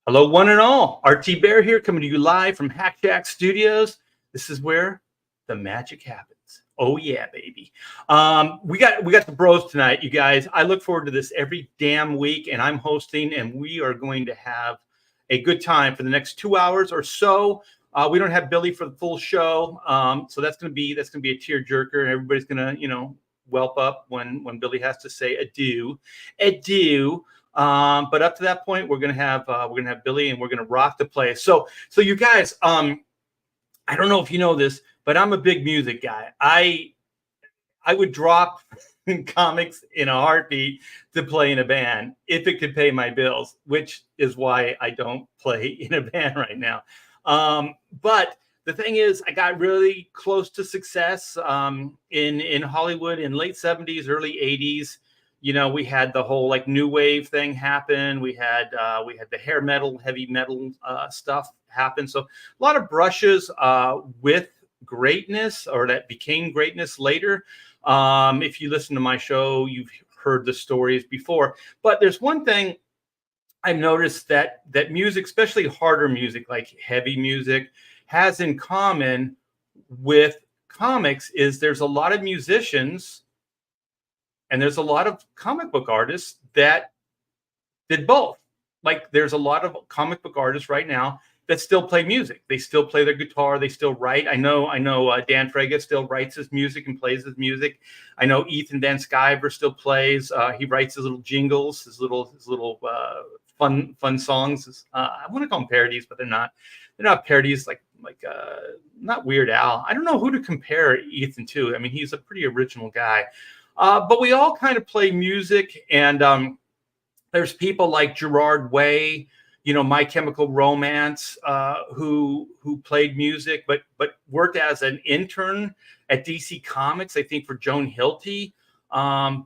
Hello, one and all. RT Bear here, coming to you live from Hack Shack Studios. This is where the magic happens. Oh yeah, baby. We got the bros tonight, you guys. I look forward to this every damn week, and I'm hosting, and we are going to have a good time for the next 2 hours or so. We don't have Billy for the full show, so that's gonna be a tearjerker. Everybody's gonna whelp up when Billy has to say adieu. But up to that point, we're gonna have Billy, and we're gonna rock the place. So you guys, I don't know if you know this, but I'm a big music guy. I would drop comics in a heartbeat to play in a band if it could pay my bills, which is why I don't play in a band right now. But the thing is, I got really close to success in Hollywood in late 70s, early 80s. We had the whole like new wave thing happen. We had the hair metal, heavy metal stuff happen. So a lot of brushes with greatness, or that became greatness later. If you listen to my show, you've heard the stories before. But there's one thing I've noticed that music, especially harder music like heavy music, has in common with comics is there's a lot of musicians and there's a lot of comic book artists that did both. Like there's a lot of comic book artists right now that still play music. They still play their guitar. They still write. I know. Dan Fraga still writes his music and plays his music. I know Ethan Van Sciver still plays. He writes his little jingles, his little fun songs. I want to call them parodies, but they're not. They're not parodies like not Weird Al. I don't know who to compare Ethan to. I mean, he's a pretty original guy. But we all kind of play music, and there's people like Gerard Way, My Chemical Romance, who played music, but worked as an intern at DC Comics, I think for Joan Hilty,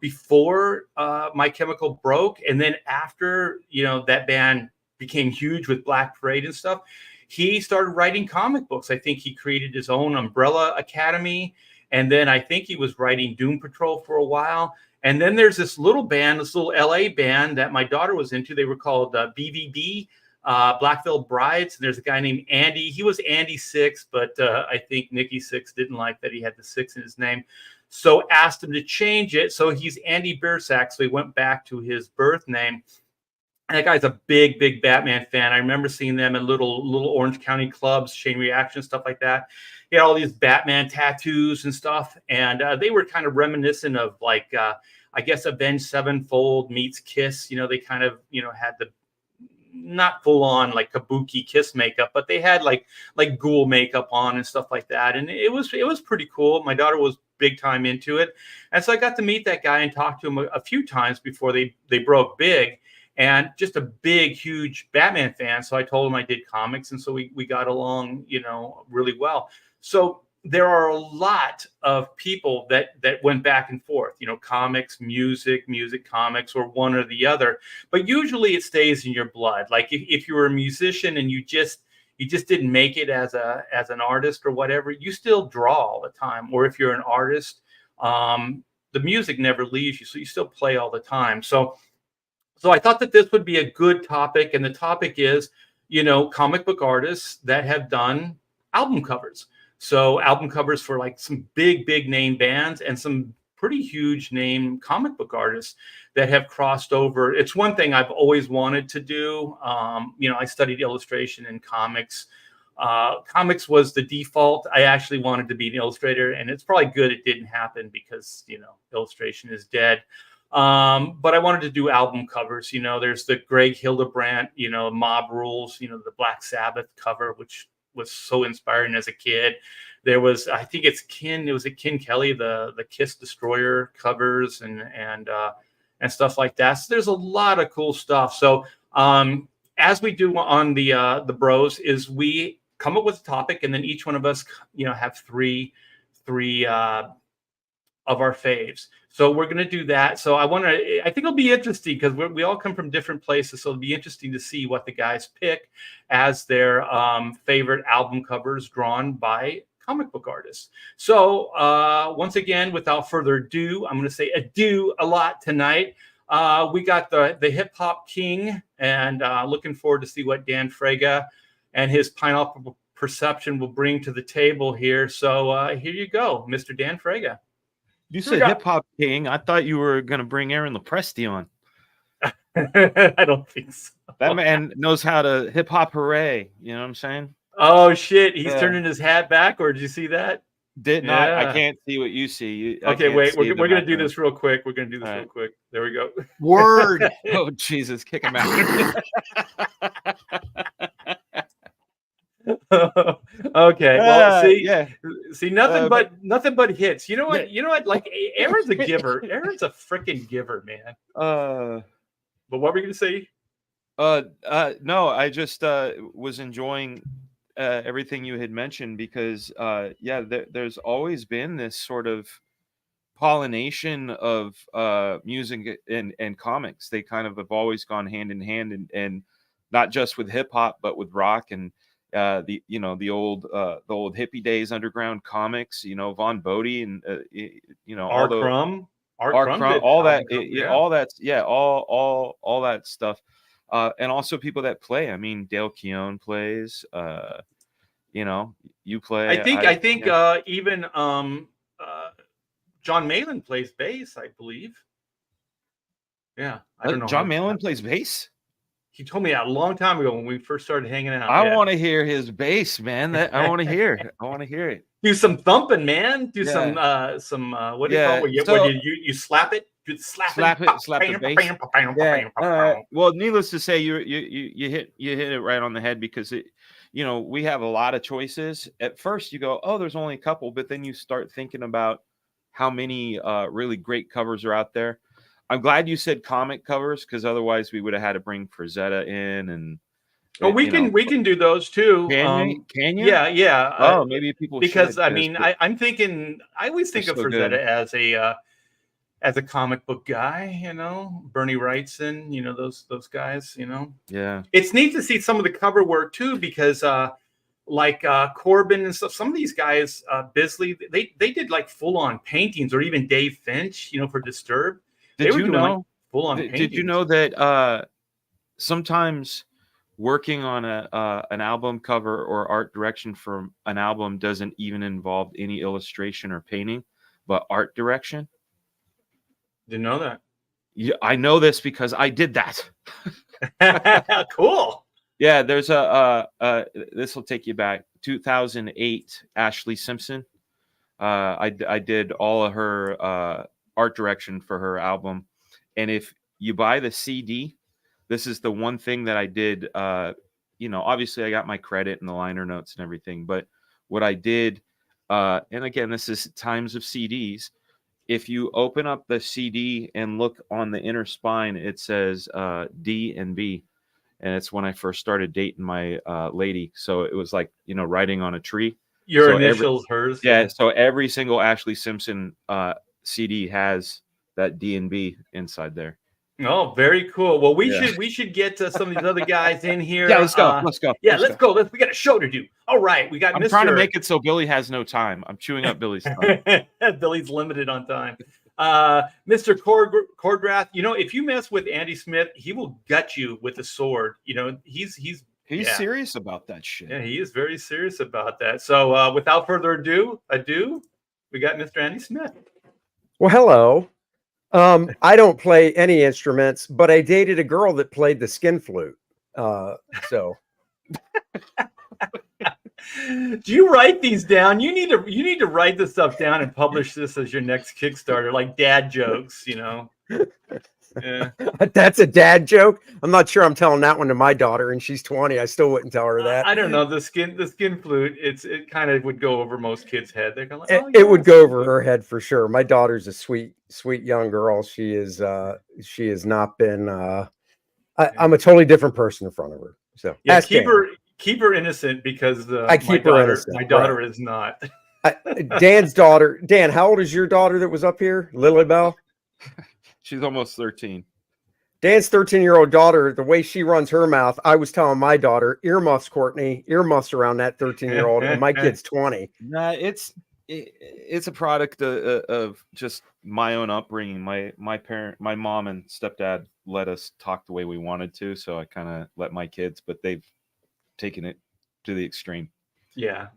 before My Chemical broke, and then after that band became huge with Black Parade and stuff, he started writing comic books. I think he created his own Umbrella Academy. And then I think he was writing Doom Patrol for a while. And then there's this little band, this little LA band that my daughter was into. They were called BVB, Blackville Brides. And there's a guy named Andy. He was Andy Six, but I think Nikki Six didn't like that he had the six in his name. So asked him to change it. So he's Andy Bursack. So he went back to his birth name. And that guy's a big, big Batman fan. I remember seeing them in little Orange County clubs, Chain Reaction, stuff like that. He had all these Batman tattoos and stuff. And they were kind of reminiscent of like, I guess, Avenged Sevenfold meets Kiss. They kind of, had the not full on like kabuki Kiss makeup, but they had like ghoul makeup on and stuff like that. And it was pretty cool. My daughter was big time into it. And so I got to meet that guy and talk to him a few times before they broke big. And just a big, huge Batman fan. So I told him I did comics. And so we got along, really well. So there are a lot of people that went back and forth, comics, music, comics, or one or the other. But usually it stays in your blood. Like if you were a musician and you just didn't make it as an artist or whatever, you still draw all the time. Or if you're an artist, the music never leaves you. So you still play all the time. So I thought that this would be a good topic. And the topic is, comic book artists that have done album covers. So album covers for like some big name bands and some pretty huge name comic book artists that have crossed over. It's one thing I've always wanted to do. I studied illustration in comics. Comics was the default. I actually wanted to be an illustrator, and it's probably good it didn't happen because, illustration is dead. But I wanted to do album covers. There's the Greg Hildebrandt, Mob Rules, the Black Sabbath cover, which was so inspiring as a kid. There was, I think it was Ken Kelly, the Kiss Destroyer covers and stuff like that. So there's a lot of cool stuff. So as we do on the Bros, is we come up with a topic, and then each one of us, have three of our faves. So we're going to do that. So I think it'll be interesting because we all come from different places. So it'll be interesting to see what the guys pick as their favorite album covers drawn by comic book artists. So once again, without further ado, I'm going to say adieu a lot tonight. We got the hip hop king, and looking forward to see what Dan Fraga and his pineapple perception will bring to the table here. So here you go, Mr. Dan Fraga. You said hip hop king. I thought you were going to bring Aaron Lopresti on. I don't think so. That man knows how to hip hop hooray. You know what I'm saying? Oh shit! He's turning his hat back, or did you see that? Did not. I can't see what you see. Okay, wait. We're gonna do this real quick. We're gonna do this real quick. There we go. Word. Oh Jesus! Kick him out. Okay. Well, see, nothing but hits. You know what? Like Aaron's a giver. Aaron's a freaking giver, man. But what were you gonna say? No, I just was enjoying everything you had mentioned because there's always been this sort of pollination of music and comics. They kind of have always gone hand in hand, and not just with hip hop, but with rock and the old hippie days, underground comics. Von Bodie and Art Crumb, all that stuff. And also people that play. I mean, Dale Keown plays. You play. I think even John Malin plays bass, I believe. Yeah, I don't know. John Malin plays bass. He told me that a long time ago when we first started hanging out. I want to hear his bass, man. I want to hear. I want to hear it. Do some thumping, man. Do some what do you call it? Where you slap it? Slap the bass. Well, needless to say, you hit it right on the head because we have a lot of choices. At first, you go, oh, there's only a couple, but then you start thinking about how many really great covers are out there. I'm glad you said comic covers because otherwise we would have had to bring Frazetta in and. Oh, we can do those too. Can you? Yeah. Oh, maybe people because should, I mean I'm thinking I always think of Frazetta as a comic book guy, Bernie Wrightson, those guys, Yeah. It's neat to see some of the cover work too because like Corbin and stuff. Some of these guys, Bisley, they did like full on paintings, or even Dave Finch, for Disturbed. Did you know? Like full on paintings. Did you know that sometimes working on an album cover or art direction for an album doesn't even involve any illustration or painting, but art direction? Didn't know that. Yeah, I know this because I did that. Cool. Yeah, there's this will take you back 2008. Ashley Simpson. I did all of her art direction for her album, and if you buy the CD, this is the one thing that I did. Obviously I got my credit and the liner notes and everything, but what I did, and again, this is times of CDs. If you open up the CD and look on the inner spine, it says D and B. And it's when I first started dating my lady. So it was like, writing on a tree. Your initials, hers. Yeah. So every single Ashley Simpson CD has that D and B inside there. Oh, very cool. Well, we should get some of these other guys in here. Yeah, let's go. Let's go. Yeah, let's go. We got a show to do. All right, we got. I'm trying to make it so Billy has no time. I'm chewing up Billy's time. Billy's limited on time. Mr. Cordrath, if you mess with Andy Smith, he will gut you with a sword. He's serious about that shit. Yeah, he is very serious about that. So, without further ado, we got Mr. Andy Smith. Well, hello. I don't play any instruments, but I dated a girl that played the skin flute. So do you write these down? You need to write this stuff down and publish this as your next Kickstarter, like dad jokes, Yeah. That's a dad joke. I'm not sure I'm telling that one to my daughter, and she's 20. I still wouldn't tell her that. I don't know. The skin flute. It kind of would go over most kids' head. They're kind of like, it would go over her head for sure. My daughter's a sweet young girl. She has not been. I'm a totally different person in front of her. So yeah, keep her innocent because I keep her innocent. My daughter is not. Dan's daughter. Dan, how old is your daughter that was up here? Lily Bell. She's almost 13. Dan's 13-year-old daughter, the way she runs her mouth, I was telling my daughter, earmuffs, Courtney, earmuffs around that 13-year-old, and my kid's 20. Nah, it's it's a product of just my own upbringing. My mom and stepdad let us talk the way we wanted to, so I kind of let my kids, but they've taken it to the extreme. Yeah.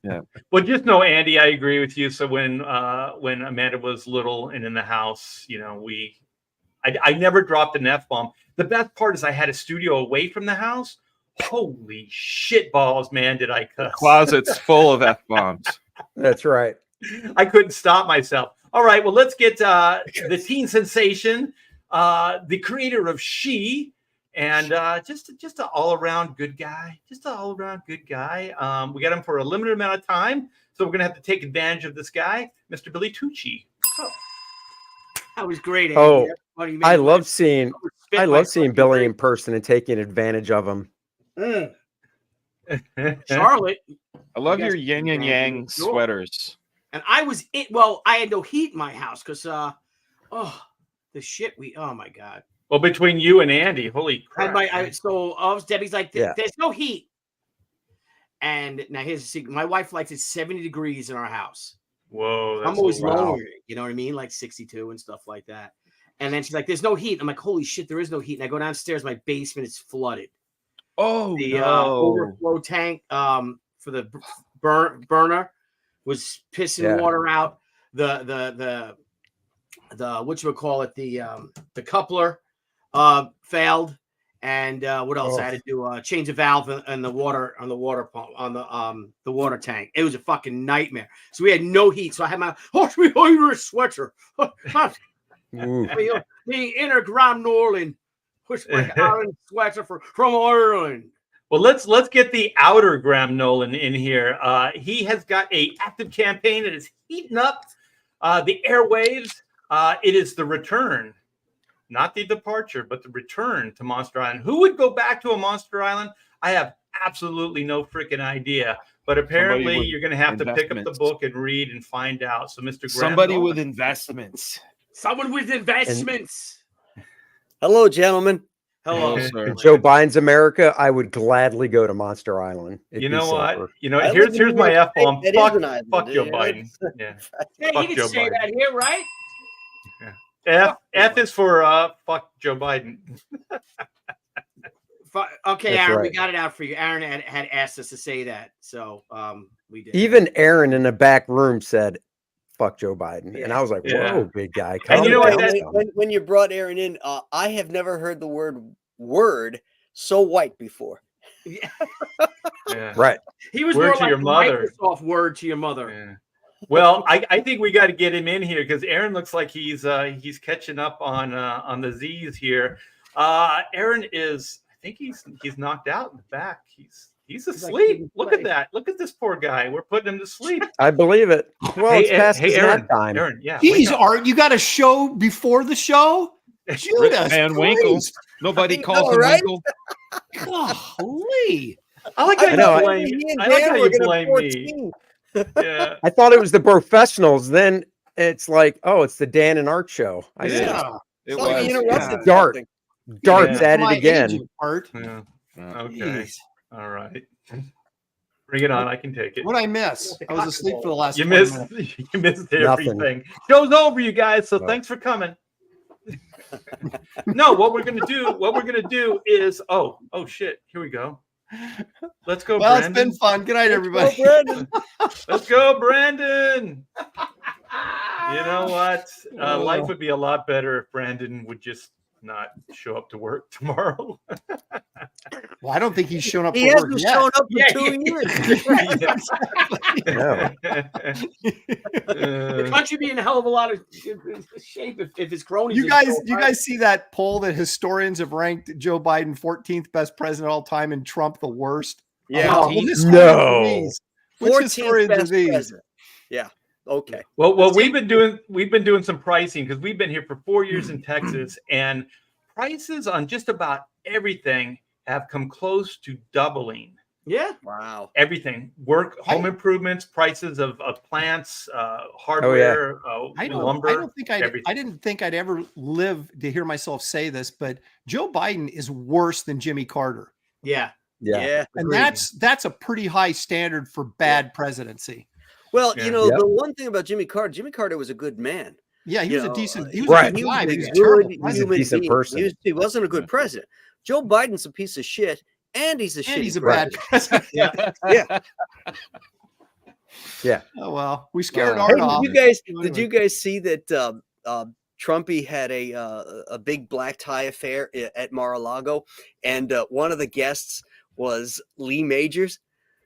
Yeah. Well, just know, Andy, I agree with you. So when Amanda was little and in the house, you know, I never dropped an F-bomb. The best part is I had a studio away from the house. Holy shit balls, man, did I cuss. Closet's full of F-bombs. That's right. I couldn't stop myself. All right, well, let's get the teen sensation, the creator of She, and just an all-around good guy. Just an all-around good guy. We got him for a limited amount of time, so we're going to have to take advantage of this guy, Mr. Billy Tucci. Oh. That was great, Andy. Oh, Everybody I made love my- seeing spit I my love seeing fucking Billy brain. in person and taking advantage of him. Charlotte. I love You your guys yin can and grab yang me. Sure. sweaters. And I was it. Well, I had no heat in my house because the shit oh my god. Well, between you and Andy, holy crap. Debbie's like, Yeah. there's no heat. And now here's the secret. My wife likes it 70 degrees in our house. Whoa, I'm always wow. lowering it, you know what I mean? Like 62 and stuff like that. And then she's like, there's no heat. I'm like, holy shit, there is no heat. And I go downstairs, my basement is flooded. Oh, The no. overflow tank for the burner was pissing water out. The the coupler failed. And what else? I had to do change a valve in the water on the water pump on the water tank. It was a fucking nightmare. So we had no heat. So I had my sweater. The inner Graham Nolan, which my orange sweater from Ireland. Well, let's get the outer Graham Nolan in here. He has got a active campaign that is heating up the airwaves. It is the return, not the departure, but the return to Monster Island. Who would go back to a Monster Island? I have absolutely no freaking idea. But apparently, you're going to have to pick up the book and read and find out. So, Mr. Graham Somebody Nolan. with investments. Someone with investments. Hello, gentlemen. Hello, sir. In Joe Biden's America, I would gladly go to Monster Island. It'd You be know what? safer. You know, I here's live in New my York F-bomb. State. That is an island. Fuck Joe Yeah. Biden. Yeah. Hey, Fuck you can Joe say Biden. that here, right? F is for fuck Joe Biden. Okay, That's Aaron, we right. got it out for you. Aaron had asked us to say that, so we did. Even Aaron in the back room said, "Fuck Joe Biden," and I was like, Yeah. "Whoa, big guy!" And calm you know what, down, that- son." When you brought Aaron in, I have never heard the word so white before. Yeah. Right. He was Word more to like your a mother. Microsoft word to your mother. Yeah. Well, I think we got to get him in here because Aaron looks like he's catching up on the Z's here. Aaron is, I think he's knocked out in the back. He's asleep. like, Look at that. Look at this poor guy. We're putting him to sleep. I believe it. Well, it's past his Aaron. nap time. Aaron, yeah. wake Jeez, up. Art, you got a show before the show? Judas Van Winkle. Christ. Nobody I calls know, him right? Winkle. Golly. I like how I know, you I- blame. Me and I like Dan how were you gonna blame me. 14. Yeah. I thought it was the Brofessionals. Then it's like, oh, it's the Dan and Art show. I see. Yeah. It It's like was. he interrupted Dart. something. Dart's Yeah. at it My again. agent, Art. Yeah. Yeah. Okay. Jeez. All right. Bring it on. I can take it. What'd I miss? I was asleep for the last You 20 missed. minutes. You missed Nothing. everything. Show's over, you guys. So No. thanks for coming. No, what we're gonna do is oh shit. Here we go. Let's go, Well, Brandon. it's been fun. Good night, everybody. Oh, Brandon. Let's go, Brandon. You know what? Life would be a lot better if Brandon would just not show up to work tomorrow. Well, I don't think he's shown up He for work hasn't yet. shown up Yeah, for 2 years. No. The country be in a hell of a lot of shape if his cronies. You guys see that poll that historians have ranked Joe Biden 14th best president of all time and Trump the worst? Yeah. Oh, well, historians No. are these. Which 14th historians are best these? president. Yeah. Okay. Well, we've been doing some pricing because we've been here for 4 years in Texas, and prices on just about everything have come close to doubling. Yeah. Wow. Everything, work, home improvements, prices of plants, hardware, lumber. I didn't think I'd ever live to hear myself say this, but Joe Biden is worse than Jimmy Carter. Yeah. Yeah. Yeah. And that's a pretty high standard for bad presidency. Well, Yeah. you know, Yep. the one thing about Jimmy Carter was a good man. Yeah, he You was a know, decent. He was right. a good guy. But he was a good terrible He's a president. decent being. person. He wasn't a good president. Joe Biden's a piece of shit, and he's a And shitty he's a president. bad president. Yeah. Yeah. Oh well, we scared Hey, Art Hey, off. did you guys see that Trumpy had a big black tie affair at Mar-a-Lago, and one of the guests was Lee Majors?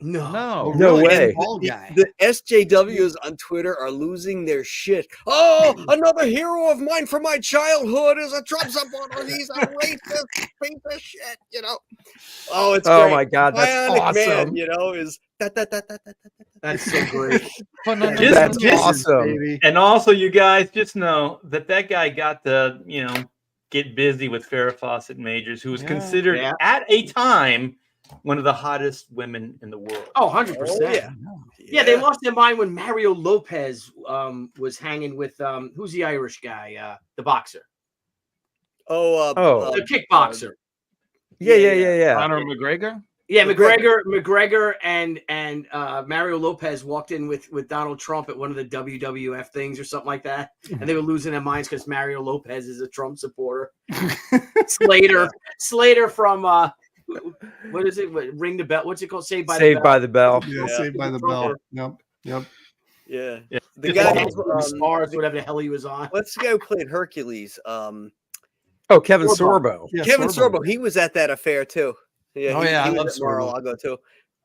No. No. No really? way. The ball guy. The SJWs on Twitter are losing their shit. Oh, another hero of mine from my childhood is a Trump supporter. He's a racist piece of shit, you know. Oh, it's Oh great. my God, that's Bionic Man, awesome. you know, is That's so great. That's Just- awesome. Baby. And also, you guys just know that guy got to, get busy with Farrah Fawcett Majors, who was Yeah. considered Yeah. at a time one of the hottest women in the world. Oh, 100%. Oh, yeah. Yeah, they lost their mind when Mario Lopez was hanging with who's the Irish guy, the boxer, Oh, the kickboxer. Yeah. Conor McGregor. Yeah, McGregor. McGregor and Mario Lopez walked in with Donald Trump at one of the WWF things or something like that, and they were losing their minds because Mario Lopez is a Trump supporter. Slater from what is it? Ring the Bell. What's it called? Saved by the Saved Bell. by the Bell. Yeah, Yeah. Saved by the Bell. Yep. Yeah. Yeah. The Just guy like who, Stars, whatever the hell he was on. what's the guy who played Hercules? Oh, Kevin Sorbo. Sorbo. Yeah, Kevin Sorbo. He was at that affair too. Yeah. Oh, yeah, I he love was at Sorbo. Mar-a-Lago too.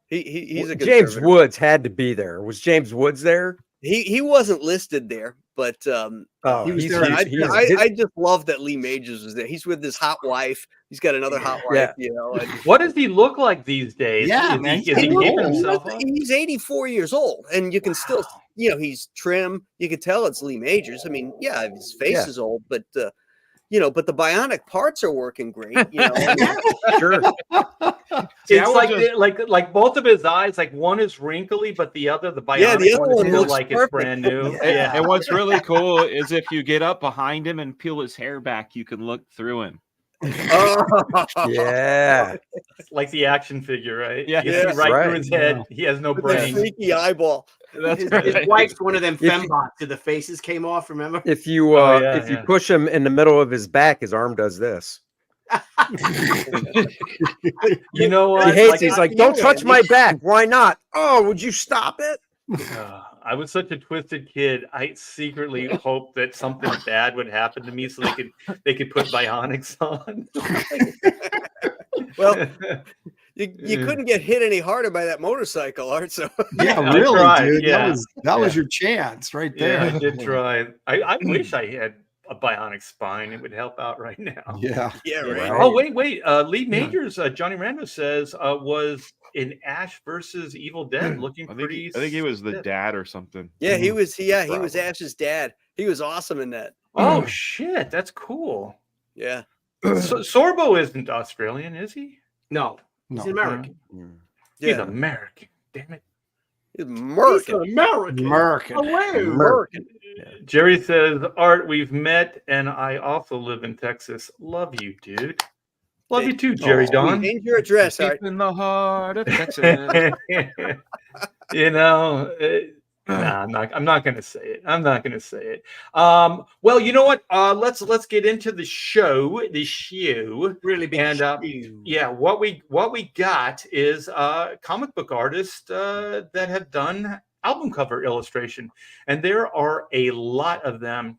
He's a James conservative. Woods had to be there. Was James Woods there? He wasn't listed there, but Oh, He was he's, there. I just love that Lee Majors was there. He's with his hot wife. He's got another hot wife, Yeah. you know. And What does he look like these days? Yeah, is man, he, is he he's keeping old. himself up? he's 84 years old, and you can still, Wow. you know, he's trim. You can tell it's Lee Majors. I mean, yeah, his face Yeah. is old, but you know, but the bionic parts are working great. You know, sure. See, I It's was like, just- like both of his eyes, like one is wrinkly, but the other, the bionic Yeah, the other one, is one still looks like it's perfect. brand new. Yeah. Yeah. And what's really cool is if you get up behind him and peel his hair back, you can look through him. Yeah. Like the action figure, right? Yeah. You can see Yes, right right. through his head. He has no With the brain. freaky eyeball. That's His right. wife's one of them If you- fembots. Did the faces came off? Remember? If you Oh, yeah, if you yeah. push him in the middle of his back, his arm does this. You know what? He hates. Like, He's like, "Don't touch my back." Why not? Oh, would you stop it? I was such a twisted kid. I secretly hoped that something bad would happen to me so they could put bionics on. Well, you couldn't get hit any harder by that motorcycle, Art. So Yeah, I really, tried, dude. yeah. That was your chance right there. Yeah, I did try. I wish I had a bionic spine. It would help out right now. Yeah. yeah, right. Right. Oh, wait. Lee Majors, Johnny Rando says, was in Ash versus Evil Dead looking I pretty. think he was the stiff. dad or something. Yeah, he was. Yeah, he was Probably. Ash's dad. He was awesome in that. Oh, shit. That's cool. Yeah. Sorbo isn't Australian, is he? No, No. he's American. He's Yeah. American. Damn it. He's American. He's American. American. Away. American. Jerry says, Art, we've met, and I also live in Texas. Love you, dude. Love you too, Jerry Don. Change your address, Art. Deep in the heart of Texas. You know, nah, I'm not going to say it. I'm not going to say it. Well, you know what? Let's get into the show. Really big. And shoe. yeah, what we got is comic book artists that have done album cover illustration, and there are a lot of them.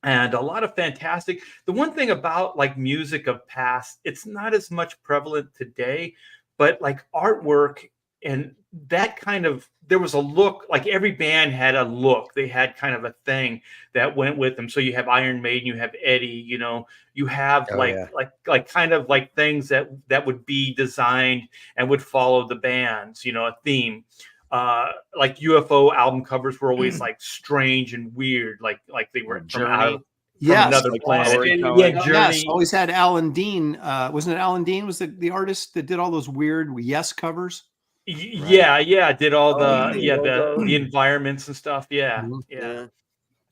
And a lot of fantastic. The one thing about like music of past, it's not as much prevalent today, but like artwork and that kind of, there was a look, like every band had a look. They had kind of a thing that went with them. So you have Iron Maiden, you have Eddie, you know, you have like kind of like things that would be designed and would follow the bands, you know, a theme. Like UFO album covers were always like strange and weird, like they were from out of Yes. another like planet. storytelling. Yeah, Journey. Yes. Always had Alan Dean. Wasn't it Alan Dean was the artist that did all those weird Yes covers? Yeah, did all the yeah. the environments and stuff. Yeah, Mhm. yeah.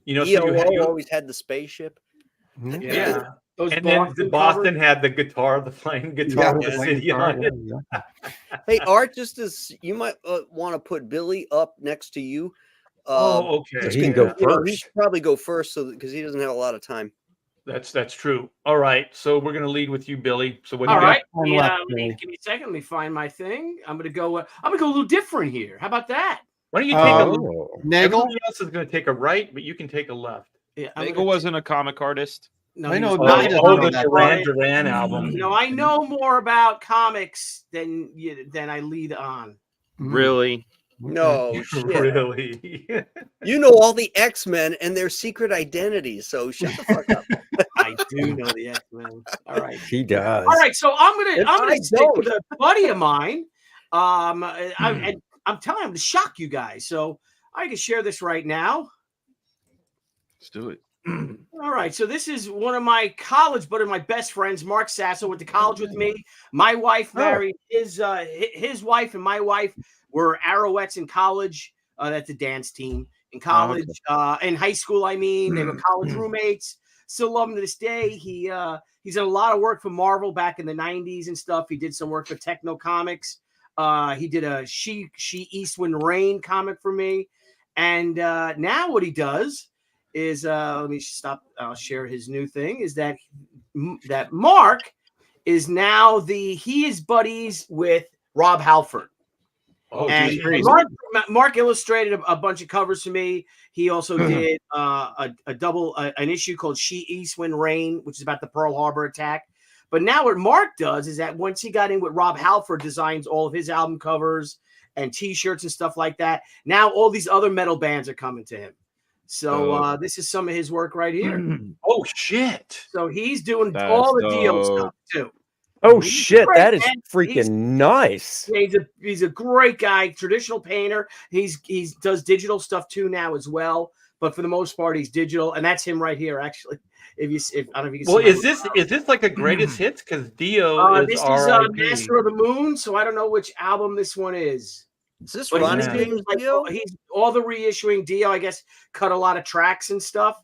You know, so ELO you always had the spaceship. Mhm. yeah. Those And then Boston Boston covers. had the guitar, the flying guitar with the city on it. Yeah. Hey, Art, just as you might want to put Billy up next to you. Okay. He can go He first. should probably go first, because he doesn't have a lot of time. That's true. All right. So we're gonna lead with you, Billy. So what do All you got? right. Time Yeah, left, Billy. give me a second. Let me find my thing. I'm gonna go a little different here. How about that? Why don't you take a Oh, Nagel. everybody else is gonna take a right, but you can take a left. Yeah, Nagel wasn't a comic artist. No, I he know was Billy not. doesn't Oh, know the that. Duran album. No, I know more about comics than I lead on. Really? No shit. Really? You know all the X-Men and their secret identities, so shut the fuck up. I do know the X-Men. All right. he does. All right, so I'm And gonna I stick don't. with a buddy of mine. And I'm telling him to shock you guys. So I can share this right now. Let's do it. All right, so this is one of my college, but of my best friends, Mark Sasso, went to college with me. My wife married his wife, and my wife were Arrowetts in college. That's a dance team in college. In high school, I mean, they were college roommates. Still love him to this day. He's done a lot of work for Marvel back in the '90s and stuff. He did some work for Techno Comics. He did a She East Wind Rain comic for me, and now what he does is let me stop. I'll share his new thing. Is that Mark is now he is buddies with Rob Halford. Oh, And geez. Mark illustrated a bunch of covers for me. He also did an issue called She East Wind Rain, which is about the Pearl Harbor attack. But now what Mark does is that once he got in with Rob Halford, designs all of his album covers and T-shirts and stuff like that. Now all these other metal bands are coming to him. So this is some of his work right here. Oh shit! So he's doing That's all the Dio dope. stuff too. Oh He's shit, great, that is man. freaking nice. He's a great guy, traditional painter. He does digital stuff too now as well, but for the most part he's digital, and that's him right here actually. If I don't know if you can Well, see is this like a greatest hits? Because Dio is this is R.I.P. Master of the Moon, so I don't know which album this one is. Is this But Ronnie he's Yeah. James like, deal? he's all the reissuing. Dio, I guess, cut a lot of tracks and stuff.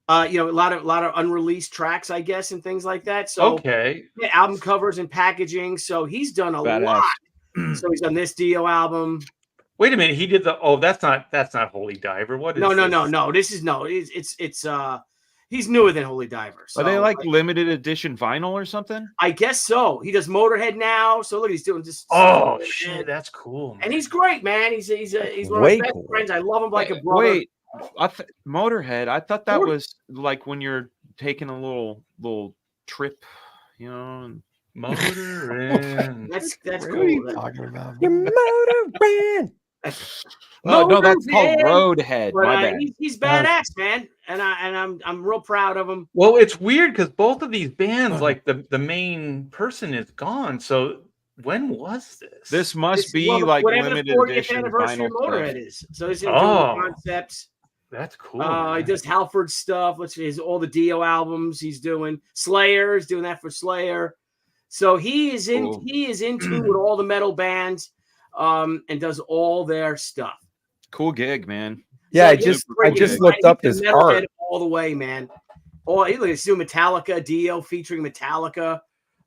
A lot of unreleased tracks, I guess, and things like that. So Okay. yeah, album covers and packaging. So he's done a Badass. lot. So he's done this Dio album. Wait a minute. He did the. Oh, that's not Holy Diver. What is No. this? This is it's he's newer than Holy Diver. So Are they like limited edition vinyl or something? I guess so. He does Motorhead now. So look, he's doing just Oh shit, that's cool. and he's great, man. He's one of Way my best cool. friends. I love him like a brother. Wait, Motorhead. I thought that was like when you're taking a little trip, you know. And Motor and That's What cool. are you talking about? Your motor ran. oh no, that's called Motorhead. Roadhead. But My bad. he's badass, man, and I'm real proud of him. well, it's weird because both of these bands, like the main person is gone. So when was this? This must be Well, like whatever limited the 40th edition anniversary vinyl of Motorhead stuff. is. So he's doing Oh. concepts. That's cool. He man. does Halford stuff. All the Dio albums. He's doing Slayer. He's doing that for Slayer. So he is Cool. into with all the metal bands, and does all their stuff. Cool gig, man. Yeah, So I he's just great. looked up He's his a metalhead art. all the way, man. Oh, he's doing Metallica, Dio featuring Metallica.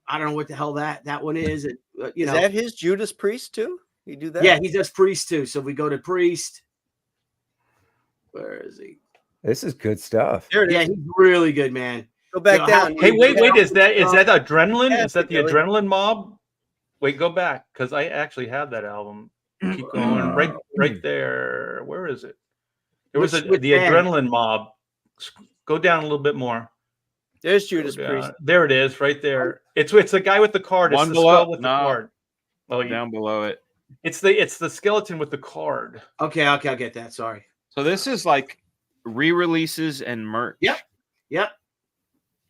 I don't know what the hell that one is. Is that his Judas Priest too? You do that? Yeah, he does Priest too. So we go to Priest. Where is he? This is good stuff. There it is. Yeah, he's really good, man. Go back Yeah, down. Hey, wait. Is that Adrenaline? Yeah, Is that the Billy. Adrenaline Mob? Wait, go back because I actually have that album. Keep going. Right there. Where is it? There was Which the band? Adrenaline Mob. Go down a little bit more. There's Judas Go Priest. down. There it is, right there. It's the guy with the card. It's One the below- skull with the no. card. Oh, Down below it. it's the skeleton with the card. Okay, I'll get that. Sorry. So this is like re-releases and merch. Yep.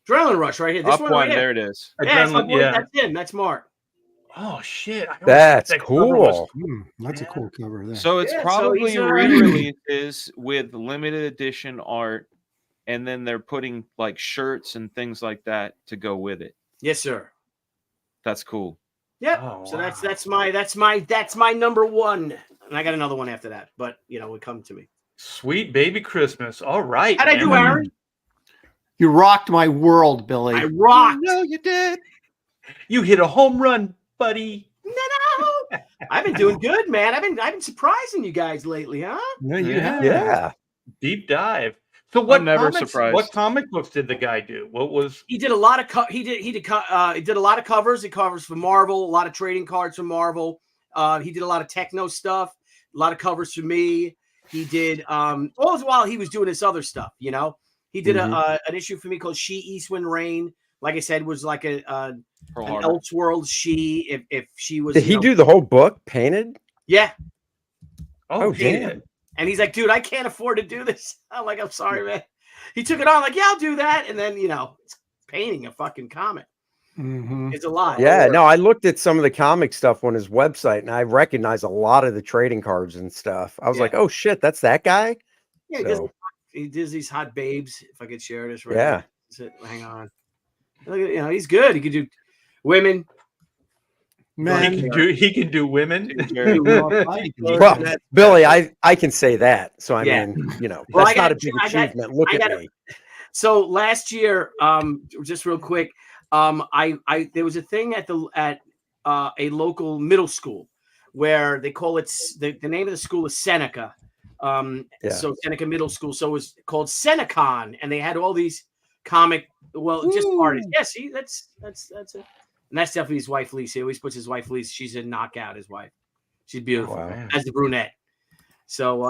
Adrenaline Rush right here. This Up one one, right there here. it is. Yeah, that's, my Adrenaline, boy. yeah. That's him. That's Mark. Oh shit! I always That's thought that cover was- cool. That's a cool cover there. So it's Yeah, so probably he's, re-releases with limited edition art, and then they're putting like shirts and things like that to go with it. Yes, sir. That's cool. Yep. Oh, So wow. that's my number one, and I got another one after that, but it would come to me. Sweet baby Christmas. All right. How'd I do, man. Aaron? You rocked my world, Billy. I rocked. No, you did. You hit a home run, buddy. No. I've been doing good, man. I've been surprising you guys lately, huh? No, you Yeah. have. Yeah. Deep dive. So what never comics, surprised. what comic books did the guy do? What was He did a lot of he did a lot of covers. He covers for Marvel, a lot of trading cards for Marvel. He did a lot of techno stuff, a lot of covers for me. He did all this while he was doing this other stuff, you know. He did an issue for me called She East Wind Rain. Like I said, was like an Elseworld she if she was. Did he do the whole book painted? Yeah. Oh, damn. damn. And he's like, dude, I can't afford to do this. I'm like, I'm sorry, man. He took it on, like, yeah, I'll do that. And then, you know, it's painting a fucking comic. It's a lot. Yeah, no, I looked at some of the comic stuff on his website and I recognize a lot of the trading cards and stuff. I was like, oh shit, that's that guy? Yeah, he does these hot babes. If I could share this right Yeah. now. Hang on. Look at, you know, he's good. He could do women. Man, he can do women. Well, Billy, I can say that. So I mean, you know, Well, that's not a big achievement. Look at me. So last year, just real quick, there was a thing at a local middle school where they call it the name of the school is Seneca. So Seneca Middle School. So it was called Senecon, and they had all these comic, just artists. Yeah, see, that's it. And that's definitely his wife, Lisa. He always puts his wife, Lisa. She's a knockout, his wife. She's beautiful. Wow. As the brunette. So,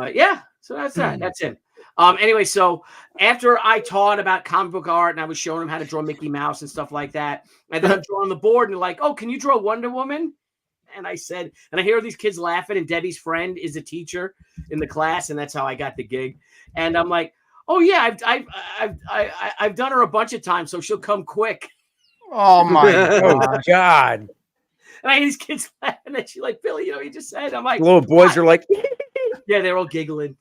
so that's that. That's him. Anyway, so after I taught about comic book art and I was showing him how to draw Mickey Mouse and stuff like that, and then I'm drawing the board and they're like, oh, can you draw Wonder Woman? And I said, and I hear these kids laughing, and Debbie's friend is a teacher in the class, and that's how I got the gig. And I'm like, oh yeah, I've done her a bunch of times, so she'll come quick. oh my God. And I hear these kids laughing, and she's like, Billy, you know, you just said. I'm like, The little boys are like, yeah, they're all giggling,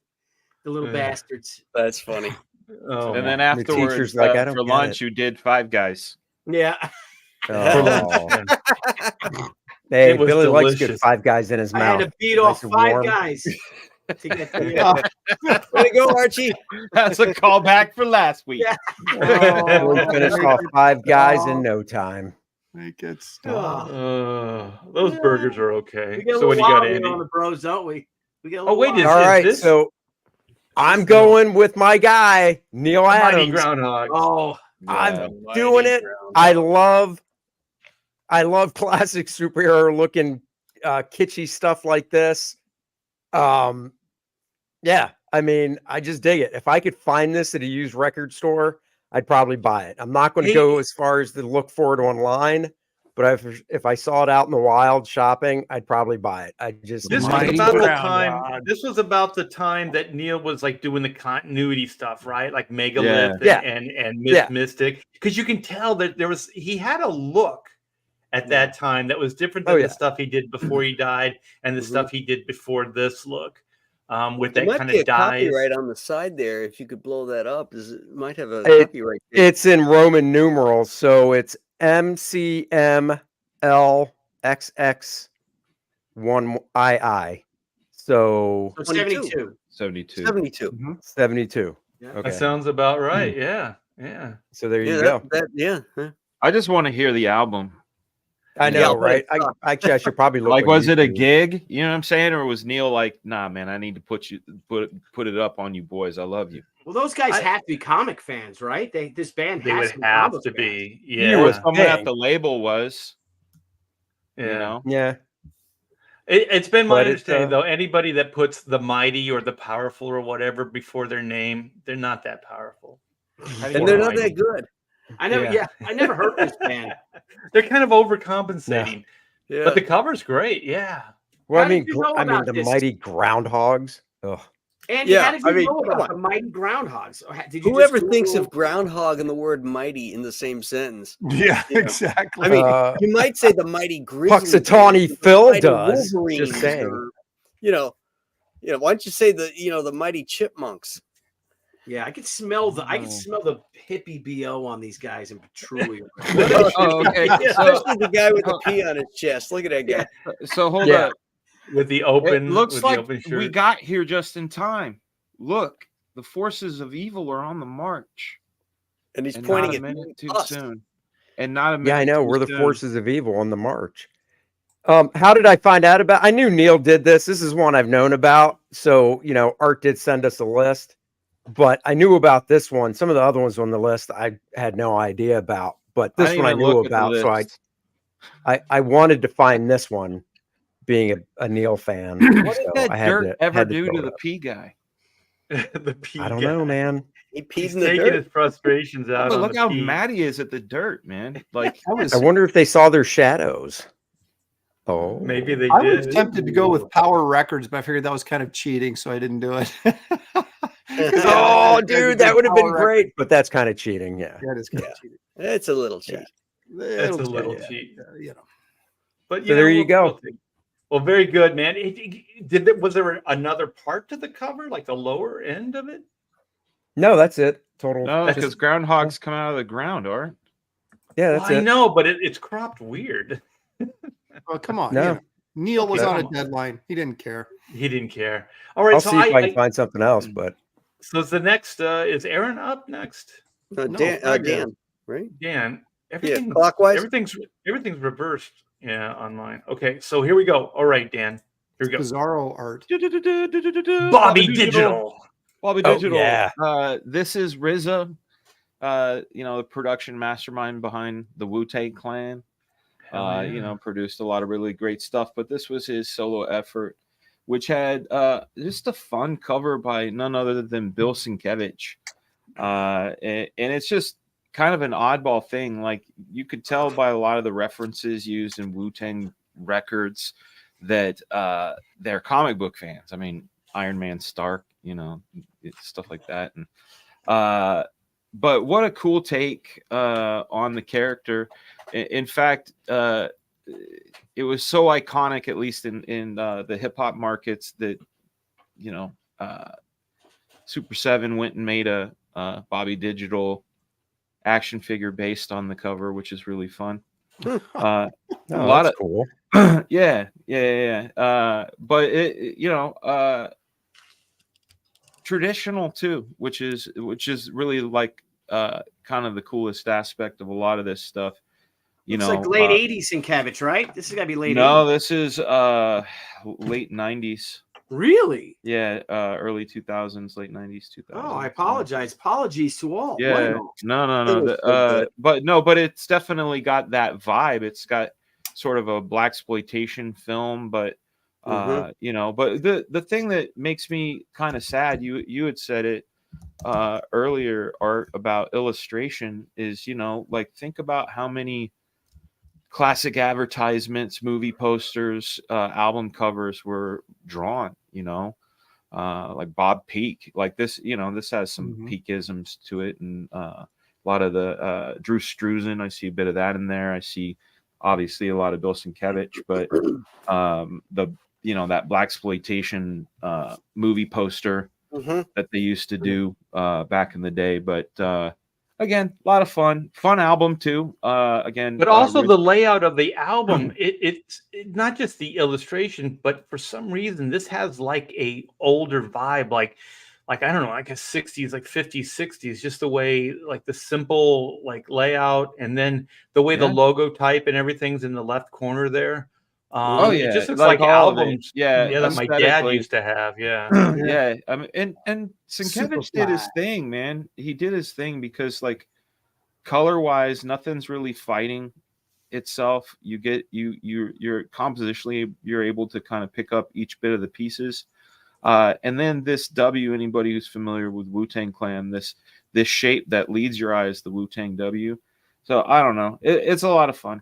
the little bastards. That's funny. Oh, And then the afterwards, teacher's like, I don't for get lunch, it. you did Five Guys. Yeah. Oh. Hey, It was Billy likes good delicious. Five Guys in his I mouth. had to beat off Nice and 5 warm. guys to get the Way to go, Archie. That's a callback for last week. Yeah. We finished off 5 guys in no time. Make it stop. Those burgers are okay. We get a So little what do you got, wild here Andy? on the bros, don't we? We get a Oh, little wait, wild. is All right, this so I'm going with my guy, Neil Mighty Adams. Groundhog? Oh, I'm doing it. I love classic superhero looking kitschy stuff like this. Yeah, I mean, I just dig it. If I could find this at a used record store, I'd probably buy it. I'm not going to go as far as to look for it online, but if I saw it out in the wild shopping, I'd probably buy it. This was Mighty about the Groundhog. time. This was about the time that Neil was like doing the continuity stuff, right? Like Megalith Yeah. and Yeah. Mystic, because you can tell that he had a look at that time that was different than Oh, yeah. the stuff he did before he died and the stuff he did before this look. With There that might kind be of a dyes. copyright on the side there. If you could blow that up, it might have a It- copyright. date. It's in Roman numerals, so it's MCMLXX1II. So 72. 72. 72. 72. Yeah. Okay. That sounds about right. Yeah. Yeah. So there you Yeah, go. huh. I just want to hear the album. I know, Yeah, right? but Actually, I should probably look. Like, on was it a YouTube. gig? You know what I'm saying? Or was Neil like, nah, man, I need to put it up on you boys. I love you. Well, those guys have to be comic fans, right? This band They has would be have comic to fans. be. Yeah. Or was someone at big. the label was. Yeah. You know? Yeah. It's been my But understanding, though, anybody that puts the mighty or the powerful or whatever before their name, they're not that powerful. And they're not that good. I never heard this band. They're kind of overcompensating. Yeah. But the cover's great. Yeah. Well, How I mean, did you know about the this? mighty groundhogs. Ugh. Andy, Yeah, how did you I mean, know come about on. the Mighty Groundhogs? Or did you Whoever just thinks Google- of groundhog and the word mighty in the same sentence? Yeah, Yeah. exactly. I mean, Uh, you might say the mighty grizzly. Puxatawny bear, Phil the mighty does. Wolverines, Just saying. or, why don't you say the mighty chipmunks? Yeah, I could smell the hippie BO on these guys in Petroleum. Oh, okay. So, Especially the guy with the P on his chest. Look at that guy. so hold Yeah. up. With the open, It looks with like the open shirt. we got here just in time. Look, the forces of evil are on the march. And he's And pointing not a at minute too us. soon. And not a minute Yeah, I know. too We're the soon. forces of evil on the march. How did I find out about? I knew Neil did this. This is one I've known about. So Art did send us a list, but I knew about this one. Some of the other ones on the list I had no idea about, but this didn't one I even knew look at the about. So list. I wanted to find this one, being a Neil fan. What did So that I had dirt to ever had to do fill to it the up. P guy? The P I don't guy. know, man. He peed He's in the taking dirt. his frustrations out But on look the how P. mad he is at the dirt, man. Like, I was I wonder if they saw their shadows. Oh, Maybe they I was did. tempted to go with Power Records, but I figured that was kind of cheating, so I didn't do it. Oh, dude, that would have been Power great. But that's kind of cheating. Yeah. Yeah, it is kind Yeah. of cheating. It's a little cheap. That's a little cheat, cheat. you know. But So there you go. Well, very good, man. Was there another part to the cover, like the lower end of it? No, that's it. Total. no, That's because groundhogs come out of the ground, or Yeah, Well, that's I it. know, but it's cropped weird. Oh, come on. No. Neil was Okay, on a come on. deadline. He didn't care. He didn't care. All right, I'll so see if I can find something else. But so is the next is Aaron up next? No, Dan, Fraga. Dan, right? Dan, Yeah, clockwise. everything's reversed. Yeah, on mine. Okay, so here we go. All right, Dan. Here we go. Bizarro art. Bobby Digital. Bobby Oh, Digital. yeah. This is RZA, the production mastermind behind the Wu-Tang Clan. Hell yeah. Produced a lot of really great stuff, but this was his solo effort, which had just a fun cover by none other than Bill Sienkiewicz. And it's just kind of an oddball thing. Like, you could tell by a lot of the references used in Wu-Tang records that they're comic book fans. I mean, Iron Man Stark, stuff like that. And but what a cool take on the character. In fact, it was so iconic, at least in the hip hop markets, that Super 7 went and made a Bobby Digital action figure based on the cover, which is really fun. A lot that's of cool. yeah. But it traditional too, which is really like kind of the coolest aspect of a lot of this stuff. Looks like late 80s in Sienkiewicz, right? This has got to be late 80s. No, this is late 90s. Really? Yeah, early 2000s, late 90s, 2000s. Oh, I apologize. Apologies to all. Yeah, no. But it's definitely got that vibe. It's got sort of a blaxploitation film, but but the thing that makes me kind of sad, you had said it earlier, Art, about illustration, is like, think about how many classic advertisements, movie posters, album covers were drawn, like Bob Peak, like this, this has some Peakisms to it. And a lot of the Drew Struzan, I see a bit of that in there. I see obviously a lot of Bill Sienkiewicz, but that blaxploitation movie poster that they used to do back in the day. But again, a lot of fun album too. But also the layout of the album, it's not just the illustration, but for some reason this has like a older vibe, like I don't know, like a 60s, like 50s, 60s, just the way, like the simple like layout, and then the way the logo type and everything's in the left corner there. It just looks like albums, that my dad used to have. Yeah. I mean, and Sienkiewicz did his thing, man. He did his thing because, like, color wise, nothing's really fighting itself. You get you're compositionally, you're able to kind of pick up each bit of the pieces. And then this W, anybody who's familiar with Wu-Tang Clan, this shape that leads your eyes, the Wu-Tang W. So I don't know, it's a lot of fun.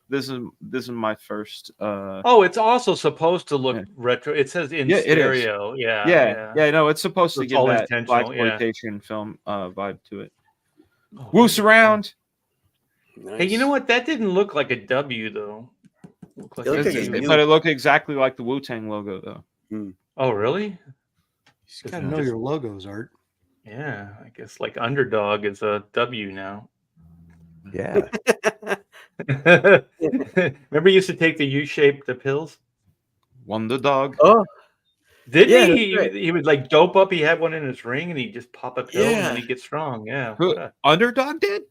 This is my first. It's also supposed to look retro. It says in stereo. No, it's supposed to give that blaxploitation film vibe to it. Woos around. Nice. Hey, you know what? That didn't look like a W though. But it looked exactly like the Wu-Tang logo though. Oh, really? You gotta know your logos, Art. Yeah, I guess like Underdog is a W now. Yeah. Remember, you used to take the U-shaped pills. Wonder Dog. Oh, Did Yeah, he? that's right. He would like dope up. He had one in his ring, and he'd just pop a pill, and then he'd get strong. Yeah. Underdog did?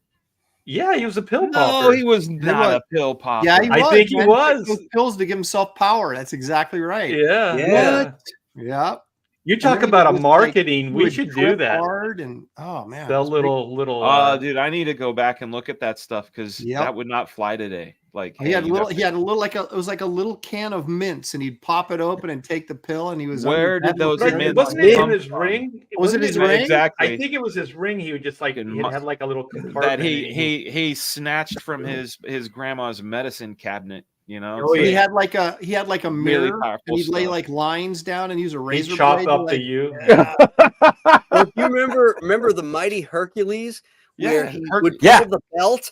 Yeah, he was a pill No, popper. he was not a pill popper. Yeah, he I was. think he man. was. Those pills to give himself power. That's exactly right. Yeah. Yeah. Yeah. You And talk then he about a would just, marketing. he we would should do trip that. hard and oh man, Sell it's great. little. Dude, I need to go back and look at that stuff because Yep. that would not fly today. Like He had a you little. have He to- had a little it was like a little can of mints, and he'd pop it open and take the pill, and he was. Where under did those bed mints Wasn't it in come his from? ring? Was it his Wasn't ring? Exactly. I think it was his ring. He would just like Fucking it had like a little compartment. that and he snatched from his grandma's medicine cabinet. You know, Oh, He yeah. had like a Really mirror, powerful and he'd lay stuff. like lines down and use a he razor chopped blade. up to, the you. Well, if you remember the Mighty Hercules, where Yeah, he Herc- would pull Yeah. the belt,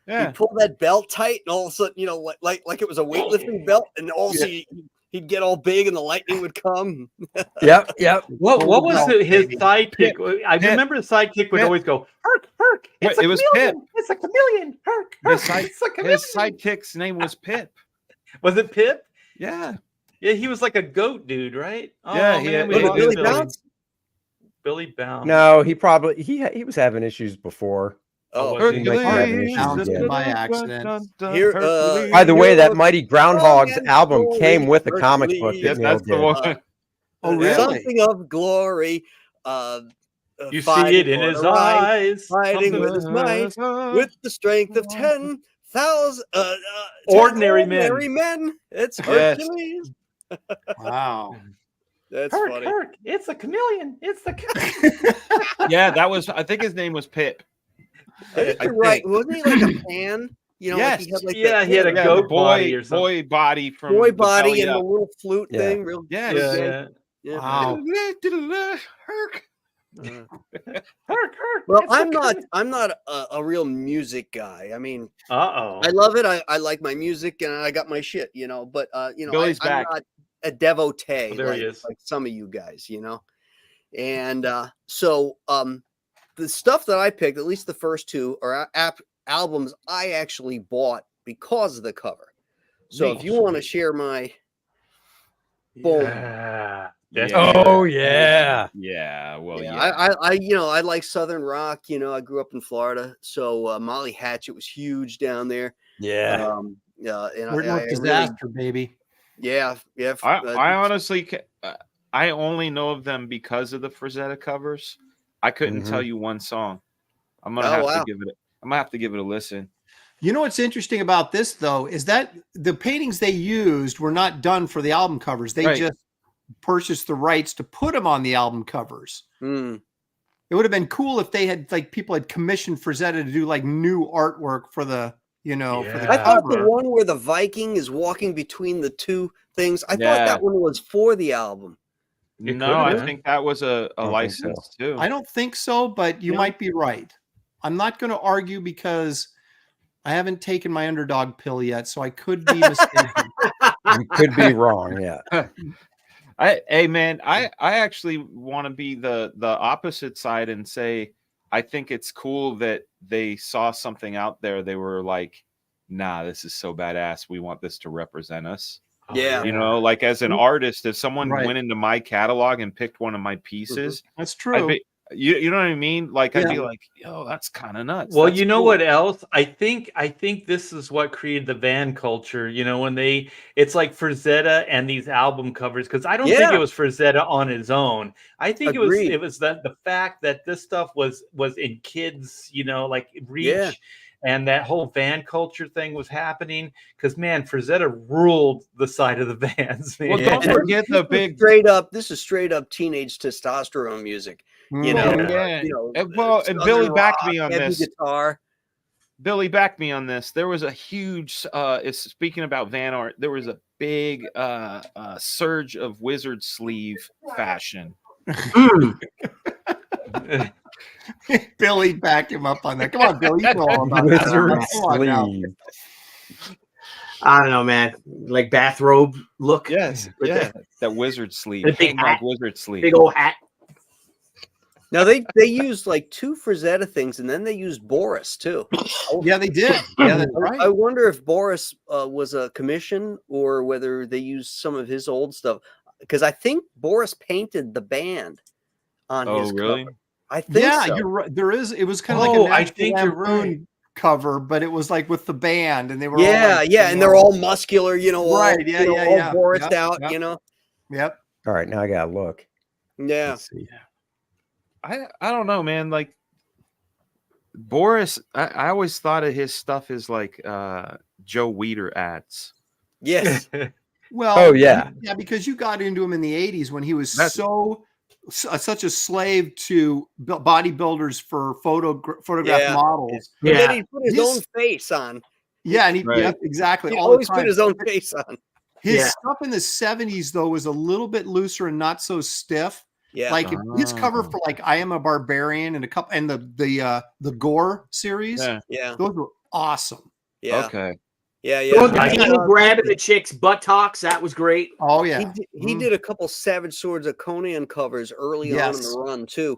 yeah. he'd pull that belt tight, and all of a sudden, you know, like it was a weightlifting belt, and all of a sudden he'd get all big, and the lightning would come. Yep. What Pull the was belt, his baby. sidekick? I Pip. remember the sidekick would Pip. always go, Herc, Herc, it's Wait, a it was chameleon. It's a chameleon. Herc, Herc, His, it's a chameleon. sidekick's name was Pip. Was it Pip? Yeah. Yeah, he was like a goat dude, right? Yeah, he had- we Was it love Billy Billy. Bounce? Billy Bounce. No, he was having issues before. Oh, was he might be having issues Bounced again. by accident. Here, By the way, that Mighty Groundhogs Hercules. album came with a comic book that Yes, Neil that's the did. one. Oh, really? Something of glory. You see fighting it in for his the right, eyes. fighting Something- with his might, with the strength of 10,000 Ordinary 10 ordinary men. It's Yes. Hercules. Wow. That's Herc, funny. Herc, it's a chameleon. It's the Yeah, that was. I think his name was Pip. I think I you're right. think. Wasn't he like a pan? You know, like he Yes. had like Yeah, that, he had a Yeah, goat the body or something. boy body from boy the body belly and the up. little flute Yeah. thing. Real, Yes. real Yeah, good. yeah. Yeah. Wow. Herc. Herc, Herc. Well, it's a I'm not a real music guy. I mean, Uh-oh. I love it. I like my music and I got my shit, you know. But Billy's I'm back. not a devotee Oh, there he like, is. like some of you guys, you know. And so the stuff that I picked, at least the first two, are albums I actually bought because of the cover. So if you want to share my boom. Yeah. Oh yeah. Yeah. Well, Yeah, yeah. I like Southern rock. You know, I grew up in Florida, so Molly Hatchet was huge down there. Yeah. And We're I no really, disaster, baby. yeah. I honestly, I only know of them because of the Frazetta covers. I couldn't tell you one song. I'm gonna have to give it. I'm gonna have to give it a listen. You know what's interesting about this though is that the paintings they used were not done for the album covers. They Right. just purchased the rights to put them on the album covers. Mm. It would have been cool if they had like people had commissioned Frazetta to do like new artwork for the for the I thought cover. the one where the Viking is walking between the two things. I thought Yeah. that one was for the album. It No, could've I been. think that was a think so. license too. I don't think so, but you Yeah. might be right. I'm not going to argue because I haven't taken my underdog pill yet, so I could be mistaken. You could be wrong. Yeah. Hey man, I actually want to be the opposite side and say I think it's cool that they saw something out there. They were like, nah, this is so badass. We want this to represent us. Oh, Yeah. You know, like as an artist, if someone Right. went into my catalog and picked one of my pieces, That's I'd true. be, you know what I mean? Like I'd be Yeah. like, yo, that's kind of nuts. Well, That's you know cool. what else? I think this is what created the van culture. You know, when it's like Frazetta and these album covers, because I don't think Yeah. it was Frazetta on his own. I think Agreed. it was the fact that this stuff was in kids, like reach. Yeah. And that whole van culture thing was happening because, man, Frazetta ruled the side of the vans, man. Well, don't forget the big. This is straight up teenage testosterone music. You Mm. know, Yeah. you know, And well, and Southern Billy backed rock, me on heavy this. guitar. Billy backed me on this. There was a huge speaking about van art, there was a big surge of wizard sleeve fashion. Billy backed him up on that. Come on, Billy. You know all about that. Wizard Come on now. sleeve. I don't know, man. Like bathrobe look. Yes, With yeah, that wizard sleeve, the big King Dog hat. wizard sleeve. Big old hat. Now they used like two Frazetta things, and then they used Boris too. Yeah, they did. Yeah, that's right. I wonder if Boris was a commission or whether they used some of his old stuff. Because I think Boris painted the band on Oh, his really? cover. I think Yeah, so. you're right. There is. It was kind of Oh, like a I National think you're Lampoon right. cover, but it was like with the band, and they were all Yeah, like, yeah, and they're all muscular, Right, yeah, yeah. all borsed Yep, out, yep. you know. Yep. All right, now I gotta look. Yeah, Let's see. I don't know, man. Like Boris, I always thought of his stuff as like Joe Weider ads. yes, Well, Oh, yeah. yeah, because you got into him in the '80s when he was That's- such a slave to bodybuilders for photograph Yeah. models. and then Yeah. he put his His- own face on. Yeah, and Right. yeah, exactly. He all always the time. put his own face on. His Yeah. stuff in the '70s though was a little bit looser and not so stiff. Yeah, Like his cover Oh. for like "I Am a Barbarian" and a couple and the Gore series. Yeah. yeah, Those were awesome. yeah, Okay. yeah, The one yeah. with Danny grabbing the chick's buttocks, that was great. Oh He yeah. he did a couple Savage Swords of Conan covers early on in Yes. the run too,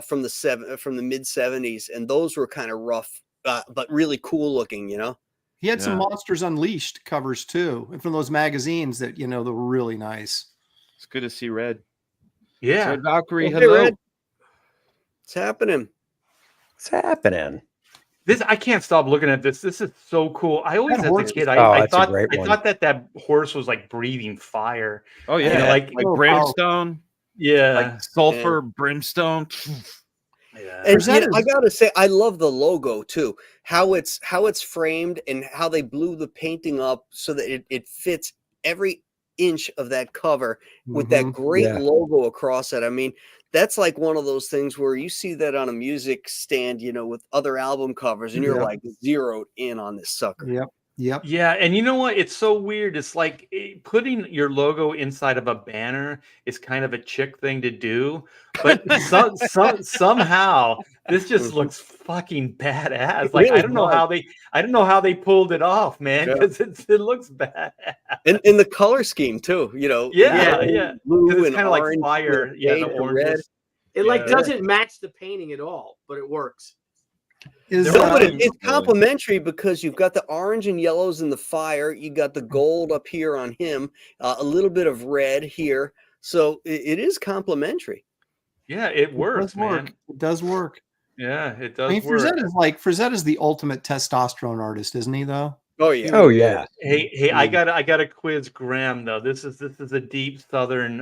from the mid '70s, and those were kind of rough, but really cool looking. You know. He had some Yeah. Monsters Unleashed covers too, and from those magazines that that were really nice. It's good to see Red. Yeah. So Valkyrie, Hey, hello. Red. What's happening? What's happening? This I can't stop looking at this. This is so cool. I always, That as horse a kid, is- I that's a thought great I one. thought that horse was like breathing fire. Oh yeah, You know, like Oh, brimstone, Yeah. like sulfur, brimstone. yeah. And Presenters- I gotta say, I love the logo too. How it's framed and how they blew the painting up so that it fits every inch of that cover with that Mhm. great Yeah. logo across it. I mean, that's like one of those things where you see that on a music stand, with other album covers, and you're Yep. like zeroed in on this sucker. Yep. Yep. Yeah, and you know what? It's so weird. It's like putting your logo inside of a banner is kind of a chick thing to do, but somehow this just looks fucking badass. Like really I don't know does. how they pulled it off, man, Yeah. because it looks bad. And in the color scheme too, Yeah, yeah. blue It's and kind of like orange with fire. a Yeah, shade the of oranges. It like Yeah. doesn't match the painting at all, but it works. Is They're No, but all- it's complementary because you've got the orange and yellows in the fire. You got the gold up here on him, a little bit of red here. So it is complementary. Yeah, it works, does work. man. It does work. Yeah, it I mean, does work. Frazetta is the ultimate testosterone artist, isn't he? Though. Oh yeah. Oh yeah. Hey, I got a quiz Graham though. This is a deep southern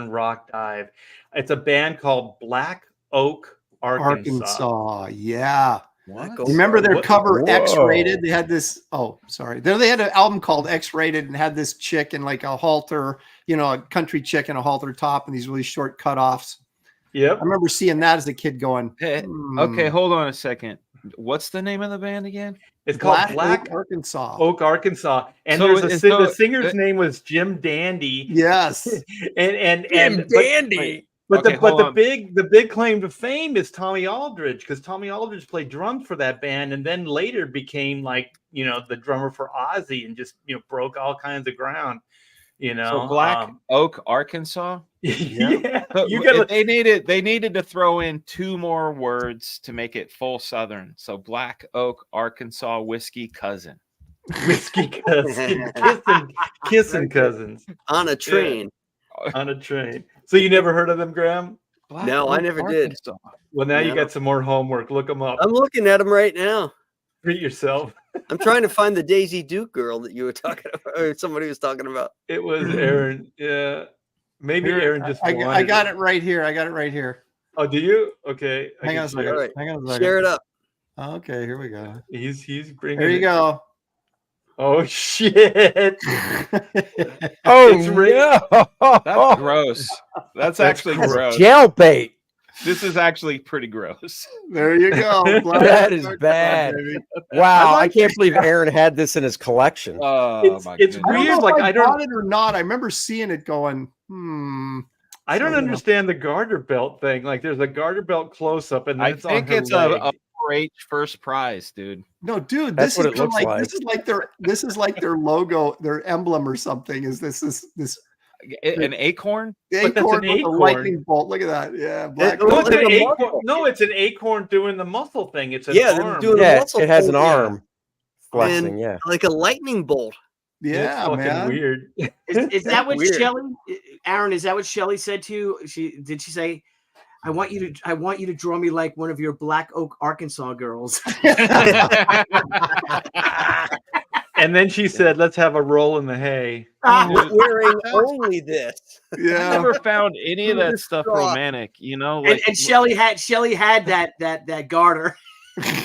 rock dive. It's a band called Black Oak, Arkansas. Yeah. What? Remember their What- cover Whoa. X-rated? They had this. Oh, sorry. They had an album called X-rated and had this chick in like a halter, a country chick in a halter top and these really short cutoffs. Yep. I remember seeing that as a kid, going, Hey, "Hmm, okay, hold on a second. What's the name of the band again? It's called Black Black Oak, Arkansas." Arkansas. And So there's it's the singer's name was Jim Dandy. Yes. And Dandy. But Okay, hold on. the big claim to fame is Tommy Aldridge, because Tommy Aldridge played drums for that band and then later became like the drummer for Ozzy and just broke all kinds of ground. So Black Oak, Arkansas. Yeah, But you gotta they needed to throw in two more words to make it full Southern. So Black Oak, Arkansas whiskey cousin. whiskey cousin, kissing cousins On a train. on a train. So you never heard of them, Graham? Black No, I Oak, never did. Arkansas. Well, now you No. got some more homework. Look them up. I'm looking at them right now. Treat yourself. I'm trying to find the Daisy Duke girl that you were talking about, or somebody was talking about. It was Aaron. Yeah, maybe Here, Aaron just. I wanted got it right here. I got it right here. Oh, do you? Okay. I Hang can on a share second. All right. Hang on a second. Share it up. Okay, here we go. He's bringing. There you it. go. Oh shit! Oh It's real. no. That's gross. That's actually gross. gross. Jail bait. This is actually pretty gross. There you go. That is bad. baby. Wow, I like- can't believe Aaron had this in his collection. Oh It's my weird. goodness. I don't know Like, if I I don't- bought it or not. I remember seeing it going, I don't So, understand the garter belt thing. Like, there's a garter belt close up, and I it's on think her it's leg. a 4-H first prize, dude. No, dude, That's this what is it looks like, like. this is like their logo, their emblem or something. Is this An acorn? But that's acorn an with a acorn. lightning bolt? Look at that. Yeah, black. Well, No, it's like an a acorn. muscle. No, it's an acorn doing the muscle thing. It's an Yeah, they're arm. doing- Yeah, muscle it has an pull, yeah. arm flexing. And- Yeah. Like a lightning bolt. It's Yeah, fucking man. weird. Is that what Weird. Shelly, Aaron? Is that what Shelly said to you? Did she say, I want you to draw me like one of your Black Oak, Arkansas girls. And then she said, "Let's have a roll in the hay." Wearing only this. I Yeah. never found any of that stuff Distraught. romantic, you know. and, Like, and Shelly had that garter.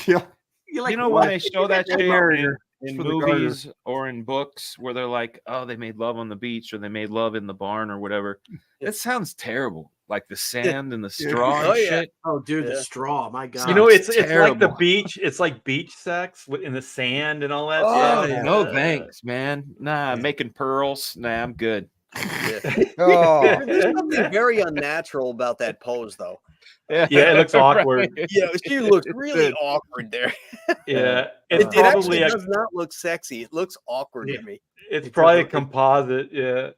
Yeah. You're like, you know, what? when they show that shit Barrier in for the garter. movies or in books where they're like, oh, they made love on the beach or they made love in the barn or whatever, it sounds terrible. Like the sand and the straw and Oh, yeah. shit. Oh, dude, the Yeah. straw. My God. You know, it's like the terrible. beach. It's like beach sex in the sand and all that. Oh, stuff. No thanks, man. Nah, making pearls. Nah, I'm good. Oh, There's something very unnatural about that pose, though. Yeah, it looks awkward. Yeah, she looks really awkward there. Yeah, it's It actually probably does not look sexy. It looks awkward Yeah. to me. it's It probably a doesn't- composite. Yeah.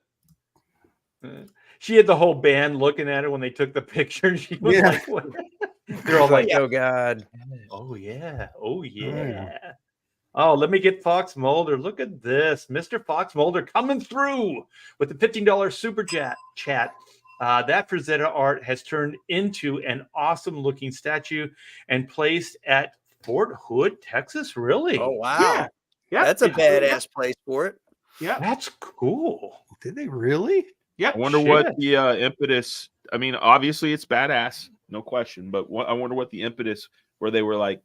She had the whole band looking at her when they took the picture. She was Yeah. like, what? They're all like, oh God. oh yeah, oh yeah. Oh, let me get Fox Mulder. Look at this, Mr. Fox Mulder coming through with the $15 super chat. That Frazetta art has turned into an awesome looking statue and placed at Fort Hood, Texas. Really? Oh wow, Yeah. Yeah. that's a Yeah. badass place for it. Yeah. That's cool. Did they really? Yeah. I wonder what the impetus. I mean, obviously it's badass, no question. But I wonder what the impetus where they were like,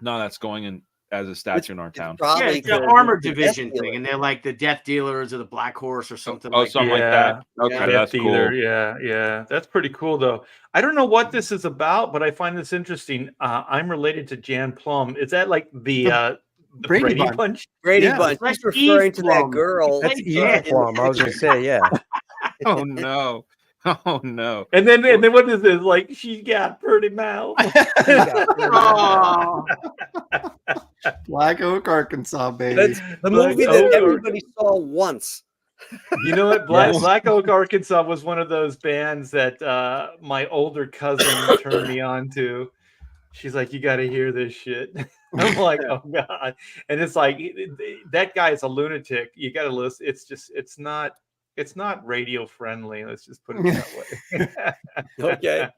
no, that's going in as a statue in our town. Yeah, Probably it's the 'cause armor it's the division death thing, dealer. and they're like the Death Dealers or the Black Horse or something Oh, like something that. like that. Okay, Yeah. that's Death cool. Dealer, yeah. That's pretty cool, though. I don't know what this is about, but I find this interesting. I'm related to Jan Plum. Is that like the Brady Brady Bunch. Bunch? Brady Yeah. Bunch. That's He's referring Eve to Plum. that girl. That's Hey, evil yeah. plum. I was gonna say, yeah. Oh no. Oh no. And then what is this? Like, she got pretty mouth. Oh, Black Oak, Arkansas, baby. That's the Black movie Oak, that everybody saw once. You know what? Black, Yes. Black Oak, Arkansas was one of those bands that my older cousin turned me on to. She's like, you got to hear this shit. I'm like, oh God. And it's like, that guy is a lunatic. You got to listen. It's not radio friendly. Let's just put it that way. Okay.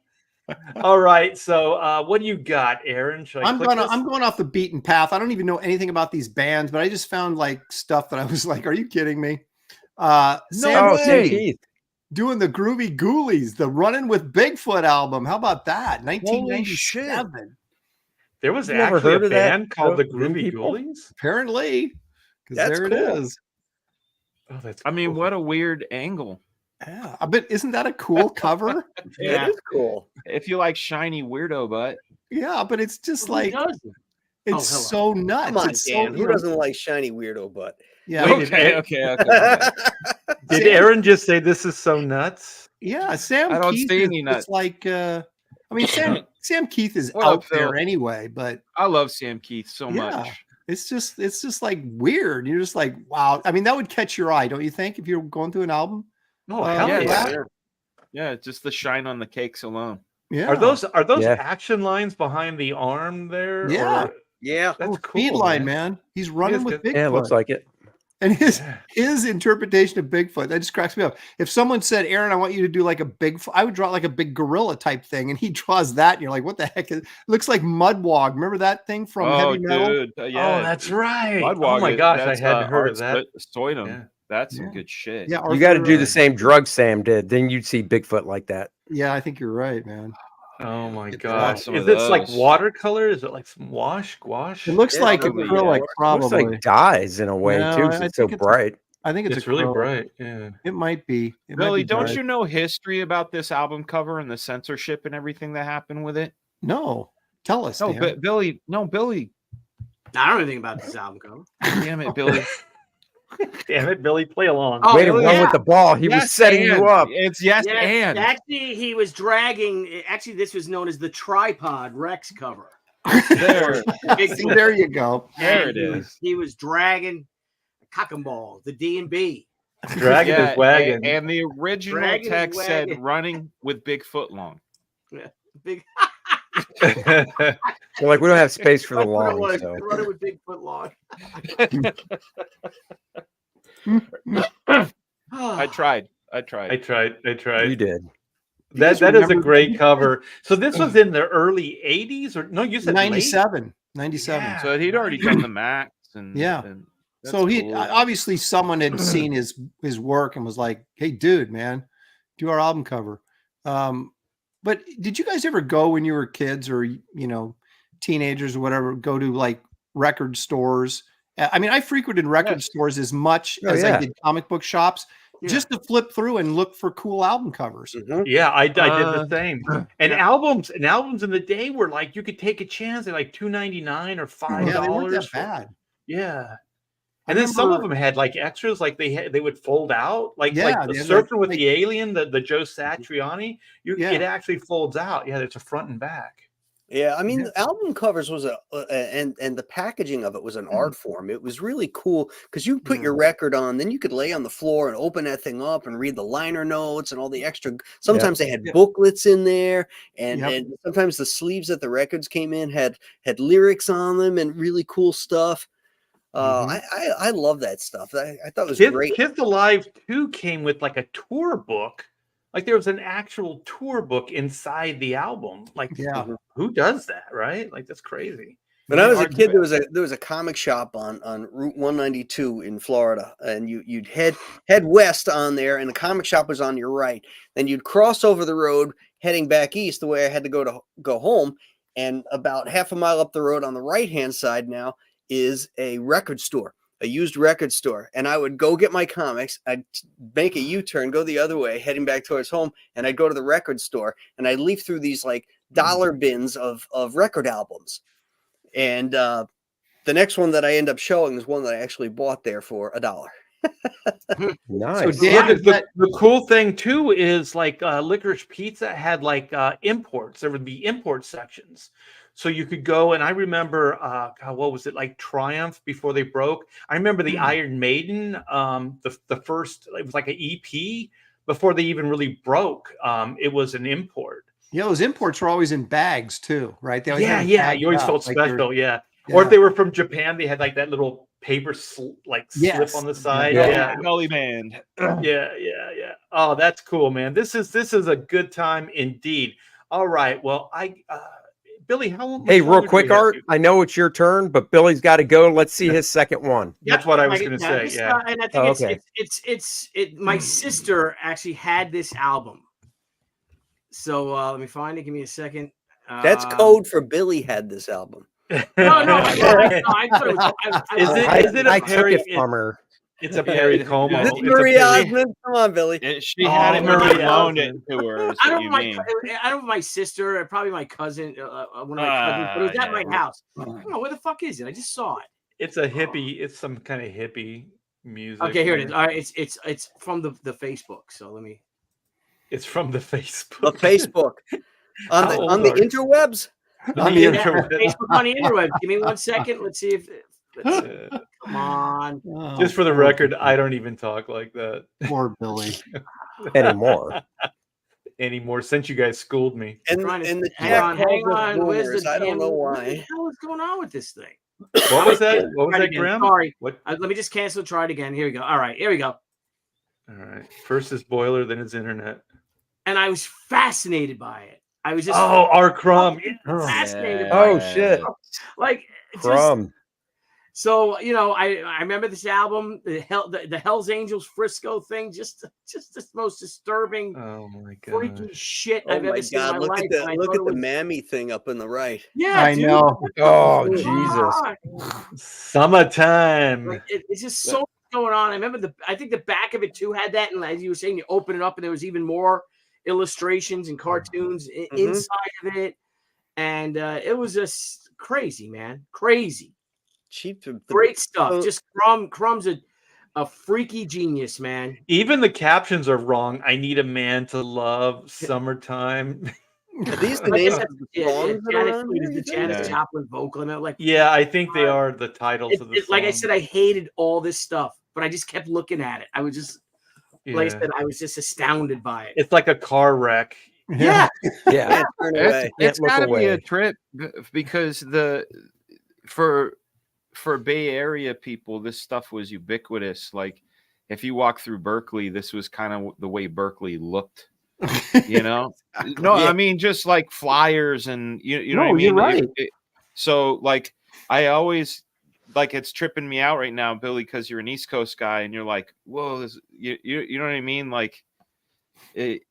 All right. So what do you got, Aaron? Should I I'm click going this? I'm going off the beaten path. I don't even know anything about these bands, but I just found like stuff that I was like, are you kidding me? Sam Oh, Sam Keith Keith. doing the Groovy Ghoulies, the Running with Bigfoot album. How about that? 1997. There was Never actually heard a of that, band called the them Groovy people? Ghoulies. Apparently. Because That's there cool. it is. Oh, that's I mean, cool. what a weird angle. Yeah. I bet isn't that a cool cover? yeah. It is cool. If you like shiny weirdo butt. Yeah, but it's just Who like doesn't? it's hello. so nuts. Come on, It's Dan. so, Who doesn't like shiny weirdo butt? Yeah. Wait, Okay. Did Aaron just say this is so nuts? Yeah, Sam I don't Keith see is any nuts. just like I mean Sam Keith is What out up, Phil? there anyway, but I love Sam Keith so Yeah. much. it's just like weird. You're just like, wow. I mean, that would catch your eye, don't you think, if you're going through an album? Oh, Uh, hell yeah. yeah. Yeah, just the shine on the cakes alone. Yeah. Are those Yeah. action lines behind the arm there? Yeah. Or- Yeah. that's cool. speed line, man? He's running is with good. Bigfoot. Yeah, it looks like it. And his Yeah. his interpretation of Bigfoot, that just cracks me up. If someone said, Aaron, I want you to do like a Bigfoot, I would draw like a big gorilla type thing, and he draws that, and you're like, what the heck? It looks like Mudwog. Remember that thing from Oh, Heavy Metal? dude. Yeah. Oh, that's right. Mudwog Oh my is- gosh, I that's, hadn't heard Art of that. Soydum. Yeah. That's some Yeah. good shit. Yeah, You got to Arthur, do the same drug Sam did. Then you'd see Bigfoot like that. Yeah, I think you're right, man. Oh my Get gosh. some Is of this like those. watercolor? Is it like some gouache? It looks Yeah, like probably, acrylic, yeah. probably. Looks like dyes in a way No, too. I 'cause it's think so it's- bright. I think It's really acrylic. bright. Yeah. It might be. It might Billy, be don't dyed. you know history about this album cover and the censorship and everything that happened with it? No. Tell us. No, Dan. but Billy, I don't know anything about this album cover. damn it, Billy. Damn it, Billy, play along. Oh, Way to Billy, run yeah. with the ball. He was Yes, setting and. you up. It's yes Yeah, and. actually, he was dragging. Actually, this was known as the Tripod Rex cover. There. Big See, there you go. There And it is. He was dragging Cock and Ball, the D&B. Dragging Yeah, his wagon. And the original Dragging his text said wagon. running with Bigfoot long. Big. They're like, we don't have space for the That's what it long. was, So. running with Bigfoot long. I tried. I tried. You did. That is a great cover. So this was in the early 80s, or no? You said late? 97. Yeah. So he'd already done the Max, and Yeah. and So that's he cool. obviously someone had seen his work and was like, "Hey, dude, man, do our album cover." But did you guys ever go when you were kids or teenagers or whatever, go to like record stores? I mean, I frequented record stores as much as I did comic book shops, just to flip through and look for cool album covers. Yeah, I did the same. And albums in the day were like you could take a chance at like $2.99 or $5. Yeah, they weren't that bad. Yeah. I And then some of remember- them had like extras, like they would fold out, like Yeah, the they had, Surfing with like- the Alien, the Joe Satriani. Yeah. It actually folds out. Yeah, there's a front and back. Yeah, I mean, the album covers was and the packaging of it was an art form. It was really cool because you put your record on, then you could lay on the floor and open that thing up and read the liner notes and all the extra. Sometimes they had booklets in there, and sometimes the sleeves that the records came in had lyrics on them and really cool stuff. I love that stuff. I thought it was great. Kids Alive 2 came with like a tour book. Like there was an actual tour book inside the album. Like, who does that, right? Like that's crazy. When I was a kid, there was a comic shop on Route 192 in Florida, and you'd head west on there, and the comic shop was on your right. Then you'd cross over the road heading back east, the way I had to go home, and about half a mile up the road on the right hand side now is a record store. A used record store, and I would go get my comics. I'd make a U-turn, go the other way, heading back towards home, and I'd go to the record store, and I'd leaf through these like dollar bins of record albums. And the next one that I end up showing is one that I actually bought there for $1. Nice. So the cool thing too is like Licorice Pizza had like imports. There would be import sections. So you could go, and I remember, what was it, like Triumph before they broke? I remember the Iron Maiden, the first, it was like an EP before they even really broke. It was an import. Yeah, those imports were always in bags too, right? They always had them You bagged always up, felt like special, they're- Or if they were from Japan, they had like that little paper slip on the side. Gully Band. Yeah. Oh, that's cool, man. This is a good time indeed. All right. Well, Billy, how long? Hey, much real longer do quick, we have Art. here? I know it's your turn, but Billy's got to go. Let's see his second one. That's what I was going to say. This, Yeah. and I think okay. it's my sister actually had this album. So let me find it. Give me a second. That's code for Billy had this album. No, I thought it was. Is it a I took Perry? it from her. It's a Perry Como. This It's is a Marie Perry- Osmond. Come on, Billy. She had it when Maria. you loaned it to her. is I what don't you know mean. I don't know my sister, or probably my cousin, one of my cousins, but it was at my house. I don't know where the fuck is it. I just saw it. It's a hippie. It's some kind of hippie music. Okay, here it is. All right, it's from the Facebook. So let me. It's from the The Facebook. Facebook on How the old on the are you? interwebs. On the Yeah, internet. Facebook on the interweb. Give me 1 second. Let's see if. Come on. Oh, Just for the record, I don't even talk like that poor Billy. Anymore. anymore since you guys schooled me. And Trying to- the hang chat on, calls hang us on. Where's boomers. the I don't know What the why. hell is going on with this thing? What was that? What was Try it that, again. Graham? Sorry. What? Let me just cancel. Try it again. Here we go. All right. Here we go. All right. First is boiler, then is internet. And I was fascinated by it. I was just Oh, R. Crumb. fascinated by Oh it. shit. Like just, Crumb. so I remember this album, the Hell's Angels Frisco thing, just the most disturbing, Oh my freaky god. shit Oh I've my ever seen in my God! Look life. at the and I look thought at it the was- mammy thing up in the right. Yeah, I dude. know. Oh Come Jesus. on. Summertime. Like, it's just so much going on. I remember I think the back of it too had that, and as you were saying, you open it up, and there was even more illustrations and cartoons inside of it, and it was just crazy, man, crazy, Cheap. great stuff. Just Crumb's a freaky genius, man. Even the captions are wrong. I need a man to love. Summertime. Are these the I guess names that's of the songs that are on here, you the think? Janis Yeah. Joplin vocal, and like Yeah, I think they are the titles of the song. like I said, I hated all this stuff, but I just kept looking at it. I was just like I Yeah. said, I was just astounded by it. It's like a car wreck. Yeah. Yeah. Can't turn away. It's look got to be away. a trip because for Bay Area people, this stuff was ubiquitous. Like if you walk through Berkeley, this was kind of the way Berkeley looked You know, no, Yeah. I mean just like flyers and you know what I No, mean. you're right. So like I always like it's tripping me out right now, Billy, because you're an East Coast guy and you're like, whoa, you know what I mean? Like It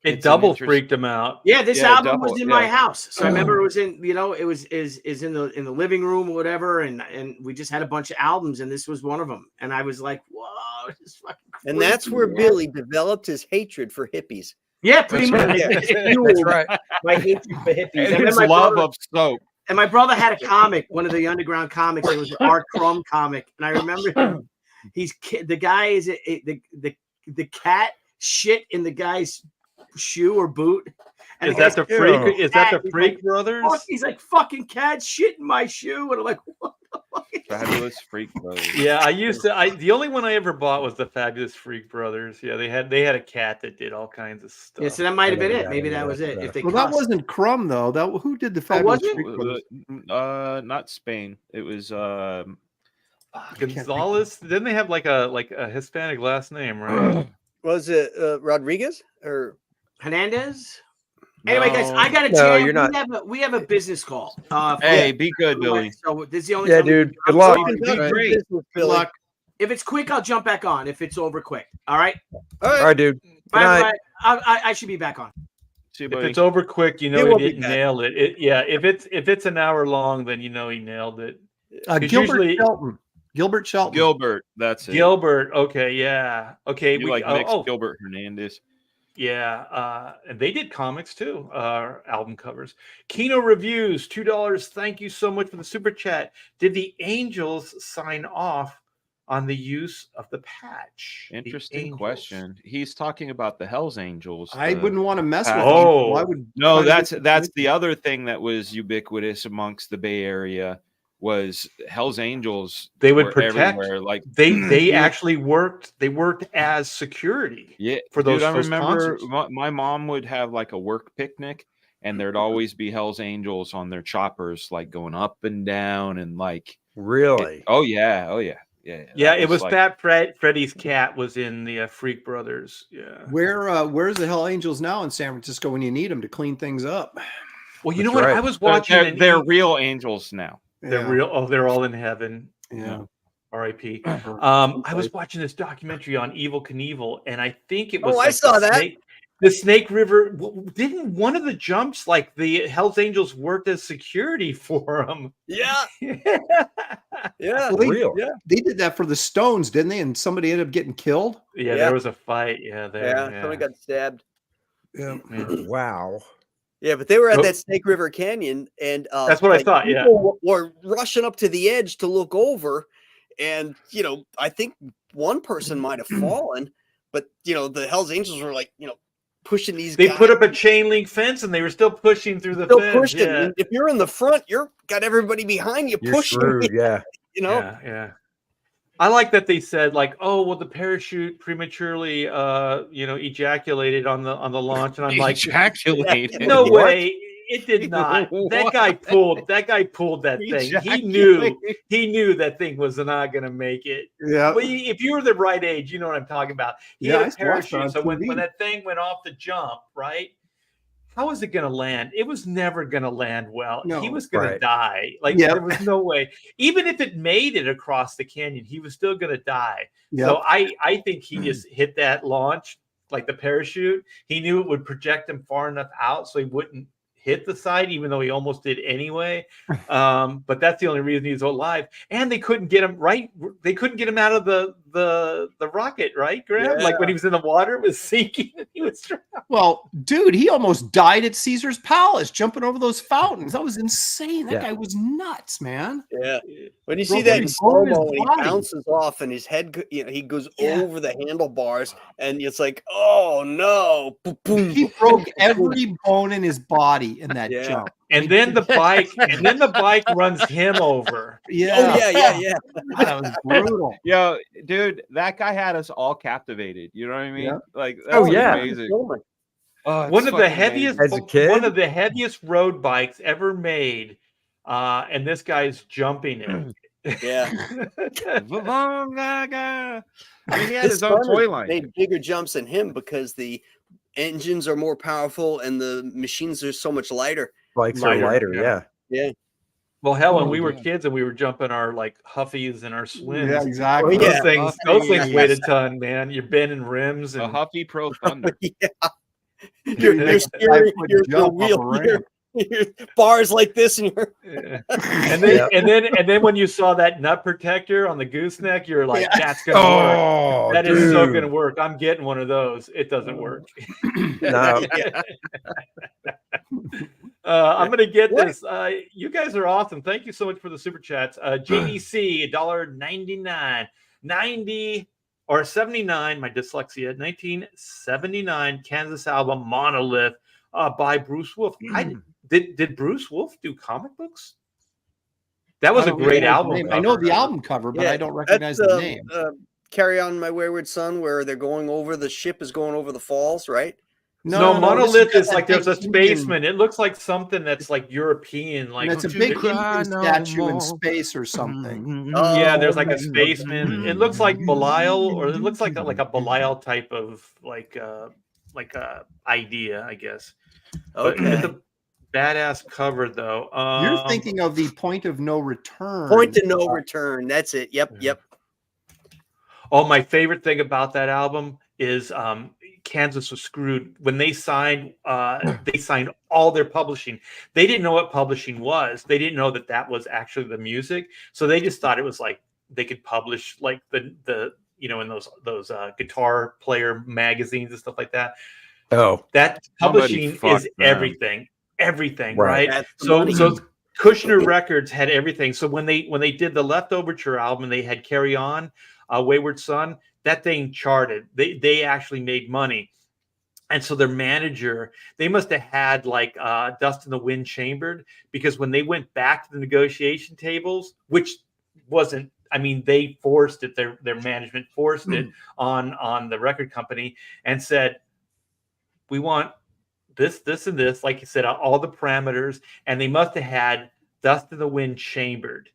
it's double an interest- freaked him out. Yeah, this Yeah, album was double, in yeah. my house, so I remember it was in, you know, it is in the living room or whatever, and we just had a bunch of albums, and this was one of them, and I was like, whoa, this is fucking And that's freaky, where man. Billy developed his hatred for hippies. Yeah, pretty That's much. right. It That's fueled right. my hatred for hippies. And And then his my love brother, of soap. and my brother had a comic, one of the underground comics. It was an Art Crumb comic, and I remember him. The guy is the cat shit in the guy's shoe or boot. And Is that the Ew. freak? Is that the He's Freak like, Brothers? fuck, he's like, fucking cat shit in my shoe, and I'm like, what the fuck? Is that? Fabulous Freak Brothers. Yeah, I used to. The only one I ever bought was the Fabulous Freak Brothers. Yeah, they had a cat that did all kinds of stuff. Yeah, so that might have been never it. got Maybe into that was that it. stuff. If they Well, that cussed. wasn't Crumb though. Who did the was Fabulous it? Freak Brothers? Not Spain. It was Gonzalez. Didn't they have like a Hispanic last name, right? Was it Rodriguez or Hernandez. Anyway, guys, I got to No, jam. you're not. We have a business call. hey, be good, Billy. So this is the only Yeah, time we- dude. Good I'm luck. sorry. Conduct your great. business, Good Billy. luck. If it's quick, I'll jump back on. If it's over quick, all right. All All right. right, dude. Good Bye, night. everybody. I should be back on. See you, If buddy. it's over quick, you He know will he be didn't back. nail it. Yeah, if it's an hour long, then you know he nailed it. 'Cause Gilbert usually- Shelton. Gilbert Shelton. Gilbert, that's it. Gilbert. Okay, yeah. Okay, You like mix Gilbert Hernandez. yeah. And they did comics too. Album covers. Kino Reviews, $2. Thank you so much for the super chat. Did the Angels sign off on the use of the patch? The Interesting Angels. question. He's talking about the Hell's Angels. I the- wouldn't want to mess with him. Oh. I would No, try to that's get- the other thing that was ubiquitous amongst the Bay Area was Hell's Angels. They would were protect. everywhere. Like They actually worked. They worked as security. yeah, for those- dude, I those remember concerts. my mom would have like a work picnic, and there'd always be Hell's Angels on their choppers, like going up and down, and like Really? oh yeah. Yeah, that it was like, Fat Freddy's cat was in the Freak Brothers. Yeah. Where's the Hell Angels now in San Francisco when you need them to clean things up? Well, you That's know what? right. I was watching. they're real angels now. They're Yeah. real. Oh, they're all in heaven. Yeah. R.I.P. I was watching this documentary on Evel Knievel, and I think it was. Oh, I like saw that. The Snake River. Didn't one of the jumps, like the Hell's Angels, worked as security for them? Yeah, Yeah. yeah. Well, they, Real. Yeah. they did that for the Stones, didn't they? And somebody ended up getting killed. Yeah, Yeah. there was a fight. Yeah, there. Yeah, somebody got stabbed. Yeah. Yeah. Wow. Yeah, but they were at Oh. that Snake River Canyon, and That's what I thought, yeah. people were rushing up to the edge to look over, and I think one person might have fallen, but the Hell's Angels were like, pushing these. They guys. put up a chain link fence, and they were still pushing through the Still fence. pushing. Yeah. And if you're in the front, you're got everybody behind you You're pushing. screwed. Yeah. Yeah. I like that they said like, oh, well, the parachute prematurely, ejaculated on the launch, and I'm like, Ejaculated. no What? way, it did not. That guy pulled that thing. He knew that thing was not going to make it. Yeah. Well, if you were the right age, you know what I'm talking about. He Yeah, I had a watched it parachute, on so when TV. that thing went off the jump, right? How was it going to land? It was never going to land well. No, He was going to right. die. Like Yep. there was no way. Even if it made it across the canyon, he was still going to die. Yep. So I think he just hit that launch, like the parachute. He knew it would project him far enough out so he wouldn't hit the side, even though he almost did anyway. But that's the only reason he's alive. And they couldn't get him right. They couldn't get him out of the rocket, right, Graham? Like when he was in the water, it was sinking. And he was trapped. Well, dude, he almost died at Caesar's Palace jumping over those fountains. That was insane. That Yeah. guy was nuts, man. Yeah. When you see Broke that in his slow bone, mo his and he body. bounces off and his head, he goes Yeah. over the handlebars, and it's like, oh no! Boom, boom, He boom, broke boom. every bone in his body in that Yeah. jump. And then the bike runs him over. Yeah. Oh yeah. That was brutal. Yo, dude, that guy had us all captivated. You know what I mean? Yeah. Like, Oh, that's yeah. amazing. Filming. Oh, it's One of the fucking heaviest, As a kid? one of the heaviest road bikes ever made, and this guy's jumping it. Yeah. amazing. I mean, he had his own son toy line. made bigger jumps than him because the engines are more powerful and the machines are so much lighter. Bikes are lighter, yeah. yeah. Well, hell, when Oh, we were God. kids and we were jumping our like Huffies and our Swims, Yeah, exactly. Oh, yeah. those things Huffy. weighed a ton, man. You're bending rims A and Huffy Pro Thunder. Yeah. You You're make a steering 5-foot your jump off wheel, a ramp. your bars like this, and you're yeah. and then when you saw that nut protector on the gooseneck, you're like, Yeah. that's gonna work. Oh, That is so dude. gonna work. I'm getting one of those. It doesn't work. No. I'm gonna get What? this. You guys are awesome. Thank you so much for the super chats. JDC $1.99, 90 or 79. My dyslexia. 1979 Kansas album Monolith by Bruce Wolf. Did Bruce Wolf do comic books? That was I a don't great recognize the album. name. I know cover. the album cover, but Yeah, I don't recognize that's, the name. Carry On My Wayward Son, where they're going over the ship is going over the falls, right? No, this Monolith got is that like there's a big Indian- spaceman. It looks like something that's like European, like and it's a Don't big you cry Indian no statue in more. space or something. yeah, there's Oh, like a okay. spaceman. It looks like Belial, or it looks like a Belial type of like a idea, I guess. But it's Okay. a badass cover though. You're thinking of the Point of No Return. Point to no return. That's it. Yep. Yep. Oh, my favorite thing about that album is Kansas was screwed when they signed all their publishing. They didn't know what publishing was. They didn't know that was actually the music. So they just thought it was like they could publish like the in those guitar player magazines and stuff like that. Oh, That Somebody publishing fucked is them. everything, Right. right? That's the So money. so Kushner Records had everything. So when they did the Leftoverture album, they had Carry On, Wayward Son. That thing charted. They actually made money. And so their manager, they must have had like Dust in the Wind chambered, because when they went back to the negotiation tables, which wasn't, I mean, they forced it, their management forced it on the record company and said, we want this, and this, like you said, all the parameters. And they must have had Dust in the Wind chambered.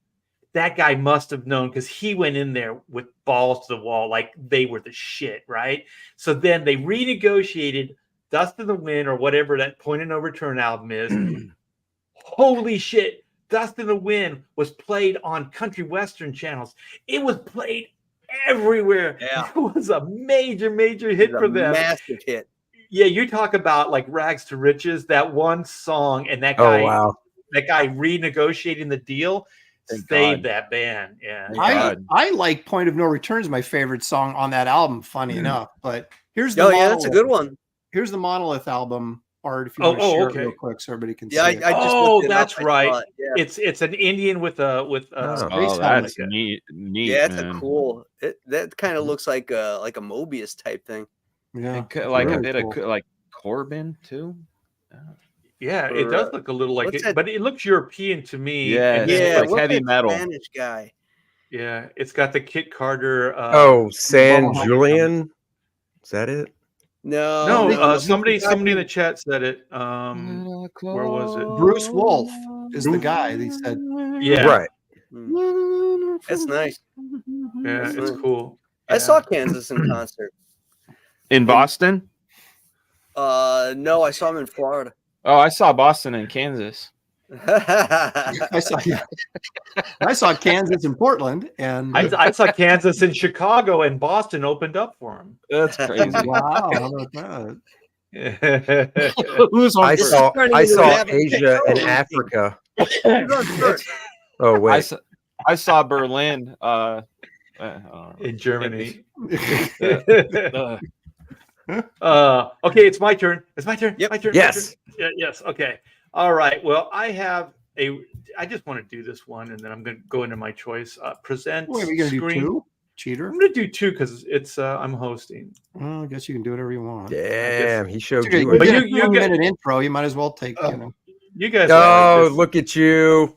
That guy must have known, because he went in there with balls to the wall, like they were the shit, right? So then they renegotiated Dust in the Wind, or whatever that Point of No Return album is. Holy shit. Dust in the Wind was played on country western channels. It was played everywhere. Yeah. It was a major hit It's a for them. massive hit. Yeah, you talk about like rags to riches, that one song, and that oh guy, wow. that guy renegotiating the deal Thank saved God. that band. Yeah. I like Point of No Return is my favorite song on that album, funny enough. But here's the Oh, yeah, that's a good one. Here's the Monolith album art, if you Oh, want to share okay. it real quick so everybody can Yeah, see it. I just Oh, looked it that's up. I right. saw it. Yeah. It's an Indian with Oh. Space Oh, that's helmet. neat. Yeah, it's Man. a cool. That kind of looks like a Mobius type thing. Yeah, It could- like a really bit cool. of like Corbin too. Yeah, Or, it does look a little like what's it, that- but it looks European to me. Yeah, And it's then, Yeah, like what's heavy that metal. Spanish guy. yeah, it's got the Kit Carter. Oh, San Ball. Julian. Is that it? No, no, somebody the guy in who- the chat said it. Where was it? Bruce Wolf is the guy. They said Yeah, Right. That's nice. yeah, That's it's nice. cool. I saw Kansas in concert. In Boston. No, I saw him in Florida. Oh, I saw Boston and Kansas. I saw Kansas and Portland, and I saw Kansas and Chicago, and Boston opened up for him. That's crazy. wow, how about that? Who's on I first? saw turning I into saw an Asia and episode. Africa. First. Oh I wait. saw, I saw Berlin. In Germany. Uh, Okay, it's my turn. It's my turn. Yep. My turn. Yes. My turn. Yeah, yes. Okay. All right. Well, I just want to do this one, and then I'm going to go into my choice. Present Wait, are we gonna do screen. two? Cheater? I'm going to do two because it's I'm hosting. Well, I guess you can do whatever you want. Damn, he showed Okay, you. you But did you a get- minute intro. You might as well take, You guys. Oh, are like this. look at you. is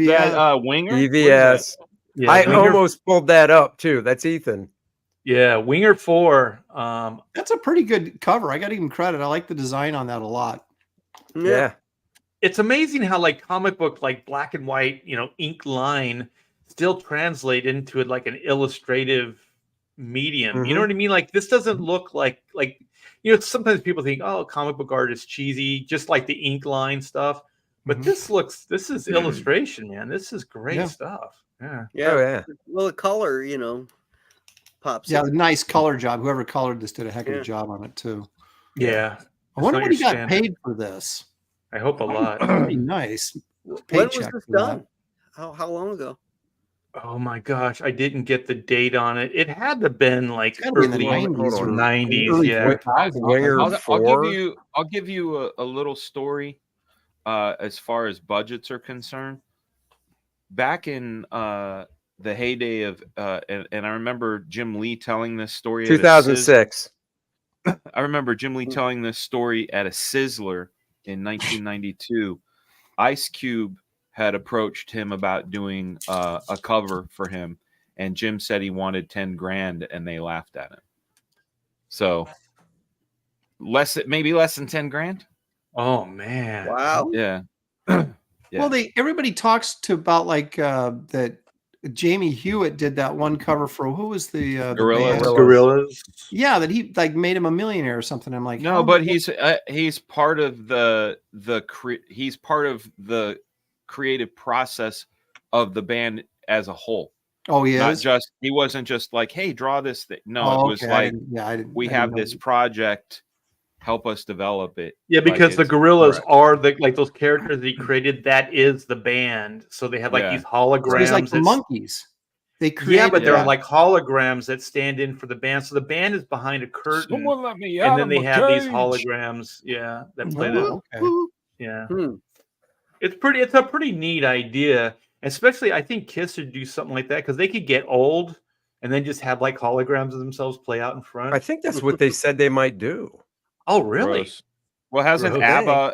that EVS. Winger? What is EVS. Yeah, I Winger, almost pulled that up too. That's Ethan. Yeah, Winger 4. That's a pretty good cover. I got to give him credit. I like the design on that a lot. Yeah. It's amazing how like comic book, like black and white, ink line still translate into like an illustrative medium. You know what I mean? Like this doesn't look like sometimes people think, oh, comic book art is cheesy, just like the ink line stuff. But this is illustration, man. This is great stuff. Yeah. Oh yeah. Well, the color, pops. Yeah, in. nice color job. Whoever colored this did a heck of a job on it too. Yeah. I wonder not what he your got standard. paid for this. I hope a lot. Pretty nice. When was Paycheck this for that. done? How long ago? Oh my gosh, I didn't get the date on it. It had to have been like It's gotta be in the early 90s or 90s. early Yeah. 2000s. Winger I'll four. give you a little story as far as budgets are concerned. Back in the heyday of and I remember Jim Lee telling this story. 2006. I remember Jim Lee telling this story at a Sizzler in 1992. Ice Cube had approached him about doing a cover for him, and Jim said he wanted 10 grand, and they laughed at him. So maybe less than 10 grand. Oh man. Wow. Yeah. Well, everybody talks about like that Jamie Hewitt did that one cover for who was the Gorillas. band? Gorillas. Yeah, that he like made him a millionaire or something. I'm like, No, how but did he's part of he's part of the creative process of the band as a whole. oh, he Not is. just he wasn't just like, hey, draw this thing. No, Oh, it was okay. like we I didn't have know this that. project, help us develop it. Yeah, Like, because the it's- Gorillas are like those characters that he created. That is the band. So they have like Yeah. these So holograms. he's like the that- monkeys. They yeah, created. but they're Yeah. like holograms that stand in for the band. So the band is behind a curtain, Someone let me and out then of they my have these cage. holograms. Yeah, that play that. Oh, okay. Yeah, Hmm. it's a pretty neat idea. Especially, I think Kiss should do something like that because they could get old and then just have like holograms of themselves play out in front. I think that's what they said they might do. Oh, really? Gross. Well, hasn't Gross.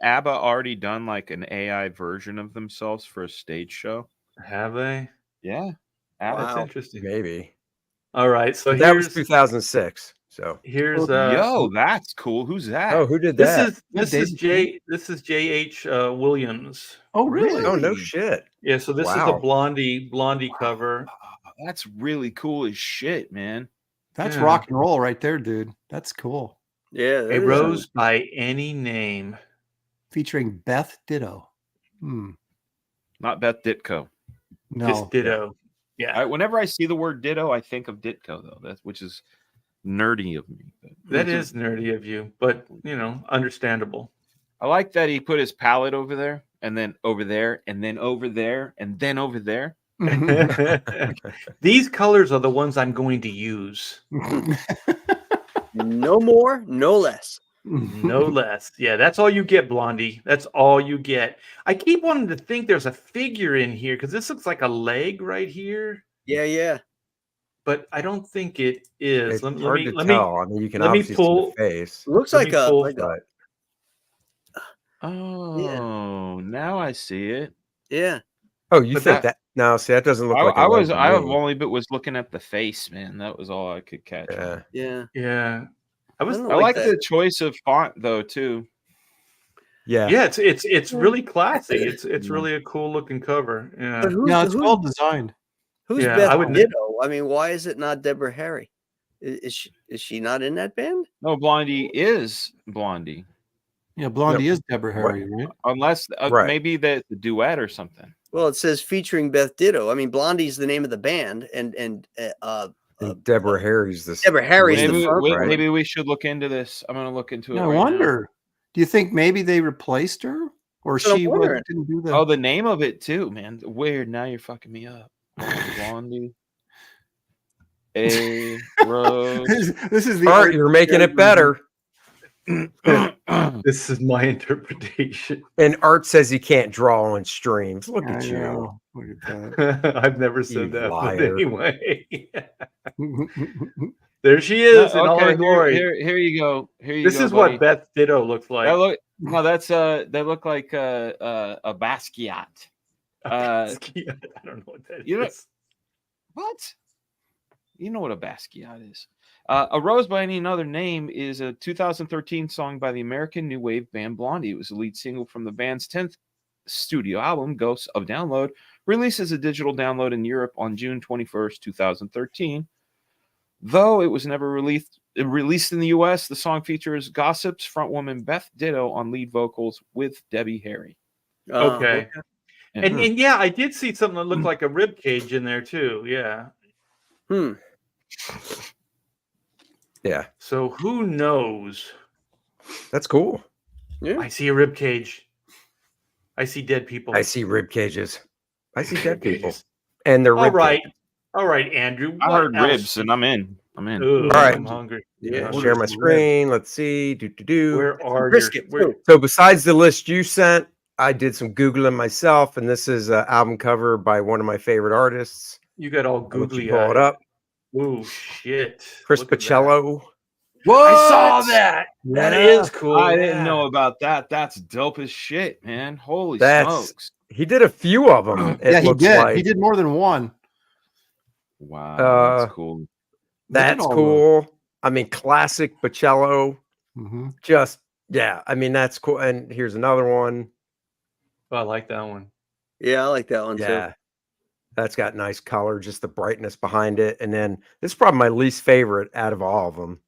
ABBA already done like an AI version of themselves for a stage show? Have they? Yeah. That's Wow. interesting. Maybe. All right, so But that was here's 2006. So Yo, that's cool. Who's that? oh, who did this that? is J.H. Williams. Oh, really? Oh no shit. Yeah, so this is a Wow. blondie cover. That's really cool as shit, man. That's Yeah. rock and roll right there, dude. That's cool. Yeah. A rose by any name. Featuring Beth Ditto. Not Beth Ditko. No. Just ditto. Yeah, Whenever I see the word ditto, I think of Ditko though. Which is nerdy of me. But that is nerdy of you, but understandable. I like that he put his palette over there, and then over there, and then over there, and then over there. These colors are the ones I'm going to use. No more, no less. No less. Yeah, that's all you get, Blondie. That's all you get. I keep wanting to think there's a figure in here because this looks like a leg right here, Yeah. but I don't think it is. It's Let hard me to tell. I mean, you can let me obviously pull- see the face. Looks Let like me a pull- like a But Oh, now I see it. yeah. oh, you But think that? No, see, that doesn't look like a I leg was to I me. only but was looking at the face, man. That was all I could catch. Yeah. Yeah. Yeah, I was. don't I know. like that. the choice of font though too. Yeah. Yeah, it's really classy. It's really a cool looking cover. Yeah. But No, it's well designed. who's Yeah, Beth I would- Ditto? I mean, why is it not Deborah Harry? Is she not in that band? No, Blondie is Blondie, Yeah, Blondie is Deborah Harry, right? unless Right. maybe the duet or something. Well, it says featuring Beth Ditto. I mean, Blondie's the name of the band, and And Deborah Harry's this. Deborah Harry's the Maybe front runner. maybe we should look into this. I'm gonna look into it. Yeah, I right now. wonder. Do you think maybe they replaced her, or That's what I'm she wondering. didn't do the? Oh, the name of it too, man. Weird. Now you're fucking me up. Blondie. A Rose. this is the Art, you're making it better. This is my interpretation. And Art says he can't draw on streams. Look I at you. know. Look at I've never said You that, but liar. anyway. that. There she is in all her glory. Here you go. Here you This go. is buddy. what Beth Ditto looks like. They look like a Basquiat. I don't know what that is. you know- What? You know what a Basquiat is. A Rose by Any Other Name is a 2013 song by the American new wave band Blondie. It was the lead single from the band's 10th studio album, Ghosts of Download, released as a digital download in Europe on June 21st, 2013. Though it was never released in the US, the song features Gossip's frontwoman Beth Ditto on lead vocals with Debbie Harry. Okay. Yeah. And yeah, I did see something that looked like a rib cage in there too. Yeah. Yeah, So who knows? that's cool. Yeah. I see a rib cage. I see dead people. I see rib cages. I see dead Rib people, cages. and they're All rib right. cages. All right, Andrew. I what heard else? ribs, and I'm in. Ooh, All right. I'm hungry. Yeah, What share is my the screen. Let's see. Where are Brisket, your? Where, too. So besides the list you sent, I did some Googling myself, and this is an album cover by one of my favorite artists. you got all I'll let you googly pull it eyed. up. Oh shit! Chris Look at that. Pacello. What? I saw that. That Yeah. is cool. I didn't yeah. know about that. That's dope as shit, man. Holy That's smokes. he did a few of them. It Yeah, he looks did. like He did more than one. Wow, that's cool. Look at that's all cool. I mean, classic Pacello. Mhm. Just yeah. I mean, that's cool. And here's another one. Oh, I like that one. Yeah, I like that one Yeah. too. That's got nice color, just the brightness behind it. And then this is probably my least favorite out of all of them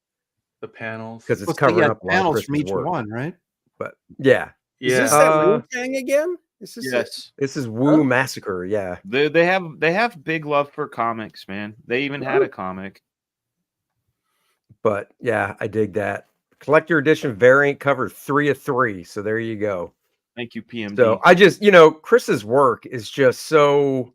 The panels. because it's Well, so he covering had up a lot of panels from Chris's each work. one, right? But yeah, Is Yeah. this that Uh, Wu-Tang again? Is this it? Yes. this is Woo Massacre. Yeah. They have big love for comics, man. They even had a comic. But yeah, I dig that. Collector edition variant cover 3 of 3. So there you go. Thank you, PMD. So I just, Chris's work is just so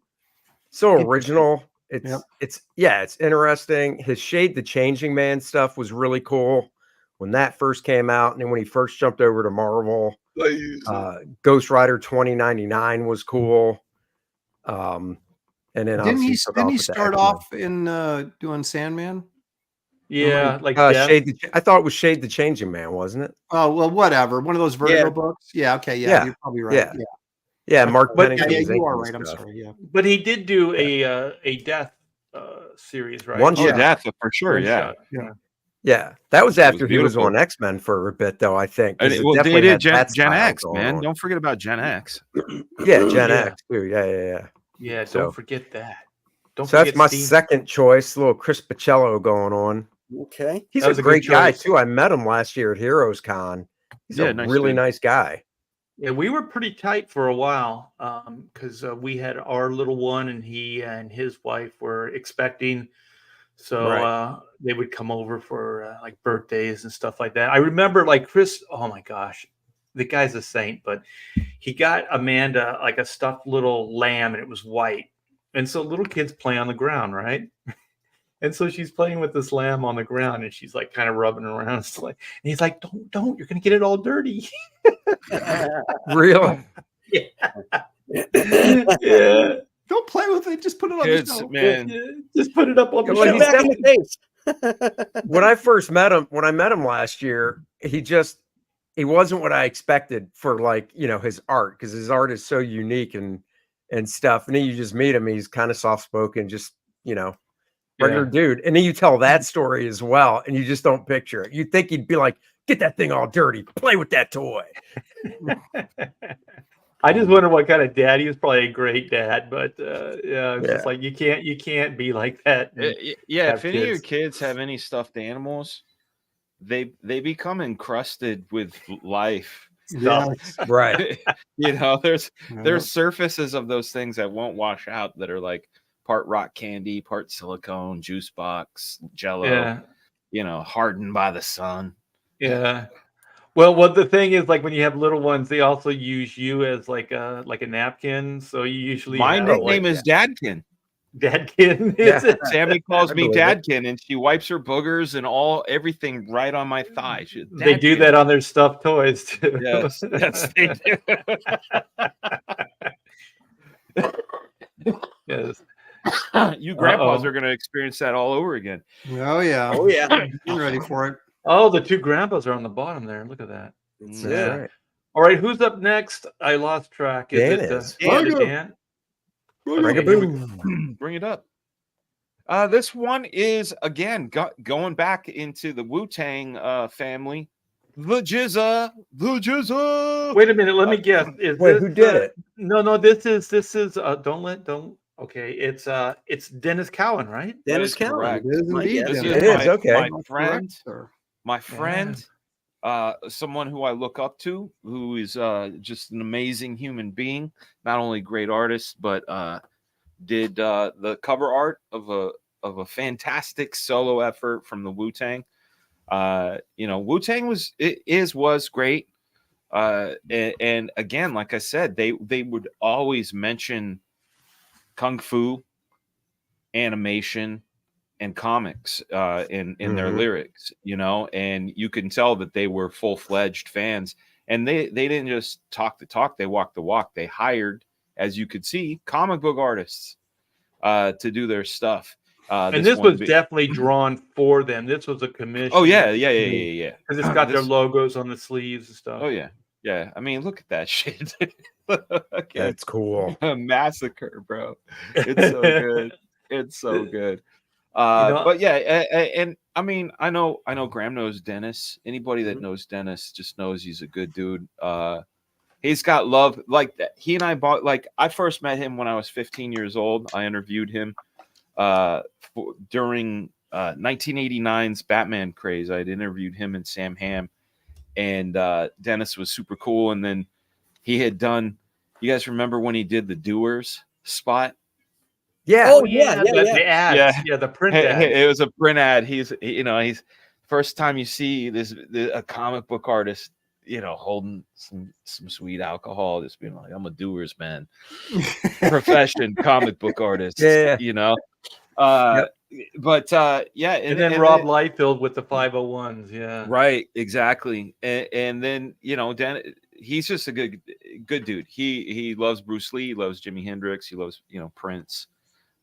original. It's interesting. His Shade the Changing Man stuff was really cool when that first came out, and then when he first jumped over to Marvel, Ghost Rider 2099 was cool. And then Didn't obviously he? took Didn't he with the start X-Men. off in doing Sandman? Yeah, like Death. I thought it was Shade the Changing Man, wasn't it? Oh well, whatever. One of those Vertigo Yeah. books. Yeah. Okay. Yeah, Yeah. You're probably right. Yeah. Yeah. Yeah, Mark But- Pennington. Yeah. was You are inking right. I'm stuff. sorry. Yeah. But he did do a Death series, right? One Oh, shot. that for sure, One yeah. shot. Yeah, that was after he was beautiful. on X-Men for a bit, though. I think. 'cause And it well, they definitely did had Gen, that Gen style X, going man. on. Don't forget about Gen X. Yeah, Gen Yeah. X too. Yeah. Yeah, So- don't forget that. Don't So that's forget my Steve. second choice. Little Chris Pacello going on. Okay. He's That a was a good great guy choice. too. I met him last year at Heroes Con. He's Yeah, a nice really dude. nice guy. Yeah, we were pretty tight for a while because we had our little one, and he and his wife were expecting. So Right. they would come over for like birthdays and stuff like that. I remember like Chris. Oh my gosh, the guy's a saint. But he got Amanda like a stuffed little lamb, and it was white. And so little kids play on the ground, right? And so she's playing with this lamb on the ground, and she's like kind of rubbing around. It's like, and he's like, "Don't! You're gonna get it all dirty." Really? Yeah. Don't play with it. Just put it on Kids, the shelf. man. Yeah, just put it up on the Well, Put it he's shelf. back in the case. When I first met him, last year, he wasn't what I expected for his art, because his art is so unique and stuff. And then you just meet him, he's kind of soft spoken, just regular dude. And then you tell that story as well, and you just don't picture it. You'd think he'd be like, "Get that thing all dirty, play with that toy." I just wonder what kind of dad he was. Probably a great dad, but it's just like you can't be like that. and Yeah, have if any of your kids. kids have any stuffed animals, they become encrusted with life. Yeah. Right. There's surfaces of those things that won't wash out, that are like part rock candy, part silicone, juice box, jello, hardened by the sun. Yeah. Well, what the thing is, like when you have little ones, they also use you as like a napkin. So you usually My have, nickname is Dadkin. Dadkin. Yeah. Is it? Sammy calls I me believe it. Dadkin, and she wipes her boogers and everything right on my thigh. They do that on their stuffed toys too. Yes, they do. Yes. You grandpas Uh-oh. are going to experience that all over again. Oh yeah. Oh yeah. I'm ready for it. Oh, the two grandpas are on the bottom there. Look at that. That's Yeah. right. All right, who's up next? I lost track. Dan Is is. it Dan? Ring a Okay, here we boom. Bring it up. This one is, again, going back into the Wu-Tang family. The Jizza. Wait a minute. Let me guess. Is Wait, this, who did it? No. This is. Don't. Okay, it's Dennis Cowan, right? That Dennis is Cowan. correct. It is My indeed. guess. This Dennis. It is, okay. my friend, Sir. my friend, someone who I look up to, who is just an amazing human being, not only great artist, but did the cover art of a fantastic solo effort from the Wu-Tang. Wu-Tang was great. And again, like I said, they would always mention kung fu, animation, and comics in their Mhm. lyrics, and you can tell that they were full-fledged fans, and they didn't just talk the talk, they walked the walk. They hired, as you could see, comic book artists to do their stuff. And this was definitely drawn for them. This was a commission. Oh yeah. Because it's got their This- logos on the sleeves and stuff. oh yeah. I mean, look at that shit. That's cool. A massacre, bro. It's so good. It's so good. know- But yeah, and I mean, I know Graham knows Dennis. Anybody that knows Dennis just knows he's a good dude. He's got love like that. He and I I first met him when I was 15 years old. I interviewed him during 1989's Batman craze. I'd interviewed him and Sam Hamm, and Dennis was super cool. And then he had done. You guys remember when he did the Doers spot? Yeah. Oh yeah. The ads. Yeah, the print ads. It was a print ad. He's first time you see a comic book artist, holding some sweet alcohol, just being like, I'm a Doers man, profession comic book artist. Yeah. But yeah, and then Rob Liefeld with the 501s. Yeah. right, exactly. And then Dan, he's just a good dude. He loves Bruce Lee, he loves Jimi Hendrix, he loves Prince.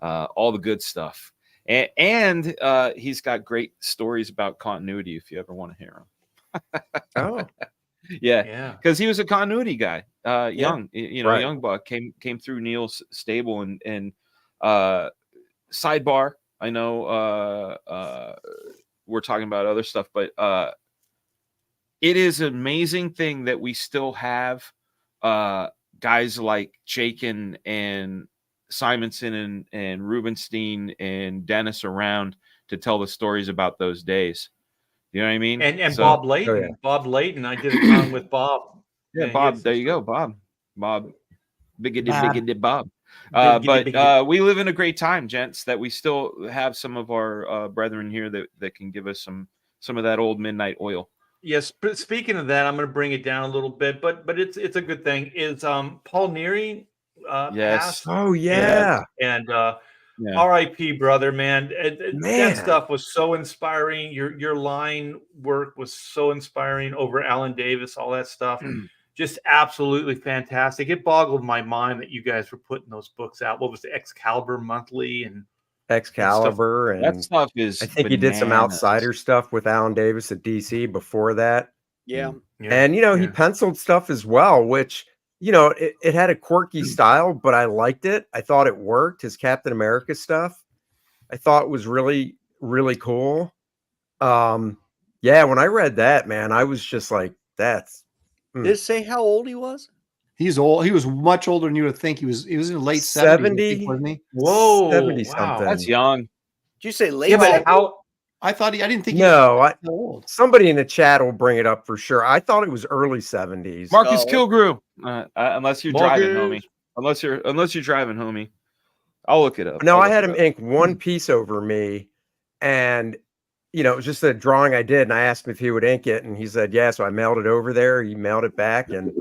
All the good stuff, and he's got great stories about continuity if you ever want to hear him. Oh, yeah, because he was a continuity guy. Young, Right. young buck came through Neil's stable, and sidebar. I know we're talking about other stuff, but it is an amazing thing that we still have guys like Chaikin and Simonson and Rubenstein and Dennis around to tell the stories about those days. You know what I mean? And So- Bob Layton. Oh, yeah. Bob Layton. I did a con with Bob. Yeah, he Bob. has There some you go, stuff. Bob. Biggity Bob. biggity Bob. Biggity, But we live in a great time, gents, that we still have some of our brethren here that can give us some of that old midnight oil. Yes. Speaking of that, I'm going to bring it down a little bit, but it's a good thing. Is Paul Neary Yes. passed? oh yeah. And Yeah. R.I.P. brother, man. Man. That stuff was so inspiring. Your line work was so inspiring over Alan Davis, all that stuff. Just absolutely fantastic. It boggled my mind that you guys were putting those books out. What was the Excalibur Monthly and Excalibur, That and stuff is I think he did some bananas. outsider stuff with Alan Davis at DC before that. Yeah. And he penciled stuff as well, which it had a quirky style, but I liked it. I thought it worked. His Captain America stuff, I thought was really, really cool. Yeah, when I read that, man, I was just like, that's Did it say how old he was? He's old. He was much older than you would think. He was in the late 70s, I 70? think, wasn't he? Whoa, 70 wow. something. That's young. Did you say late? Yeah, but 70s? how? I thought I didn't think No, he was that old. somebody in the chat will bring it up for sure. I thought it was early 70s. Marcus Oh. Kilgrew. Unless you're driving, Marcus. homie. Unless you're driving, homie. I'll look it up. No, I'll I look had it him up. ink one piece over me, and it was just a drawing I did, and I asked him if he would ink it, and he said yeah. So I mailed it over there. He mailed it back, and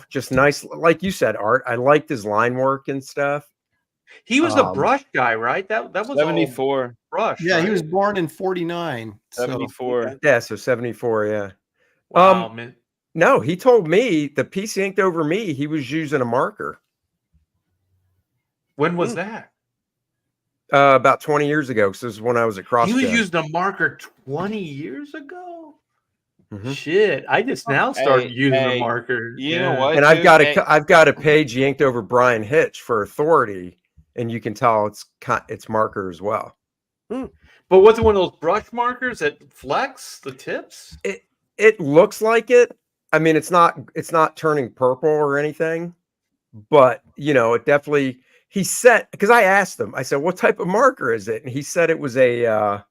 just nice, like you said, Art. I liked his line work and stuff. He was a brush guy, right? That was all 74. brush. Yeah, he right? was born in 49. So 74. Yeah, so 74. Yeah. Wow, man. No, he told me the piece he inked over me. He was using a marker. When was that? About 20 years ago. So this is when I was at CrossFit. He was using a marker 20 years ago. Mhm. Shit, I just now started using hey, a marker. you know what? And I've dude? got Hey, I've got a page he inked over Brian Hitch for Authority, and you can tell it's marker as well. But was it one of those brush markers that flex the tips? It looks like it. I mean, it's not turning purple or anything, but it definitely he said, because I asked him, I said, what type of marker is it? And he said it was a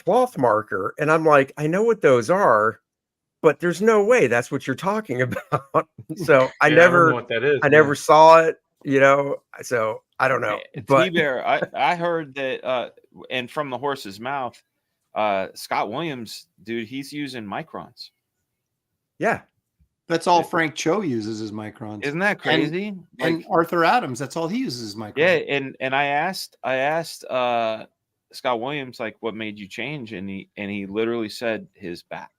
cloth marker. And I'm like, I know what those are, but there's no way that's what you're talking about. So I Yeah, I don't know never, what that is. I never saw it, you know, so I don't know. But T-Bear, I heard that, and from the horse's mouth, Scott Williams, dude, he's using microns. yeah, That's all Frank Cho uses is microns. Isn't that crazy? And Arthur Adams, that's all he uses is microns. Yeah, and I asked Scott Williams, like, what made you change? And he literally said his back.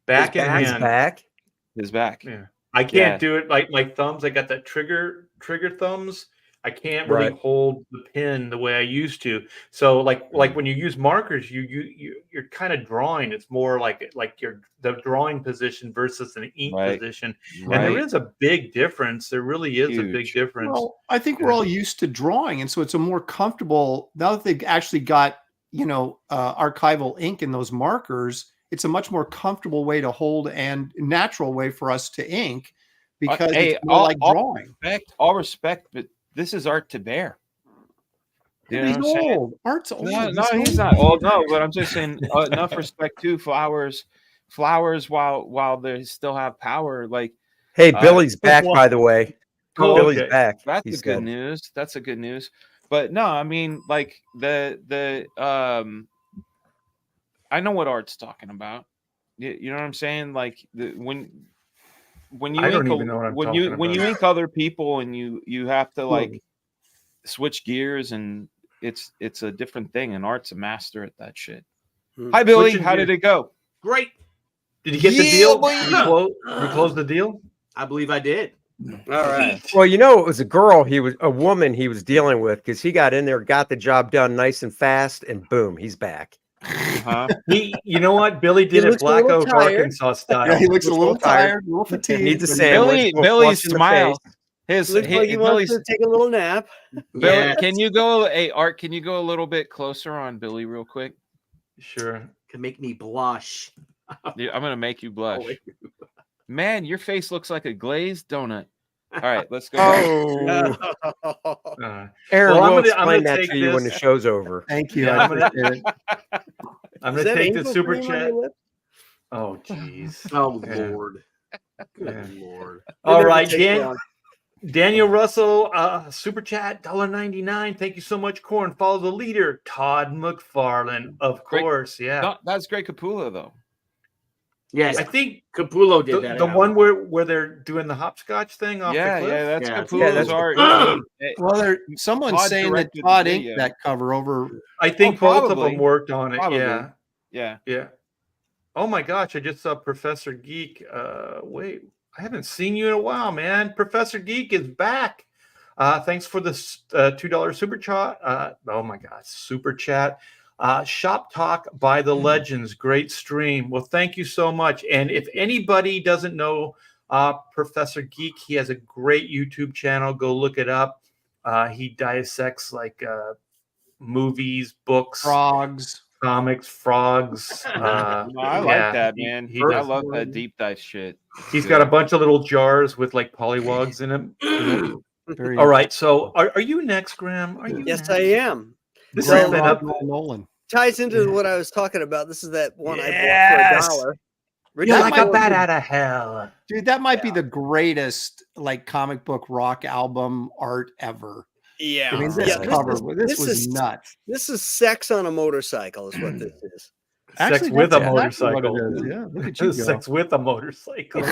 Back his and back's hand. back. His back. Yeah. I can't Yeah. do it like my thumbs. I got that trigger thumbs. I can't really Right. hold the pin the way I used to. So like when you use markers, you're kind of drawing. It's more like the drawing position versus an ink Right. position. And Right. there is a big difference. There really is a big Huge. difference. Well, I think we're all used to drawing, and so it's a more comfortable now that they've actually got archival ink in those markers. It's a much more comfortable way to hold and natural way for us to ink because Hey, it's more like drawing. All respect, but this is art to bear. You know He's what I'm saying? old. Art's old. No, he's not old. No, but I'm just saying enough respect to flowers while they still have power. Like, Hey, Billy's back, by the way. Oh, Billy's okay. back. that's He's a good good. news. That's a good news. But no, I mean, like the I know what Art's talking about. You know what I'm saying? Like when you I don't ink even know what I'm when talking you about. ink other people and you have to like switch gears, and it's a different thing, and Art's a master at that shit. Hi Billy, Switching how did it go? Great. Did you get the Yeah, deal? boy. You close the deal? I believe I did. All right. Well, you know, it was a woman he was dealing with because he got in there, got the job done nice and fast, and boom, he's back. Huh? You know what? Billy did it looks a Black little Oak, tired. Arkansas style. Yeah, he looks a little tired. tired, a little fatigued. Needs a but- sandwich. Billy's flush in the smile. face. Looks like he wants to take a little nap. Billy, Yeah. can you go? Hey, Art, can you go a little bit closer on Billy real quick? Sure. Can make me blush. Yeah, I'm gonna make you blush. Oh, wait. Man, your face looks like a glazed donut. All right, let's go. back. Oh, Well, Aaron, I'm we'll gonna explain that take to you when the this- show's over. Thank you. Yeah, I I'm gonna- appreciate it. I'm Is gonna that take the angel super cream on chat. your lip? Oh, jeez. Oh Yeah. Lord. Good Yeah. Lord. All never right, takes long. Daniel Russell, super chat, $1.99. Thank you so much, Corn. Follow the leader, Todd McFarlane, of Great. course. Yeah, No, that's Greg Capullo though. Yes, I think Capullo did that. the one where they're doing the hopscotch thing off Yeah, the cliff. yeah, that's Yeah. Capullo's Yeah, that's art. Well, someone's Todd saying that directed the Todd video. inked that cover over. I think Oh, both of probably. them worked on it. Probably. Yeah, Yeah. yeah. Oh my gosh, I just saw Professor Geek. Wait, I haven't seen you in a while, man. Professor Geek is back. Thanks for the $2 super chat. Oh my gosh, super chat. Shop Talk by the Legends, great stream. Well, thank you so much. And if anybody doesn't know Professor Geek, he has a great YouTube channel. Go look it up. He dissects like movies, books, Frogs. comics, frogs. No, I yeah, like that, man. he I does. love that deep dive shit. He's got a bunch of little jars with like polywogs in them. Very All right. So are you next, Graham? Are you Yes, next? I am. This Well, has been up. Nolan. Ties into Yeah. what I was talking about. This is that one Yes. I bought for $1. You're That like might a be bat the- out of hell. Dude, that might be the greatest like comic book rock album art ever. Yeah. I mean, Yeah, this this cover, is- this this was is- nuts. This is sex on a motorcycle, is what this is. Sex with a that's exactly what motorcycle. it is. Yeah, look at you go. Sex with a motorcycle.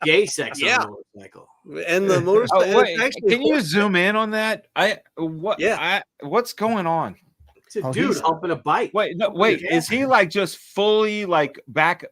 Gay sex Yeah. on a motorcycle. And the motorcycle. Oh, wait, it's actually can you zoom in on that? What's going on? It's a Oh, dude he's- humping a bike. Wait, no, wait. Is he like just fully like back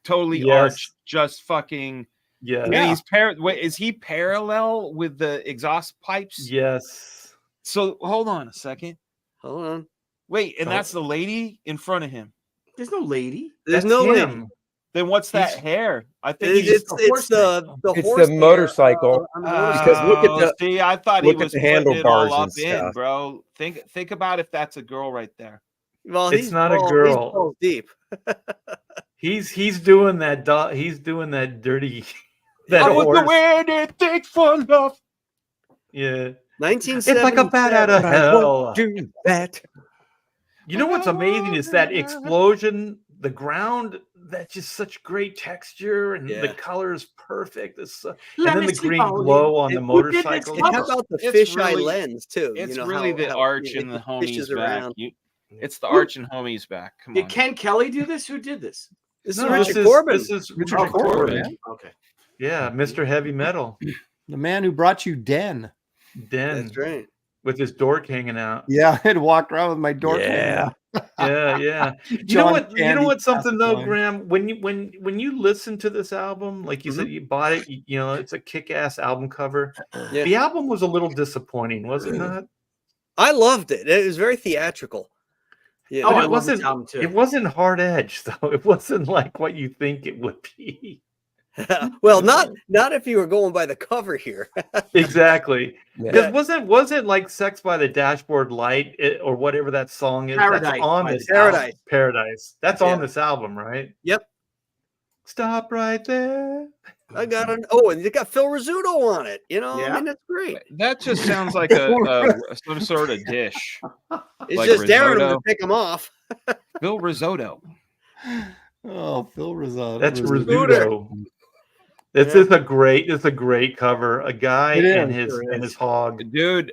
totally Yes. arched, just fucking? Yeah. And he's wait, is he parallel with the exhaust pipes? Yes. So hold on a second. Hold on. Wait, and Oh. that's the lady in front of him. There's no lady. There's That's no lady. him. Then what's that He's- hair? I think he's It's the It's horse the hair, motorcycle. on the motorcycle. Because look at the- see, I thought he look at was the putting it handlebars all and up in, stuff. bro. Think about if that's a girl right there. Well, It's he's not a balls- girl. He's balls deep. He's doing that. He's doing that dirty. That I was horse. the way they think for love. Yeah. 1977. It's like a bat out of But I won't hell. do that. You know what's amazing is that explosion, the ground, that's just such great texture, and the Yeah. color is perfect. It's, and Let then me the sleep green on you. glow on the Who did this motorcycle. And how cover? about the It's fisheye really- lens too? It's you know, really the arch you and know, the fishes homies back. around. It's the arch and homies back. Come Did on. Ken Kelly do this? Who did this? This No, is Richard Corbin. This is Richard Richard Corbin, Corbin. man. Okay. Yeah, Mr. Heavy Metal. The man who brought you Den. Den That's right. with his dork hanging out. Yeah, I had walked around with my door. Yeah. Yeah. You know John what? You know Candy what? Something though, Casablanca. Graham. When you listen to this album, like you said, you bought it. You know, it's a kick-ass album cover. Yeah. The album was a little disappointing, was it not? I loved it. It was very theatrical. Yeah. Oh, But I it love wasn't. this album too. It wasn't hard edge though. It wasn't like what you think it would be. Well, not if you were going by the cover here. Exactly. Yeah. Because wasn't like "Sex by the Dashboard Light" or whatever that song is? Paradise That's on by this the Paradise. album. Paradise. That's Yeah. on this album, right? Yep. Stop right there. I got an and you got Phil Rizzuto on it. You know, I Yeah. mean, that's great. That just sounds like some sort of dish. It's Like just daring him to risotto. pick him off. Bill Risotto. Oh, Phil Rizzo. That's Rizzo. Rizzuto. It's Yeah. just a great cover. A guy It and is, his sure and is. his hog. Dude,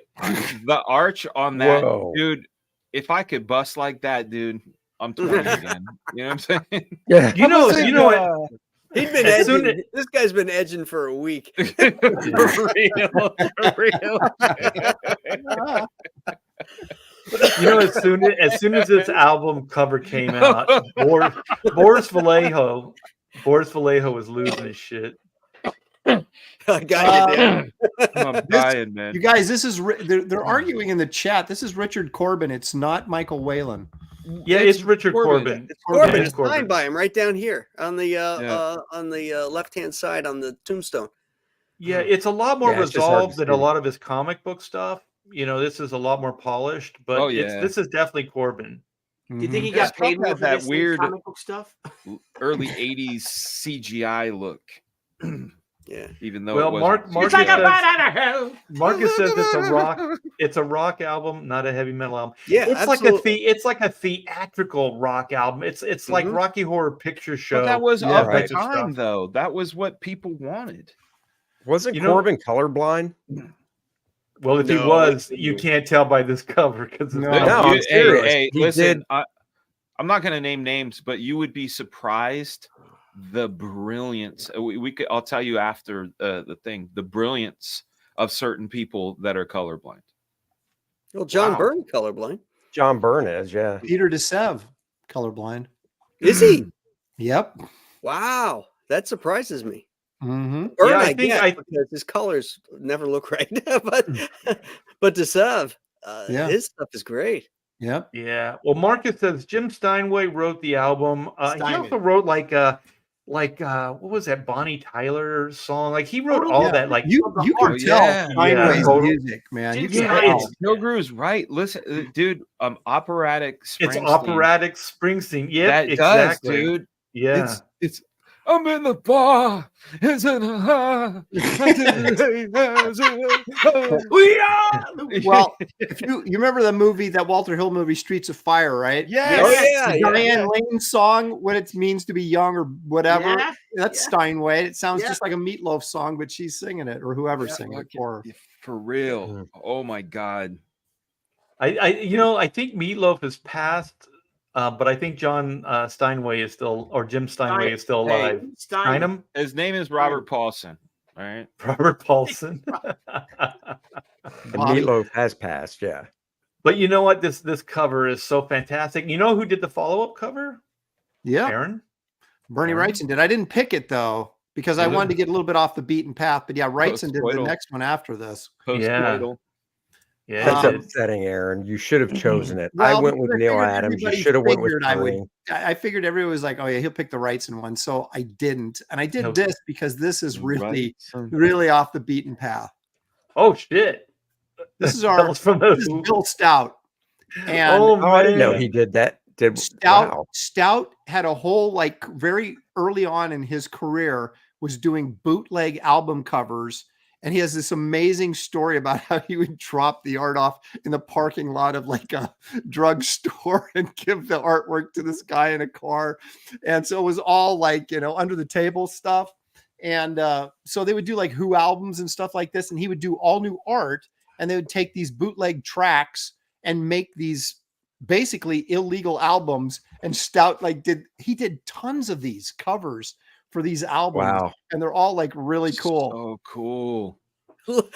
the arch on that, Whoa. dude. If I could bust like that, dude, I'm 20 again. You know what I'm saying? Yeah. You know what? He'd been As edging. soon This guy's been edging for a week. For real. For real. You know, as soon as this album cover came out, Boris Vallejo was losing his shit. I got you there. I'm dying, man. You guys, this is they're arguing in the chat. This is Richard Corbin. It's not Michael Whalen. Yeah, it's Richard Corbin. It's Corbin. Yeah, It's signed by him right down here on the Yeah. left hand side on the tombstone. Yeah, it's a lot more Yeah, it's just hard resolved to than a see. lot of his comic book stuff. You know, this is a lot more polished, but Oh, yeah. this is definitely Corbin. Do you think he This got paid stuff more has for that this than weird- comic book stuff? Early 80s CGI look. Yeah. Even though Well, it wasn't. Marcus It's like a says, bat out of hell. Marcus says it's a rock album, not a heavy metal album. Yeah. It's it's like a theatrical rock album. It's like Mhm. Rocky Horror Picture Show. But that was Yeah, of type the of time, stuff. though. That was what people wanted. Wasn't You know- Corbin colorblind? Well, if he No, was, it you couldn't can't tell by this cover because No. No, I'm hey, serious. hey, He listen, did- I'm not going to name names, but you would be surprised the brilliance. We could. I'll tell you after the thing. The brilliance of certain people that are colorblind. Well, John Wow. Byrne colorblind. John Byrne is, yeah. Peter DeSev, colorblind. Is he? Yep. Wow, that surprises me. Mm-hmm. Byrne, Yeah, I, I think get because his colors never look right. but DeSev, Yeah. his stuff is great. Yep. Yeah. Well, Marcus says Jim Steinway wrote the album. He Steinman. also wrote like what was that Bonnie Tyler song? Like he wrote all Yeah. that. Like You the can heart. tell Yeah. Steinway's totally. music, man. You Yeah, can Yeah, tell. it's Kilgrew's right. Listen, dude. Operatic. it's Springsteen. operatic Springsteen. Yeah, That exactly. does, dude. Yeah. It's. I'm in the bar. It's in a We are. Well, if you remember the movie, that Walter Hill movie, Streets of Fire, right? Yes. Oh, yeah, The yeah, Diane Lane song, what it means to be young or whatever. Yeah, That's yeah. Steinway. It sounds Yeah. just like a Meatloaf song, but she's singing it, or whoever's singing it for her. For real. Oh my god. I think Meatloaf is passed, but I think John Steinway is still, or Jim Steinway is still Hey. alive. Stein. Steinem? His name is Robert Paulson. All right. Robert Paulson. The Meatloaf has passed, yeah. But you know what? This cover is so fantastic. You know who did the follow-up cover? Yeah, Aaron? Bernie Aaron? Wrightson did. I didn't pick it though because I wanted to get a little bit off the beaten path. But yeah, Wrightson did the Post-coital. next one after this. Post-coital. Yeah. That's he did. upsetting, Aaron. You should have chosen it. Well, I went with because I Neil figured Adams. You everybody should have went with figured I would. Bernie. I figured everyone was like, "Oh yeah, he'll pick the Wrightson one," so I didn't, and I did Okay. this because this is really, Wrightson. really off the beaten path. Oh shit! This is That our was from this is the Bill Stout, and Oh, Oh, I didn't know man. he did that. Stout Wow. had a whole, like, very early on in his career, was doing bootleg album covers And he has this amazing story about how he would drop the art off in the parking lot of like a drugstore and give the artwork to this guy in a car. And so it was all like, under the table stuff. And so they would do like Who albums and stuff like this. And he would do all new art, and they would take these bootleg tracks and make these basically illegal albums. And Stout he did tons of these covers for these albums. Wow. And they're all like really cool. Oh, cool.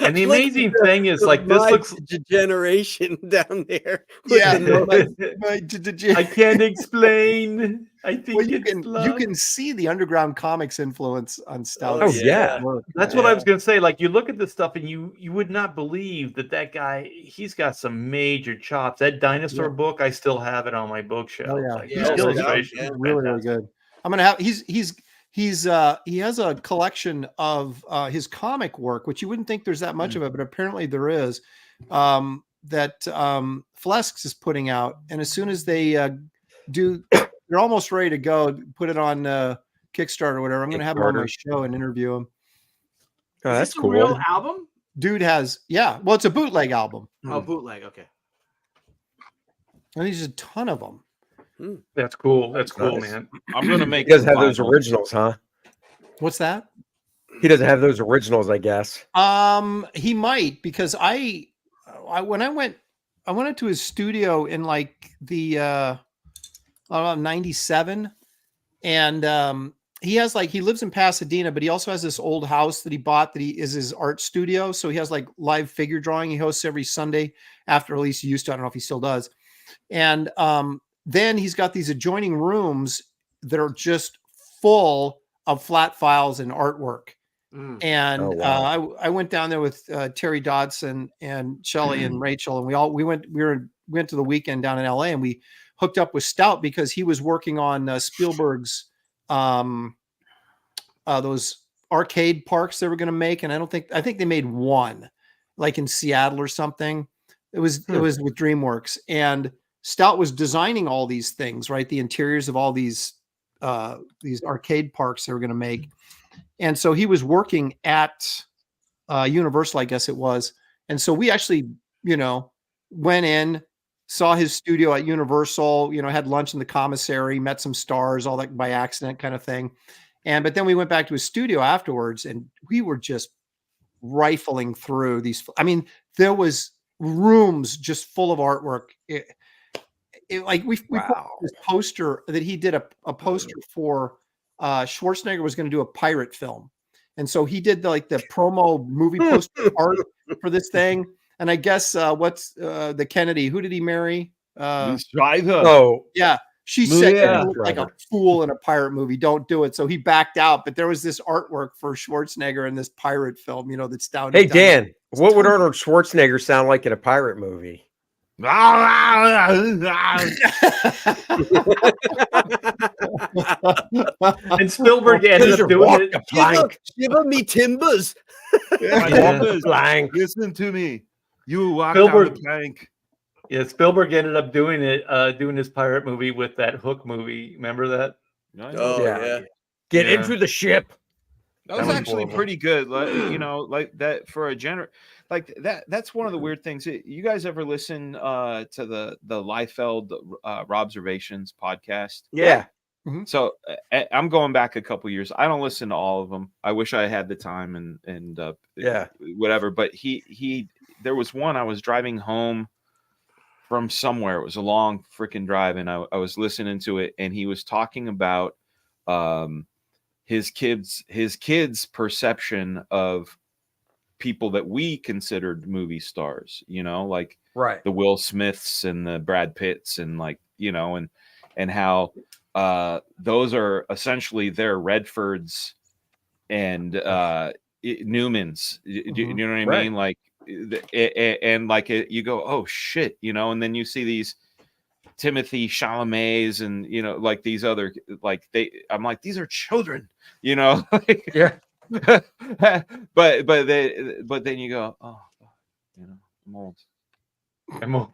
And the Look amazing at thing is, the like, this looks. degeneration down there. Yeah. The I can't explain. I think Well, it's you love. can see the underground comics influence on Stout. Oh, yeah. That's what I was gonna say. Like, you look at this stuff, and you would not believe that guy. He's got some major chops. That dinosaur book, I still have it on my bookshelf. Oh, yeah. Like, Yeah, the no illustration doubt, is Really, really fantastic. good. I'm gonna have he has a collection of his comic work, which you wouldn't think there's that much of it, but apparently there is. That Flesks is putting out, and as soon as they they're almost ready to go, put it on Kickstarter or whatever. I'm gonna have him on my show and interview him. Oh, Is that's this a cool. real album? Dude has well, it's a bootleg album, Oh, bootleg. Okay. and there's a ton of them. That's cool. That's cool, Nice. man. I'm gonna He make. doesn't some have those vinyl. originals, huh? What's that? He doesn't have those originals, I guess. He might, because when I went into his studio in like the 97, and he lives in Pasadena, but he also has this old house that he bought that is his art studio. So he has like live figure drawing. He hosts every Sunday after, at least he used to. I don't know if he still does. And then he's got these adjoining rooms that are just full of flat files and artwork. And Oh, wow. I went down there with Terry Dodson and Shelley and Rachel, and we went to the weekend down in LA, and we hooked up with Stout because he was working on Spielberg's those arcade parks they were going to make, and I think they made one like in Seattle or something. It was with DreamWorks, and Stout was designing all these things, right? The interiors of all these arcade parks they were going to make. And so he was working at Universal, I guess it was. And so we actually, went in, saw his studio at Universal, had lunch in the commissary, met some stars, all that by accident kind of thing. But then we went back to his studio afterwards, and we were just rifling through these. I mean, there was rooms just full of artwork. We put this poster that he did a poster for. Schwarzenegger was going to do a pirate film, and so he did the promo movie poster art for this thing. And I guess what's the Kennedy? Who did he marry? Oh, Yeah, she said you look like a fool in a pirate movie. Don't do it. So he backed out. But there was this artwork for Schwarzenegger in this pirate film. That's down. hey Dan, what would Arnold Schwarzenegger sound like in a pirate movie? And Spielberg ended up doing it. Shiver me timbers. Blank. Listen to me. You walk Spielberg- down the plank. Yeah, Spielberg ended up doing it, doing his pirate movie with that Hook movie. Remember that? Oh, yeah. Get Yeah. into the ship. That was was actually horrible. pretty good. Like that for a like that. That's one of the weird things. You guys ever listen to the Liefeld Robservations podcast? Yeah. So I'm going back a couple years. I don't listen to all of them. I wish I had the time and whatever. But there was one. I was driving home from somewhere. It was a long freaking drive, and I was listening to it, and he was talking about his kids' perception of people that we considered movie stars, like Right. the Will Smiths and the Brad Pitts, and and how those are essentially their Redfords and Newmans. Do you know what I Right. mean? Like, you go, oh shit, and then you see these Timothy Chalamets and like these other, like I'm like, these are children, like, Yeah. but then you go, oh, I'm old. I'm old.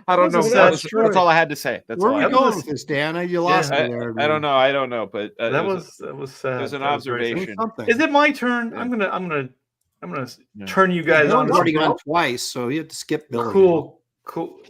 I don't know. That's That's all I had to say. That's Where all are I we had to going say. with this, Dan? You lost me there. I don't know. I don't know, but That was sad. it was an That was very sad. observation. Something. Is it my turn? I'm gonna I'm gonna Yeah. turn you guys on Billy's to already some gone twice, so you have to skip Billy. cool.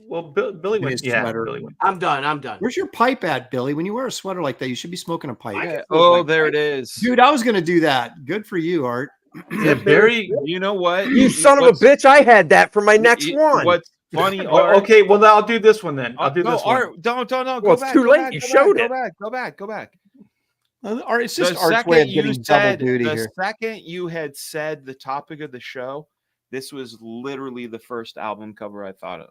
Well, Billy In went. his Yeah, sweater. Billy went. I'm done. Where's your pipe at, Billy? When you wear a sweater like that, you should be smoking a pipe. I Yeah. can smoke Oh, my there pipe. it is. Dude, I was gonna do that. Good for you, Art. Yeah, Barry. You know what? You son of a What's- bitch! I had that for my next one. What's funny? Well, Art, okay, well, I'll do this one then. I'll do no, this one. Art, don't. Go Well, it's back. too Go late. back, You go showed back, it. Go back. Art, it's just The Art's way of second you getting double said, duty the here. second you had said the topic of the show, this was literally the first album cover I thought of.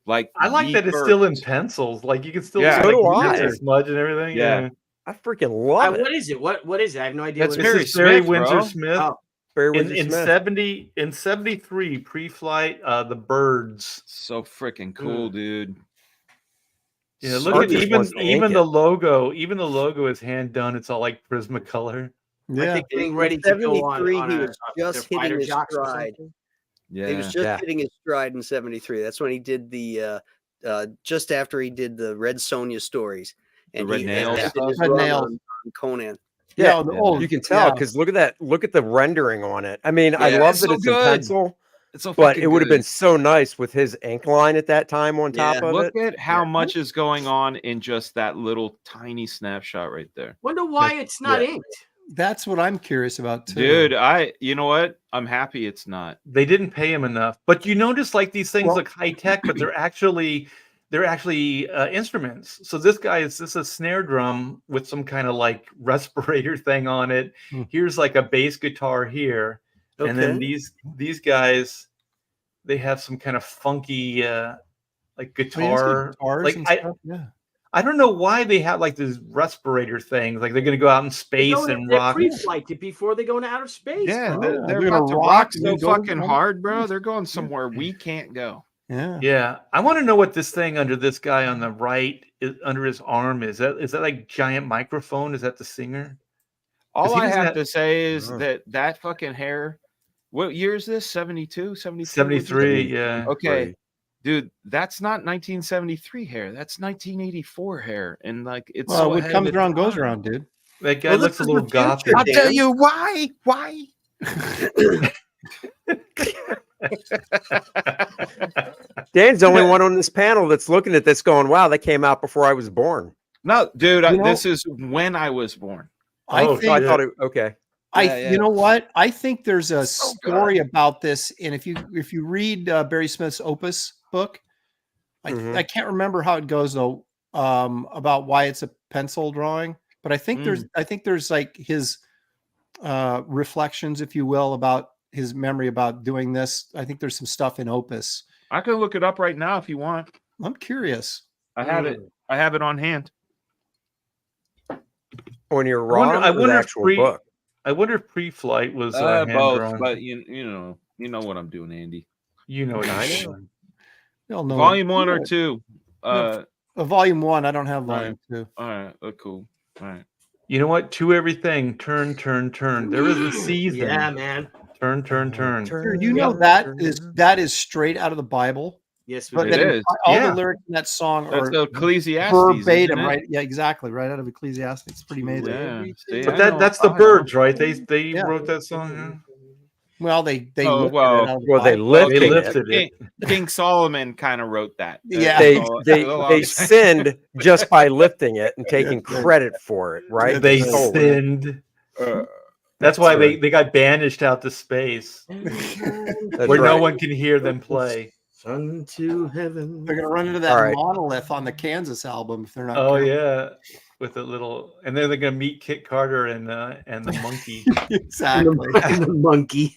Like, I like the that it's still in first. pencils. Like you can still Yeah. see So like do pencil I. smudge and everything. Yeah. I freaking love it. What is it? What is it? I have no idea. That's what This it Barry is Barry Smith, Windsor bro. Smith. Oh. Barry In, Windsor in Smith. 73 pre-flight, the birds. So freaking cool, dude. Yeah, So look at just even wants to ink even it. the logo. Even the logo is hand done. It's all like Prismacolor. I Yeah. think getting In ready to go 73, on he a, was their just fighter hitting his jocks or stride. something. Yeah. He was just Yeah. hitting his stride in 73. That's when he did the just after he did the Red Sonja stories. And Red he Nails ended stuff? his Red run Nails. on Conan. Yeah, the old- you can tell yeah. because look at that. Look at the rendering on it. I mean, I Yeah, love it's that so it's in good. pencil, It's so but fucking it would have good. been so nice with his ink line at that time on top Yeah. of Look it. at how much is going on in just that little tiny snapshot right there. Wonder why it's not yeah. inked. That's what I'm curious about too. Dude, you know what? I'm happy it's not. They didn't pay him enough. But you notice like these things Well- look high tech, but they're actually instruments. So this is a snare drum with some kind of like respirator thing on it. Hmm. Here's like a bass guitar here, and then Okay. these guys, they have some kind of funky like I mean, it's got guitar. guitars Like and I stuff. Yeah. don't know why they have like these respirator things. Like they're going to go out in space and They're rock. pre-flight before they go into outer space. Yeah, bro. they're, Yeah, they're they're gonna about to rock rock and so then go fucking down. hard, bro. They're going somewhere we can't go. Yeah. Yeah, I want to know what this thing under this guy on the right under his arm is. Is that like giant microphone? Is that the singer? All he I doesn't have have- to say is Oh. that fucking hair. What year is this? 72, 73? 73, yeah. Okay, dude, that's not 1973 hair. That's 1984 hair, and like it's Well, so what ahead comes of its around goes time. around, dude. That guy Well, looks this a is little the future, gothic. I'll Dan. tell you why. Why? Dan's the only one on this panel that's looking at this going, wow, that came out before I was born. No, dude, You know- this is when I was born. I Oh, So I think shit. thought it, okay. Yeah. you know what? I think there's a So good. story about this, and if you read Barry Smith's Opus book, Mhm. I can't remember how it goes though, about why it's a pencil drawing, but I think there's like his reflections, if you will, about his memory about doing this. I think there's some stuff in Opus. I can look it up right now if you want. I'm curious. I have it. I have it on hand. On your wonder- ROM I or the wonder if actual pre- book? I wonder if pre-flight was hand Both, drawn. but you know what I'm doing, Andy. You know what I I know. know. You'll know Volume one or Yeah. two. Volume 1. I don't have Right. volume 2. All right, cool. All right. You know what? To everything, turn, turn, turn. There is a season. Yeah, man. Turn, turn, turn. Dude, you know that is straight out of the Bible. Yes, we But It do. then is. all Yeah. the lyrics in that song That's are the Ecclesiastes. verbatim, isn't it? right? Yeah, exactly. Right out of Ecclesiastes. It's pretty amazing. Yeah. See, But I know- that's the I know. birds, right? They Yeah. wrote that song. Huh? Well, they Oh, lifted well. it out of the Well, they Bible. lifted They it. lifted it. King Solomon kind of wrote that. Yeah. They That's all- they that's all they I'm saying. sinned just by lifting it and taking That's right. credit for it, right? They stole it. sinned. Uh, That's why right. they got banished out to space, That's where no right. one can hear them play. Son to heaven. They're gonna run into that All right. monolith on the Kansas album if they're not. Oh careful. yeah, with a little, and then they're gonna meet Kit Carter and the monkey. Exactly. The monkey.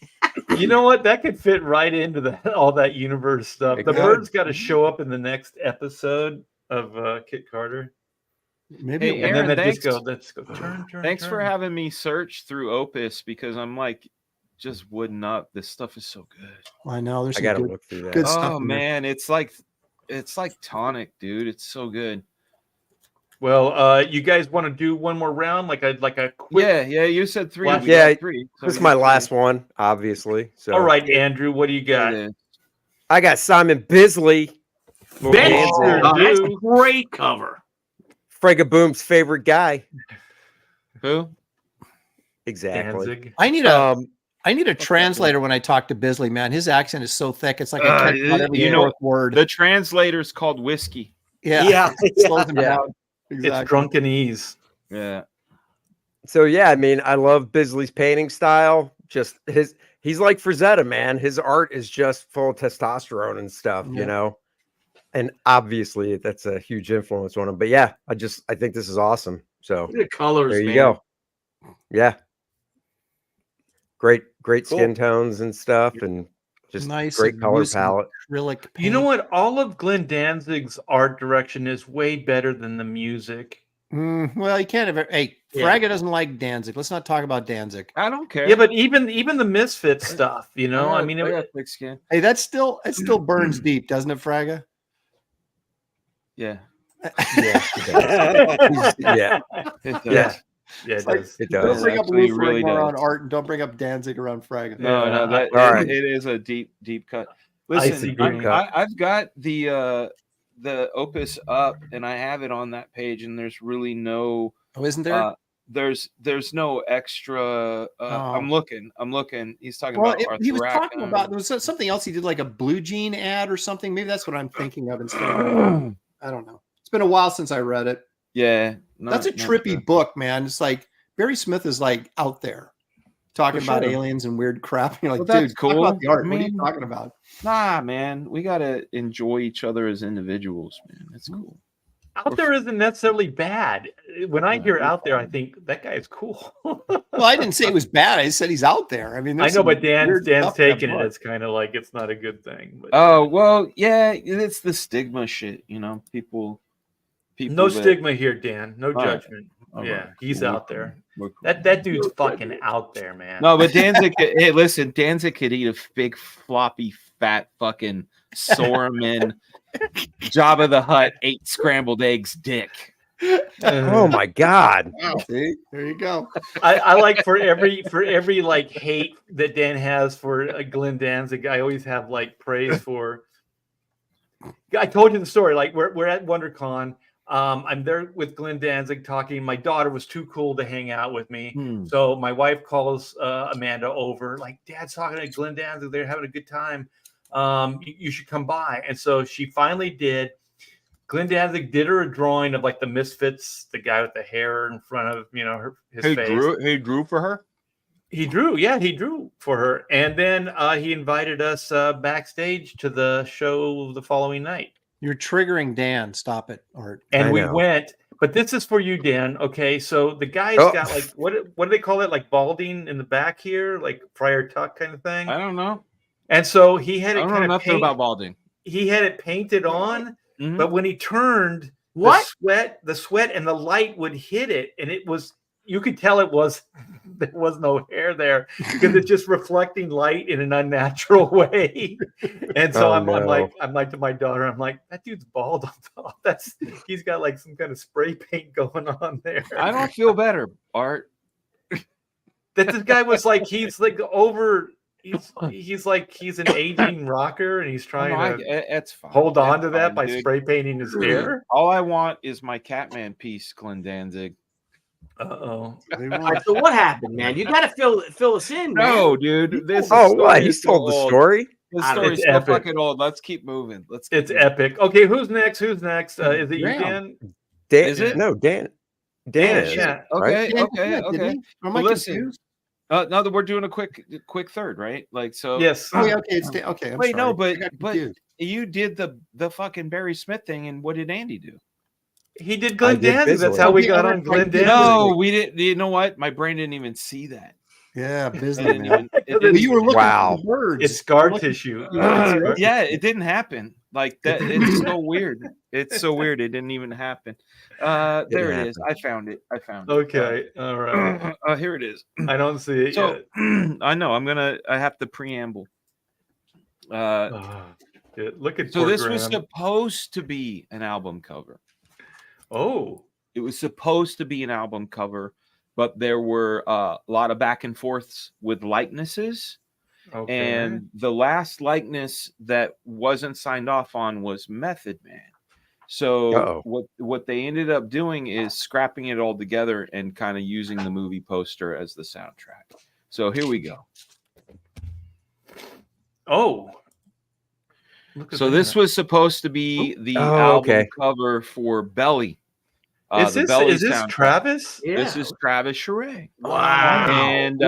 You know what? That could fit right into all that universe stuff. It The could. bird's got to show up in the next episode of Kit Carter, Maybe Hey, it and will. then Aaron, that just thanks. go turn, turn. Thanks for turn. having me search through Opus because I'm like just wooden up. This stuff is so good. I know. There's I some gotta good, look through that. good stuff. Oh in there. man, it's like tonic, dude. It's so good. Well, you guys want to do one more round, like a quick? Yeah. You said three. Last- we Yeah, got three. so This is we my got last three. one, obviously. So All right, Andrew, what do you There got? it is. I got Simon Bisley, Little Ben, Danzig, Oh, that's a dude. great cover. Frega Boom's favorite guy. Who? Exactly. Danzig. I need I need a translator when I talk to Bisley, man. His accent is so thick. It's like I can't out every fourth word. The translator's called whiskey. Yeah. Slows them Yeah. down. Exactly. It's drunkenese. Yeah. So yeah, I mean, I love Bisley's painting style. Just he's like Frazetta, man. His art is just full of testosterone and stuff, Yeah. you know. And obviously that's a huge influence on him. But yeah, I think this is awesome. So Look at the colors, there you man. go. Yeah. Great Cool. skin tones and stuff, and just Nice great and color loose and palette. acrylic You know paint. what? All of Glenn Danzig's art direction is way better than the music. Well, you can't have. Hey, Yeah. Fraga doesn't like Danzig. Let's not talk about Danzig. I don't care. Yeah, but even the Misfit stuff, you know, I mean, I got thick skin. Hey, it still burns deep, doesn't it, Fraga? Yeah. Yeah. Yeah. It does. Yeah. yeah, It's it like- does. It Don't does. bring up Actually, Lou really Ferrigno around does. art, and don't bring up Danzig around Fraga. No, Yeah, that all right. it is a deep cut. I see Listen, green cut. I've got the opus up, and I have it on that page, and there's really no Oh, isn't there? there's no extra. I'm looking. He's talking Well, about he was Arthur talking Rackham. about there was something else he did, like a Blue Jean ad or something. Maybe that's what I'm thinking of instead of. I don't know. It's been a while since I read it. Yeah, That's a trippy book, man. It's like Barry Smith is like out there talking For about sure. aliens and weird crap. You're like, Well, that's dude, talk cool. about the art. I What are you mean- talking about? Nah, man, we gotta enjoy each other as individuals, man. That's cool. Out there isn't necessarily bad. When I hear out there, I think that guy is cool. Well, I didn't say it was bad. I said he's out there. I mean, I there's know, some but Dan's weird stuff in that taking it. book. It's kind of like it's not a good thing. But Oh well, yeah, it's the stigma shit, you know. People. no that- stigma here, Dan. No right. judgment. All Yeah, right. he's We're out cool. there. We're cool. That dude's fucking out there, man. No, but Danzig. Hey, listen, Danzig could eat a big, floppy, fat, fucking Sorman, Jabba the Hutt, 8 scrambled eggs, dick. Oh my God. Wow, see, there you go. I like for every like hate that Dan has for Glenn Danzig, I always have like praise for. I told you the story. Like we're at WonderCon. I'm there with Glenn Danzig talking. My daughter was too cool to hang out with me, so my wife calls Amanda over. Like, Dad's talking to Glenn Danzig. They're having a good time. You should come by. And so she finally did. Glenn Danzig did her a drawing of like the Misfits, the guy with the hair in front of his face. He drew for her. He drew for her, and then he invited us backstage to the show the following night. You're triggering Dan. Stop it, Art. And I we know. went, but this is for you, Dan. Okay, so the guy's Oh. got like what do they call it? Like balding in the back here, like Friar Tuck kind of thing. I don't know. And so he had I it don't know kind of nothing about balding. he had it painted on, Mhm. but when he turned, What? the sweat and the light would hit it, and it was you could tell it was there was no hair there because it's just reflecting light in an unnatural way. And so Oh, I'm no. like to my daughter, I'm like, that dude's bald on top. He's got like some kind of spray paint going on there. I don't feel better, Art. That this guy was like he's like over. He's like he's an aging rocker, and he's trying to It's fine. hold on It's to that fine, by dude. spray painting his hair. All I want is my Catman piece, Glenn Danzig. Uh-oh. All right, so what happened, man? You got to fill us in, man. No, dude. This Oh, story what? He is so told the old. story. This I don't story's It's so epic. fucking old. Let's keep moving. It's epic. Okay, who's next? Is it you, Graham. Dan? Dan, Is it? No, Dan. Dan is. Yeah. Okay, Right? okay. Am Well, I listen. confused? No, that we're doing a quick third, right? Like so. Yes. Oh, yeah, okay. It's Dan. Okay. I'm Wait, no, sorry. I but got but confused. you did the fucking Barry Smith thing, and what did Andy do? He did I Glenn did Danzig. That's Bisley. how we Yeah, got I on did. Glenn Danzig. No, we didn't. You know what? My brain didn't even see that. Yeah, It Bisley, didn't man. even- it Well, didn't you were even- looking Wow. for the words. It's scar tissue. Yeah, it didn't happen. Like that. It's so weird. It's so weird. It didn't even happen. There Didn't it is. I found it. Okay. All right. Here it is. I don't see it So yet. I know I have to preamble. Oh, good. Look at So poor this was Graham. supposed to be an album cover. Oh. It was supposed to be an album cover, but there were a lot of back and forths with likenesses. Okay. And the last likeness that wasn't signed off on was Method Man. So Uh-oh. what they ended up doing is scrapping it all together and kind of using the movie poster as the soundtrack. So here we go. Oh. Look at So this that. was supposed to be the Oh, album okay. cover for Belly. Is The this Belly is this soundtrack. Travis? Yeah. This is Travis Charest. Wow. And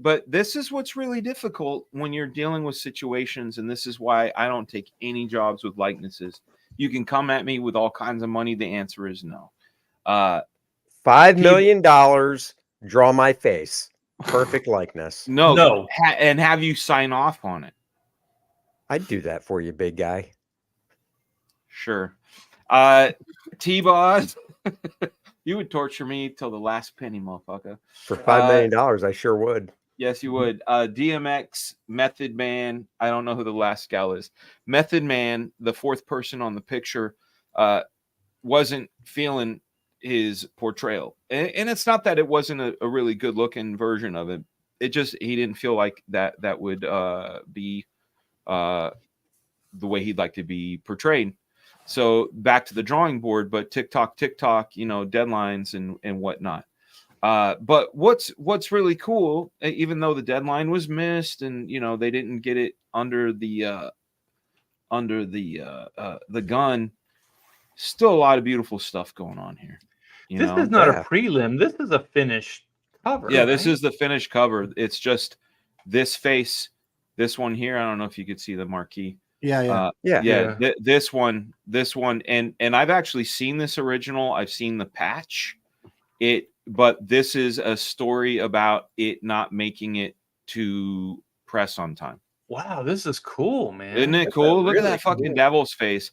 but this is what's really difficult when you're dealing with situations, and this is why I don't take any jobs with likenesses. You can come at me with all kinds of money. The answer is no. $5 million. Draw my face. Perfect likeness. No. And have you sign off on it. I'd do that for you, big guy. Sure. T-Boz, you would torture me till the last penny, motherfucker. For $5 million, I sure would. Yes, you would. DMX, Method Man. I don't know who the last gal is. Method Man, the fourth person on the picture, wasn't feeling his portrayal. And it's not that it wasn't a really good looking version of it. It just, he didn't feel like that would be the way he'd like to be portrayed. So back to the drawing board, but TikTok, deadlines and whatnot. But what's really cool, even though the deadline was missed and they didn't get it under the gun, still a lot of beautiful stuff going on here. This is not a prelim. This is a finished cover. Yeah, this right? is the finished cover. It's just this face, this one here. I don't know if you could see the marquee. Yeah. This one, and I've actually seen this original. I've seen the patch. But this is a story about it not making it to press on time. Wow, this is cool, man. Isn't it cool? Look at that fucking devil's face.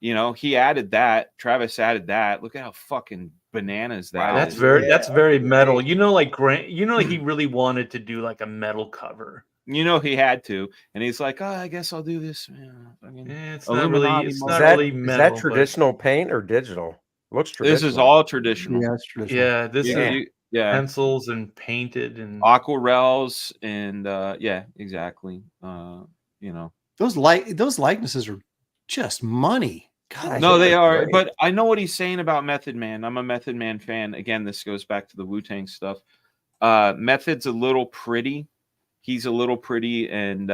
He added that. Travis added that. Look at how fucking bananas that is. That's very metal. Like Grant, he really wanted to do like a metal cover. He had to, and he's like, "Oh, I guess I'll do this." It's not really. It's not really metal. Is that traditional paint or digital? Looks traditional. This is all traditional. Yeah, it's traditional. Yeah, this is pencils and painted and aquarels and exactly. Those likenesses are just money. God, no, they are. But I know what he's saying about Method Man. I'm a Method Man fan. Again, this goes back to the Wu-Tang stuff. Method's a little pretty. He's a little pretty, and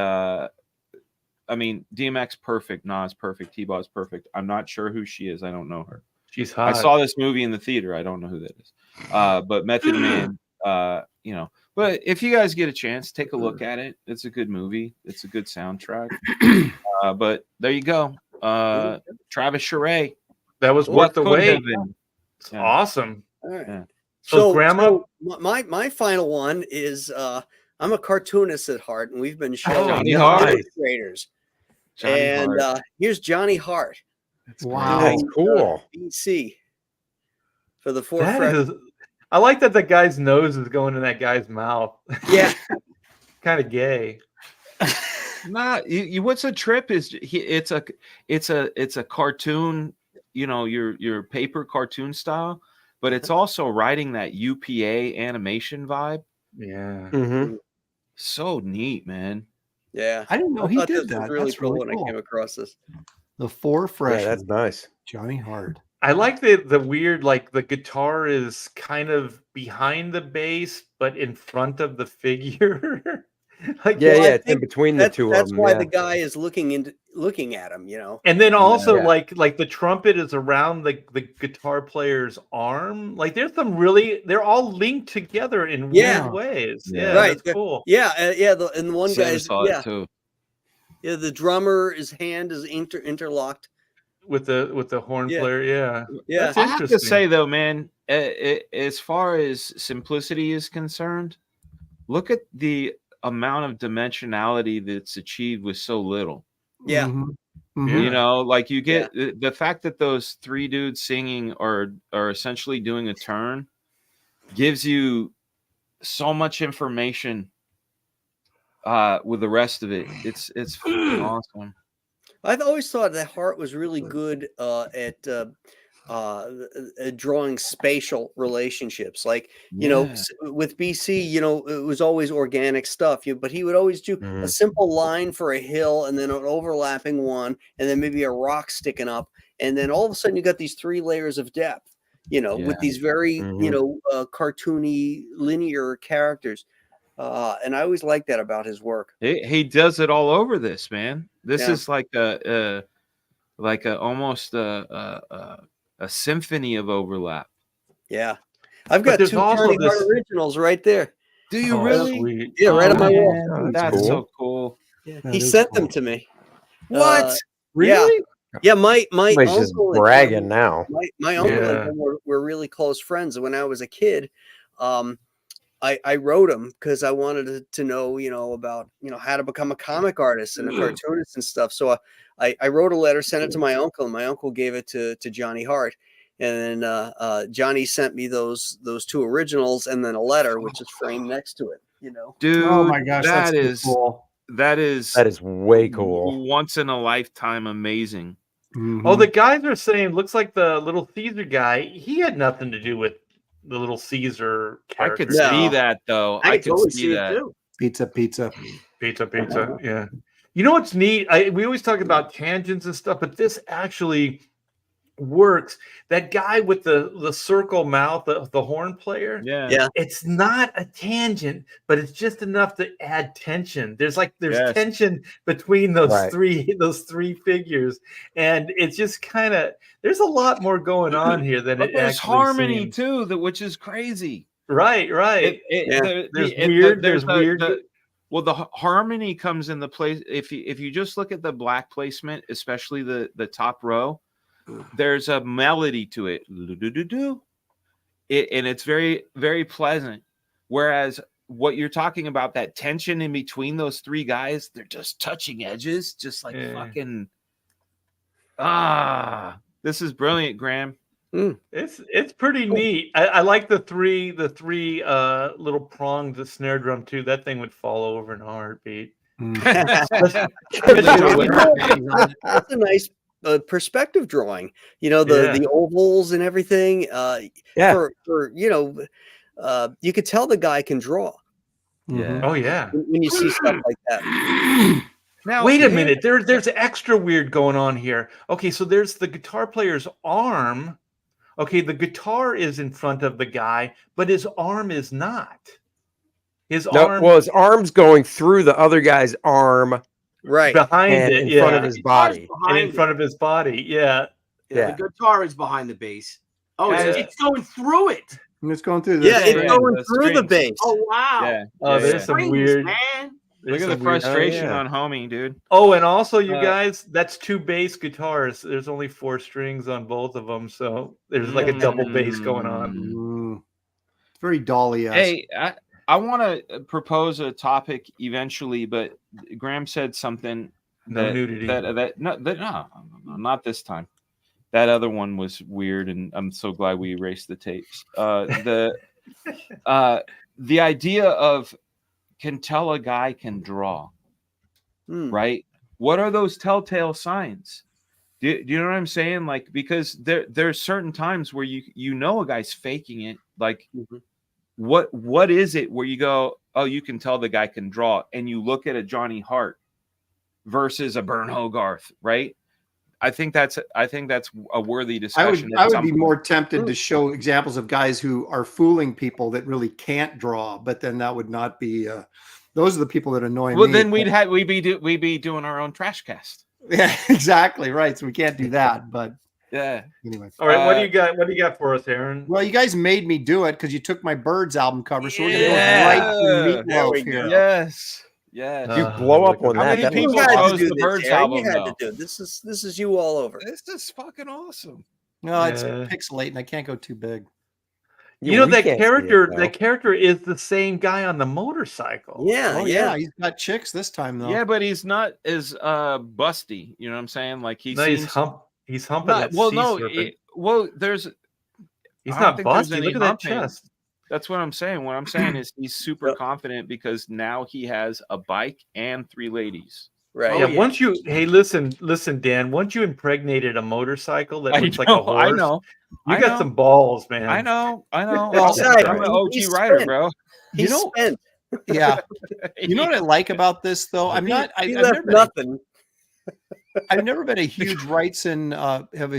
DMX perfect, Nas perfect, T-Boz perfect. I'm not sure who she is. I don't know her. She's hot. I saw this movie in the theater. I don't know who that is. But Method Man, But if you guys get a chance, take a look at it. It's a good movie. It's a good soundtrack. But there you go. Travis Charest. That was worth the wait. It's awesome. All right. Yeah. So, Grandma, my final one is I'm a cartoonist at heart, and we've been showing Johnny Hart. illustrators. Here's Johnny Hart. Wow, that's cool. BC for the fourth. I like that the guy's nose is going in that guy's mouth. Yeah, kind of gay. Nah, what's a trip is it's a cartoon, your paper cartoon style, but it's also writing that UPA animation vibe. Yeah. Mm-hmm. So neat, man. Yeah, I didn't know he did this that. was really That's cool really when cool. I came across this. The four freshmen. Yeah, that's nice. Johnny Hart. I like the weird, like the guitar is kind of behind the bass, but in front of the figure. It's in between the two of them. That's why the guy is looking at him, And then also like the trumpet is around the guitar player's arm. Like they're all linked together in weird ways. Yeah, right. That's cool. Yeah, and the one guy's too. Yeah, the drummer's hand is interlocked with the horn player. Yeah. Yeah. I have to say though, man, as far as simplicity is concerned, look at the amount of dimensionality that's achieved with so little. Yeah. Mm-hmm. Mm-hmm. Like you get the fact that those three dudes singing are essentially doing a turn gives you so much information with the rest of it. It's fucking awesome. I've always thought that Hart was really good at drawing spatial relationships. Like, with BC, it was always organic stuff. But he would always do a simple line for a hill and then an overlapping one, and then maybe a rock sticking up. And then all of a sudden you got these 3 layers of depth, with these very, cartoony linear characters. And I always like that about his work. He does it all over this, man. This Yeah. is like almost a symphony of overlap. Yeah. I've But got there's 2 also Johnny this- Hart originals right there. Do you Oh, really? sweet. Yeah, right on my wall. man, Oh, that's that's so cool. Yeah. That He is sent cool. them to me. What? Really? Yeah, my Somebody's just uncle and bragging him, now. my uncle Yeah. and him were really close friends. And when I was a kid, I wrote him because I wanted to know, about, how to become a comic artist and a cartoonist and stuff. So I wrote a letter, sent it to my uncle, and my uncle gave it to Johnny Hart. And then Johnny sent me those 2 originals and then a letter, which is framed next to it, Dude, Oh my gosh, that's that so is cool. that is way cool. once in a lifetime amazing. Mhm. Oh, the guys are saying looks like the Little Caesar guy. He had nothing to do with the Little Caesar I character. could see that though. I I could could totally see see it that. too. Pizza. Pizza. Yeah. You know what's neat? We always talk about tangents and stuff, but this actually works. That guy with the circle mouth, the horn player. Yeah. It's not a tangent, but it's just enough to add tension. There's Yes. tension between those Right. three figures, and it's just kind of there's a lot more going on here than But it there's actually harmony seems. too, which is crazy. Right. There's weird. There's weird. Well, the harmony comes in the place. If you just look at the black placement, especially the top row, there's a melody to it. And it's very, very pleasant. Whereas what you're talking about, that tension in between those 3 guys, they're just touching edges, just like fucking. This is brilliant, Graham. It's pretty neat. I like the three little prongs, the snare drum too. That thing would fall over in a heartbeat. That's a nice perspective drawing. The ovals and everything. Yeah. For you could tell the guy can draw Mhm. Oh yeah. when you see stuff like that. Now, Wait a minute. There's extra weird going on here. Okay, so there's the guitar player's arm. Okay, the guitar is in front of the guy, but his arm is not. His arm His arm's going through the other guy's arm Right. behind and it, in front of his body. and in front of his body. Yeah. Yeah. The guitar is behind the bass. Oh, Yeah. it's going through it. And it's going through Yeah, this. it's Yeah, going the through the strings. bass. Oh wow. Yeah. Oh, Yeah, there's yeah. some Strings, weird. man. Look at the some weird- frustration yeah. on homie, dude. Oh, and also, you Uh, guys, that's 2 bass guitars. There's only 4 strings on both of them, so there's like a double bass going on. Mm. It's very Dolly-esque. Hey, I want to propose a topic eventually, but Graham said something No that nudity. no, not this time. That other one was weird, and I'm so glad we erased the tapes. The idea of can tell a guy can draw, right? What are those telltale signs? Do you know what I'm saying? Like, because there's certain times where you know a guy's faking it. Like, what is it where you go, oh, you can tell the guy can draw, and you look at a Johnny Hart versus a Bern Hogarth, right? I think that's a worthy discussion. I would be more tempted to show examples of guys who are fooling people that really can't draw, but then that would not be. Those are the people that annoy me. Well, then we'd be doing our own trash cast. Yeah, exactly right. So we can't do that. But Yeah. anyway, All right, what do you got? What do you got for us, Aaron? well, you guys made me do it because you took my Birds album cover. So we're gonna Yeah. go right to There we Meatloaf go. here. Yes. Yes. You blow up on How that. many that people was You had chose to do the this, Birds Aaron. album, You had though? to do it. This is you all over. This is fucking awesome. No, it's Yeah. pixelating. I can't go too big. You know we that can't see it, character. though. That character is the same guy on the motorcycle. Yeah, Oh yeah. he's got chicks this time though. Yeah, but he's not as busty. You know what I'm saying? Like he No, seems he's humping not, that well, sea no, serpent. there's He's I don't not think there's busty. any Look at that humping. chest. That's what I'm saying. What I'm saying is he's super confident because now he has a bike and 3 ladies. Right. Yeah, once you listen, Dan. Once you impregnated a motorcycle that looks like a horse, I know. you I got know. some balls, man. I know. Well, I'm an OG he's writer, spent. bro. He You know- spent. Yeah. You know what I like about this though? I'm He not. I've left never been nothing. I've never been a huge Wrightson of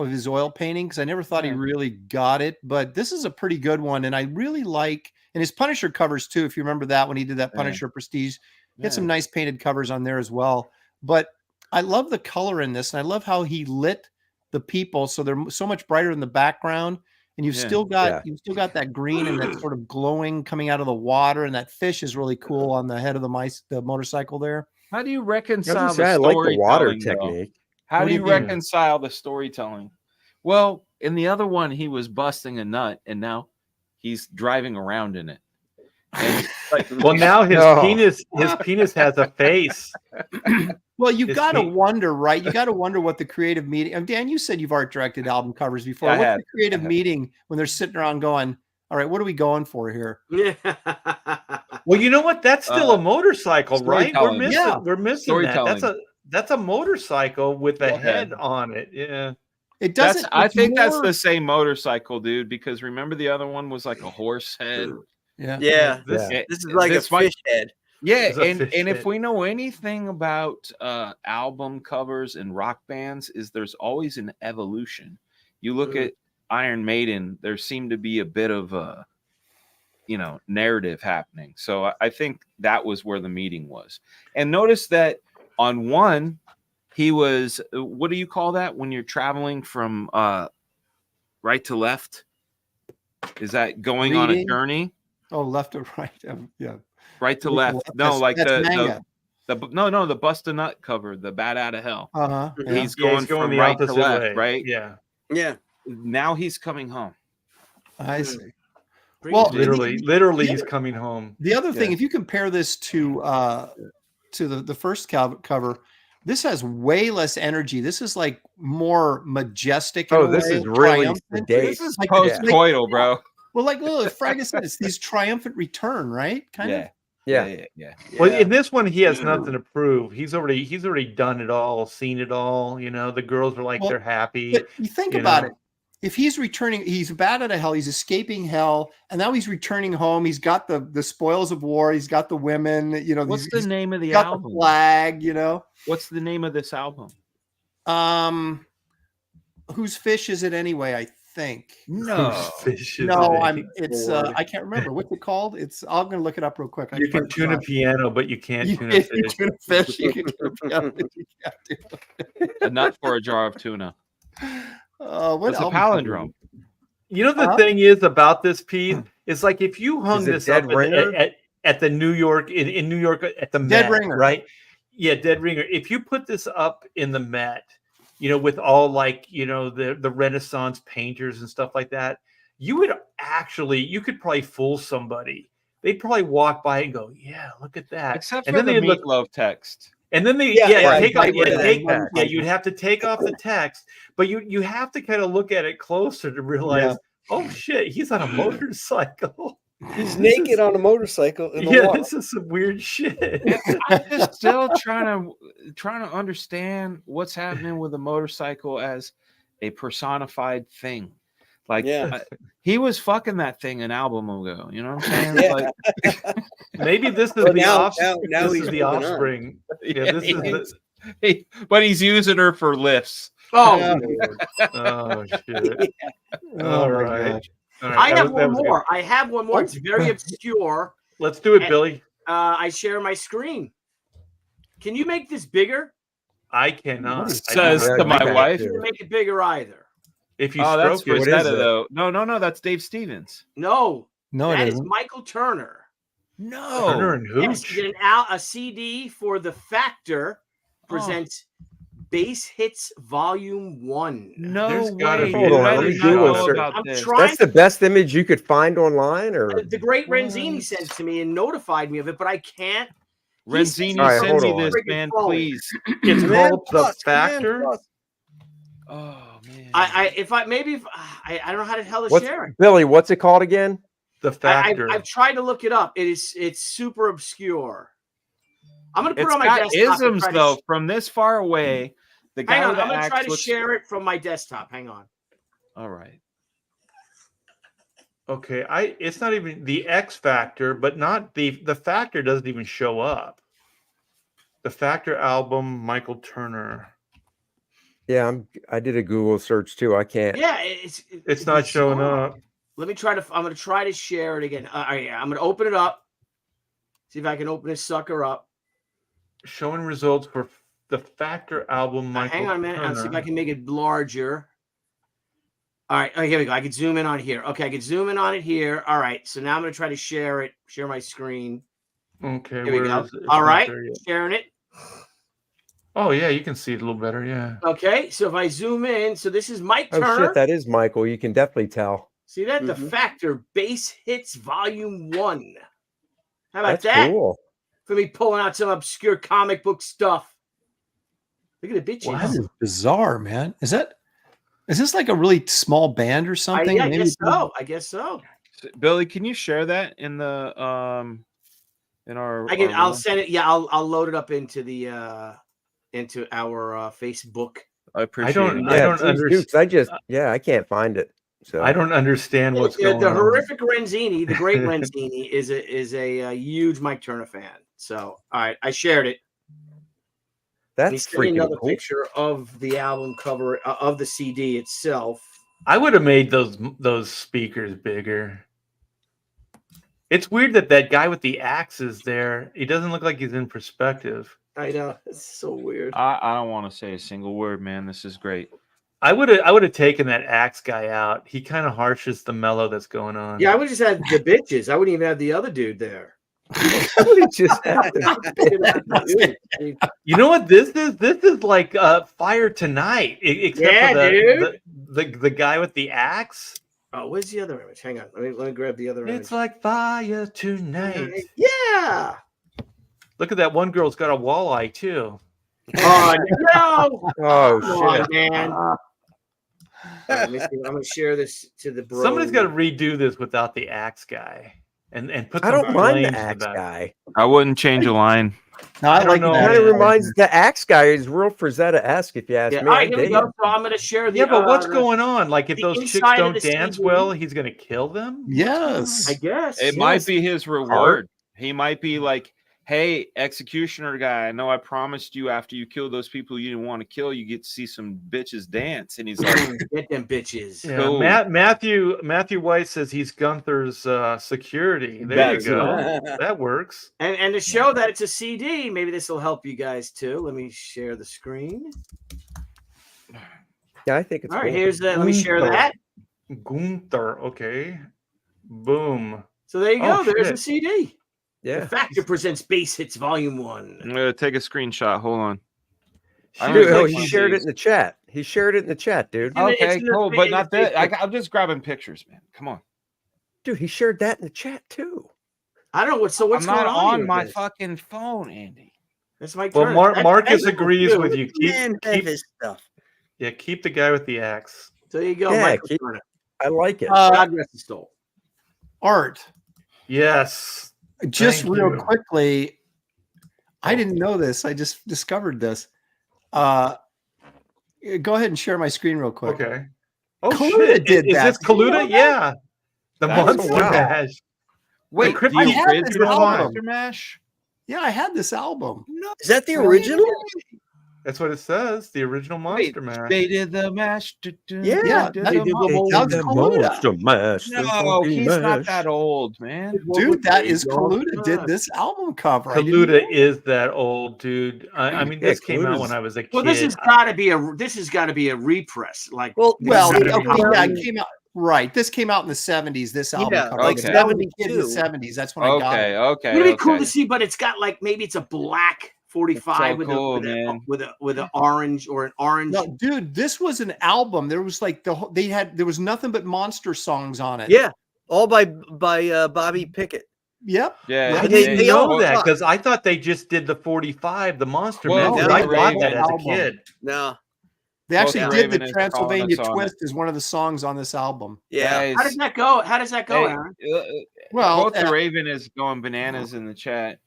his oil painting because I never thought he really got it. But this is a pretty good one, and I really like and his Punisher covers too. If you remember that when he did that Punisher Prestige, he had some nice painted covers on there as well. But I love the color in this, and I love how he lit the people so they're so much brighter in the background. And you've still got that green and that sort of glowing coming out of the water, and that fish is really cool on the head of the motorcycle there. How do you I was reconcile gonna say, the I like the water storytelling, though? technique. How What do do you you mean? reconcile the storytelling? Well, in the other one, he was busting a nut, and now he's driving around in it. And like, Well, now his penis has a face. Well, you His got to feet. wonder, right? You got to wonder what the creative meeting. And Dan, you said you've art directed album covers before. Yeah, I What's have. the creative meeting when they're sitting around going, "All right, what are we going for here?" Yeah. Well, you know what? That's still a motorcycle, right? storytelling. We're missing that. Storytelling. That's a motorcycle with a Okay. head on it. Yeah. It that's doesn't. I it's think that's more- the same motorcycle, dude. Because remember the other one was like a horse head. Yeah. Yeah. This, Yeah. This is like a This might- fish head. Yeah, It's a and fish if head. we know anything about album covers and rock bands, is there's always an evolution. You look at Iron Maiden, there seemed to be a bit of a narrative happening. So I think that was where the meeting was. And notice that on one, he was what do you call that when you're traveling from right to left? Is that going on a Reading? journey? Oh, left or right? Yeah. Right to Right to left. left. No, That's- like that's manga. the Bust a Nut cover, the Bat Out of Hell. Uh-huh. Yeah. He's going from the right to opposite left, way. right? Yeah. Yeah. Now he's coming home. I see. Pretty Well, good. Literally, the he's other- coming home. The other thing, if you compare this to the first cover, this has way less energy. This is like more majestic. in Oh, a this way, is really triumphant. sedate. This is Like- post-coital, bro. Well, like Fraga said, it's these triumphant return, right? Kind of. Yeah. Well, in this one, he has nothing to prove. He's already done it all, seen it all. You know, the girls are like Well, they're happy. But you think you about know. it. If he's returning, he's bad out of hell. He's escaping hell, and now he's returning home. He's got the spoils of war. He's got the women. You know, What's he's the name of the got album? the flag. You know, What's the name of this album? Whose fish is it anyway? I think. No. Fish is No, a- It's I can't remember what's it called. I'm gonna look it up real quick. I You can fucking tune a forgot. piano, but you can't You tune can a fish. tune a fish. You can tune a piano, but you can't do A nut for a jar of tuna. what It's a album palindrome. You know, the Huh? thing is about this piece is like if you hung Is it this Dead up Ringer? at the New York in New York at the Dead Met, Ringer. right? Yeah, Dead Ringer. If you put this up in the Met, you know, with all like the Renaissance painters and stuff like that, you could probably fool somebody. They'd probably walk by and go, "Yeah, look at that." Except and for then the they look, meatloaf text. and then they Yeah, take right, off, right, right, right. you'd have to take off the text, but you have to kind of look at it closer to realize, oh shit, he's on a motorcycle. He's naked on a motorcycle in the Yeah, water. this is some weird shit. I'm just still trying to understand what's happening with the motorcycle as a personified thing. Like he was fucking that thing an album ago. You know what I'm saying? Yeah. Like, Maybe this is Well, the now offspring. he's This is the moving on. offspring. Yeah, this is the. but he's using her for lifts. Oh, Oh shit! Oh All my right. gosh. All right, I that have was- that one was good. more. I have one more. It's very obscure. Let's do it, Billy. I share my screen. Can you make this bigger? I cannot. Says Yeah, to you my got it, wife. too. Make it bigger either. If you Oh, that's stroke it, What is Rosetta, it? though. No, that's Dave Stevens. No, No, it that is isn't. Michael Turner. No. Turner and Yes, Hooch. you get a CD for The Factor presents Bass Hits Volume 1. No There's gotta way. be- dude. Hold on, I let did me not Google know search. about I'm this. trying. That's the best image you could find online, or The great Renzini sent it to me and notified me of it, but I can't. Renzini, All right, send hold me on. this, Friggin' man, phone. please. It's Command called The plus, Command Factor. plus. Oh man. I don't know how to hell to what's share it. Billy? What's it called again? The Factor. I've tried to look it up. It's super obscure. I'm gonna put It's it on my got desktop. and isms try to though from this far away. The guy Hang on, with I'm the gonna try axe to looks. share it from my desktop. Hang on. All right. Okay, it's not even the X Factor, but not the Factor doesn't even show up. The Factor album, Michael Turner. Yeah, I did a Google search too. I can't. Yeah, It's not showing bizarre. up. Let me try to. I'm going to try to share it again. All right, I'm going to open it up. See if I can open this sucker up. Showing results for the Factor album. Michael Hang on a minute. I'll see if I Turner. can make it larger. All right. Oh, here we go. I can zoom in on here. Okay, I can zoom in on it here. All right. So now I'm going to try to share it. Share my screen. Okay, Here we where go. is it? It's All not right. there yet. Sharing it. Oh yeah, you can see it a little better. Yeah. Okay. So if I zoom in, so this is Mike Oh Turner. shit, that is Michael. You can definitely tell. See that? The Mhm. Factor Bass Hits Volume 1. How about That's that? cool. For me pulling out some obscure comic book stuff. Look at the bitches. That is bizarre, man. Is this like a really small band or something? Yeah, I Maybe guess so. I guess so. Billy, can you share that in the in our? I'll send it. Yeah, I'll load it up into the into our Facebook. I appreciate don't- it. Yeah, don't please do, 'cause I can't find it. So I don't understand what's going The on. horrific Renzini, the great Renzini, is a huge Mike Turner fan. So all right, I shared it. Let me that's send you freaking another cool. picture of the album cover of the CD itself. I would have made those speakers bigger. It's weird that guy with the axe is there. He doesn't look like he's in perspective. I know, it's so weird. I don't want to say a single word, man. This is great. I would have taken that axe guy out. He kind of harshes the mellow that's going on. Yeah, I would just have the bitches. I wouldn't even have the other dude there. Somebody just had to- You know what this is? This is like Fire Tonight, except Yeah, for the guy with the axe. Oh, where's the other image? Hang on, let me grab the other image. It's like Fire Tonight. Yeah. Look at that one girl's got a walleye too. Oh no! Oh Come on, shit. man. Let me see. I'm gonna share this to the bro. Somebody's got to redo this without the axe guy, and put. I some don't mind the flames in axe back. guy. I wouldn't change a line. No, I don't like know. that. Kind of reminds the axe guy is real Frazetta-esque, if you ask Yeah. me. All I right, here we dig go. it. So I'm gonna share the. Yeah, but what's the- going on? Like, if the those chicks inside of don't the dance CD. well, he's gonna kill them. Yes. I guess It might be his reward. He might be like, "Hey, executioner guy, I know I promised you after you kill those people you didn't want to kill, you get to see some bitches dance." And he's like, Get them bitches. Yeah, Cool. Matthew White says he's Gunther's security. There That's you go. That works. And to show that it's a CD, maybe this will help you guys too. Let me share the screen. Yeah, I think it's All right, cool. here's that. Let me share Gunther. that. Gunther. Okay. Boom. So there you go. Oh, There's a shit. CD. Yeah. The Factor presents Bass Hits Volume 1. "I'm gonna take a screenshot. Hold on." I Dude, don't oh, like he one shared it these. in the chat. He shared it in the chat, dude. in the- it's Okay, in the- cool, in but the not that. Facebook. I'm just grabbing pictures, man. Come on. Dude, he shared that in the chat too. I don't know what's I'm going not on on here my with this. fucking phone, Andy. That's my Well, turn. Marcus That's agrees you. with you. Man, have his stuff. Keep the guy with the axe. So there you go. Yeah, Michael keep- Turner. I like it. God rest his soul. Art. Yes. Just Thank real you. quickly, I didn't know this. I just discovered this. Go ahead and share my screen real quick. Okay. Oh Kaluta shit! did Is that. this Did you know Kaluta? that? Yeah. The That's Monster wow. Mash. Wait, Crypt- do I you had read this the album. Monster Mash? Yeah, I had this album. No, is that the original? That's what it says. The original Monster Mash. They did the mash. Yeah, Yeah, did that- the mo- That's Kaluta. No, he's not that old, man. Dude, that is Kaluta did this album cover. I didn't Kaluta know. is that old dude. I mean, Yeah, this came out Kaluta's- when I was a kid. Well, this has got to be a repress. Like, Well, Well, It's okay, gotta yeah, be- it came out right. This came out in the 70s. This album Yeah, cover. like Like, that was a kid in the 72. 70s. That's when I got Okay, it. okay. it'd be cool okay. to see, but it's got like maybe it's a black 45 It's so cool, with man. an orange or an orange. No, dude, this was an album. There was like there was nothing but monster songs on it. Yeah, all by Bobby Pickett. Yep. Yeah, Yeah, I they- didn't they know all that suck. because I thought they just did the 45, the Monster Well, Mash. now I the bought that as a Raven- kid. No, They actually Well, did Raven the is calling Transylvania us on Twist as one of the songs on this album. yeah. How does that go? How does that go, Hey, Aaron? Well, both the Raven is going bananas in the chat.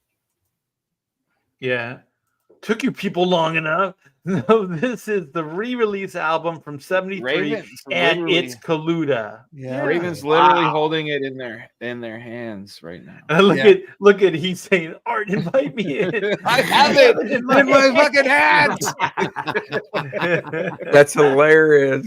Yeah. Took you people long enough. No, this is the re-release album from '73, Ravens and literally- it's Kaluta. Yeah. Raven's literally Wow. holding it in their hands right now. And Yeah. look at he's saying, Art, invite me in. I have it in my fucking hands. That's hilarious.